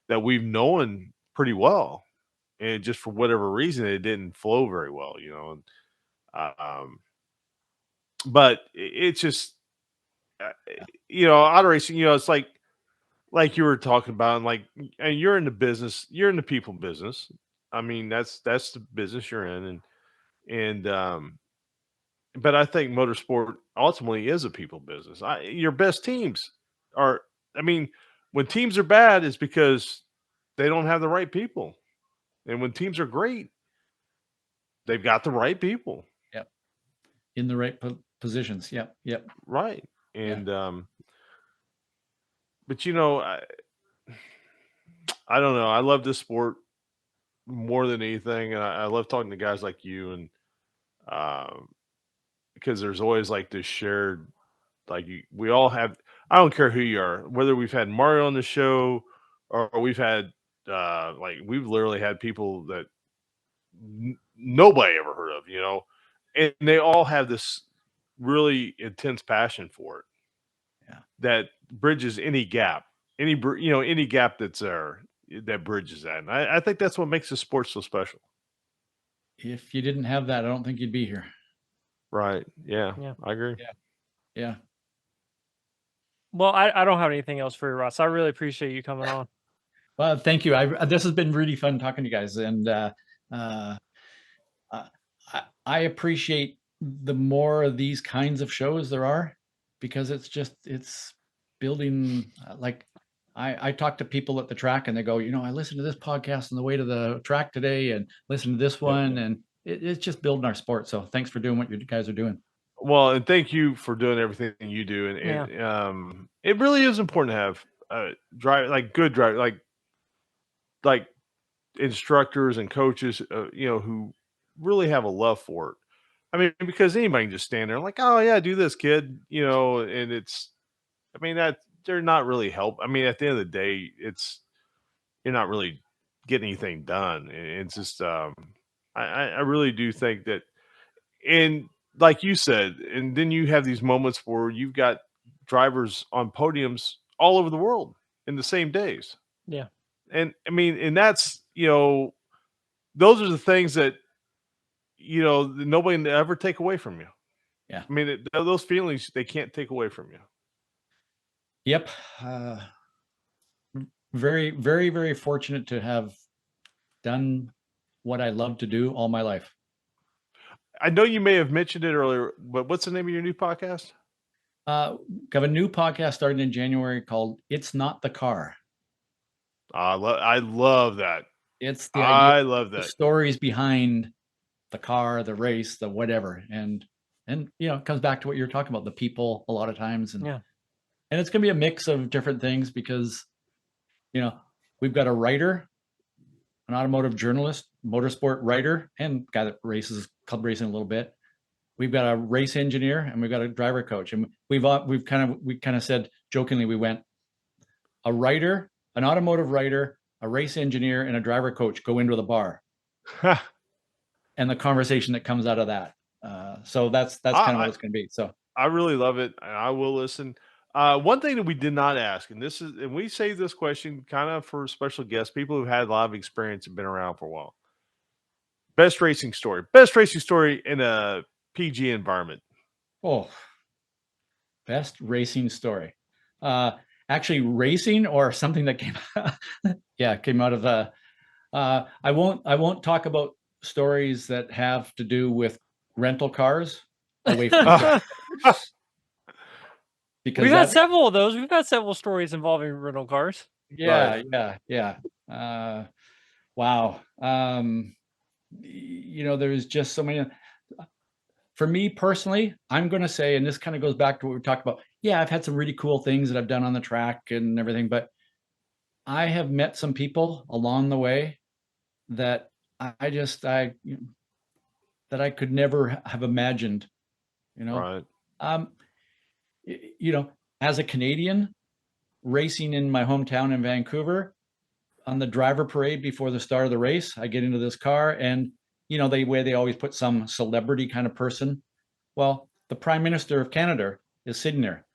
that we've known pretty well, and just for whatever reason it didn't flow very well, and um but it's just auto racing, it's like you were talking about, and and you're in the business, you're in the people business. I mean, that's the business you're in, and but I think motorsport ultimately is a people business. Your best teams are, I mean, when teams are bad, it's because they don't have the right people, and when teams are great, they've got the right people. Yep. In the right positions. Yep. Right. Yeah. And but I don't know. I love this sport more than anything, and I love talking to guys like you, and um, because there's always like this shared, we all have. I don't care who you are, whether we've had Mario on the show or we've had we've literally had people that nobody ever heard of, and they all have this really intense passion for it. Yeah. That bridges any gap, any gap that's there, that bridges that. And I think that's what makes the sport so special. If you didn't have that, I don't think you'd be here. Right. Yeah. Yeah. I agree. Yeah. Well, I don't have anything else for you, Ross. I really appreciate you coming on. Well, thank you. This has been really fun talking to you guys, and I appreciate the more of these kinds of shows there are, because it's building. I talk to people at the track, and they go, I listened to this podcast on the way to the track today, and listen to this one, and it's just building our sport. So thanks for doing what you guys are doing. Well, and thank you for doing everything you do. And it really is important to have good drive, like instructors and coaches, who really have a love for it. I mean, because anybody can just stand there like, oh yeah, do this, kid, and I mean, that they're not really help. I mean, at the end of the day, you're not really getting anything done. It's just, I really do think that, and like you said, and then you have these moments where you've got drivers on podiums all over the world in the same days. Yeah. And I mean, and that's, those are the things that, nobody can ever take away from you. Yeah. I mean, those feelings, they can't take away from you. Yep. Very, very, very fortunate to have done what I love to do all my life. I know you may have mentioned it earlier, but what's the name of your new podcast? Got a new podcast starting in January called "It's Not the Car." I love that. It's the idea, I love the that. stories behind the car, the race, the whatever, and it comes back to what you're talking about, the people a lot of times, and it's going to be a mix of different things, because we've got a writer, an automotive journalist, motorsport writer, and guy that races club racing a little bit. We've got a race engineer, and we've got a driver coach, and we kind of said jokingly, we went a writer, an automotive writer, a race engineer, and a driver coach go into the bar, and the conversation that comes out of that. So that's kind of what it's going to be. So I really love it, and I will listen. One thing that we did not ask, and we saved this question kind of for special guests, people who've had a lot of experience and been around for a while. Best racing story in a PG environment. Oh, best racing story. Actually, racing or something that came, came out of I won't talk about stories that have to do with rental cars away from because we've had several of those. We've got several stories involving rental cars. Yeah, right. Wow. There's just so many. For me personally, I'm going to say, and this kind of goes back to what we talked about. Yeah, I've had some really cool things that I've done on the track and everything, but I have met some people along the way that that I could never have imagined, Right. you know, as a Canadian racing in my hometown in Vancouver, on the driver parade before the start of the race, I get into this car, and you know, they always put some celebrity kind of person. Well, the Prime Minister of Canada is sitting there.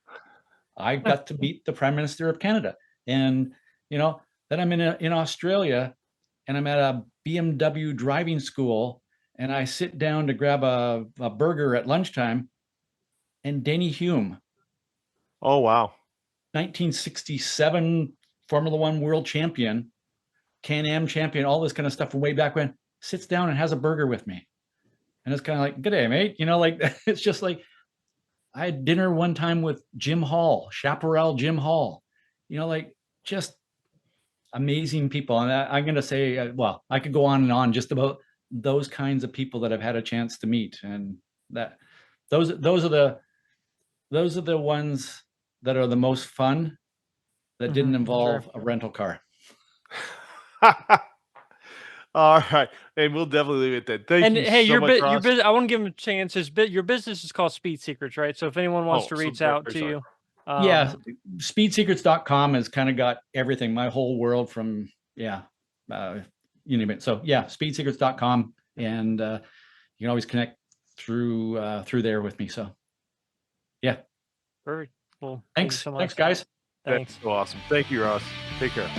I got to meet the Prime Minister of Canada, and you know, then I'm in Australia, and I'm at a BMW driving school, and I sit down to grab a burger at lunchtime, and Denny Hume, Oh, wow. 1967 Formula One world champion, Can-Am champion, all this kind of stuff from way back when, sits down and has a burger with me. And it's kind of like, good day, mate. You know, like, it's just like, I had dinner one time with Jim Hall, Chaparral Jim Hall, you know, like just amazing people. And I'm going to say, well, I could go on and on just about those kinds of people that I've had a chance to meet. And that those are the ones that are the most fun that didn't involve a rental car. All right. And we'll definitely leave it at that. Thank And you hey, so your much, bit, Ross. I want to give him a chance. Your business is called Speed Secrets, right? So if anyone wants to so reach very out to sorry. you, Yeah, speedsecrets.com has kind of got everything, my whole world from, you name it. So yeah, speedsecrets.com, and you can always connect through there with me. So yeah, perfect. Well, thank you thanks so much. thanks guys. Thanks. That's so awesome. Thank you, Ross. Take care.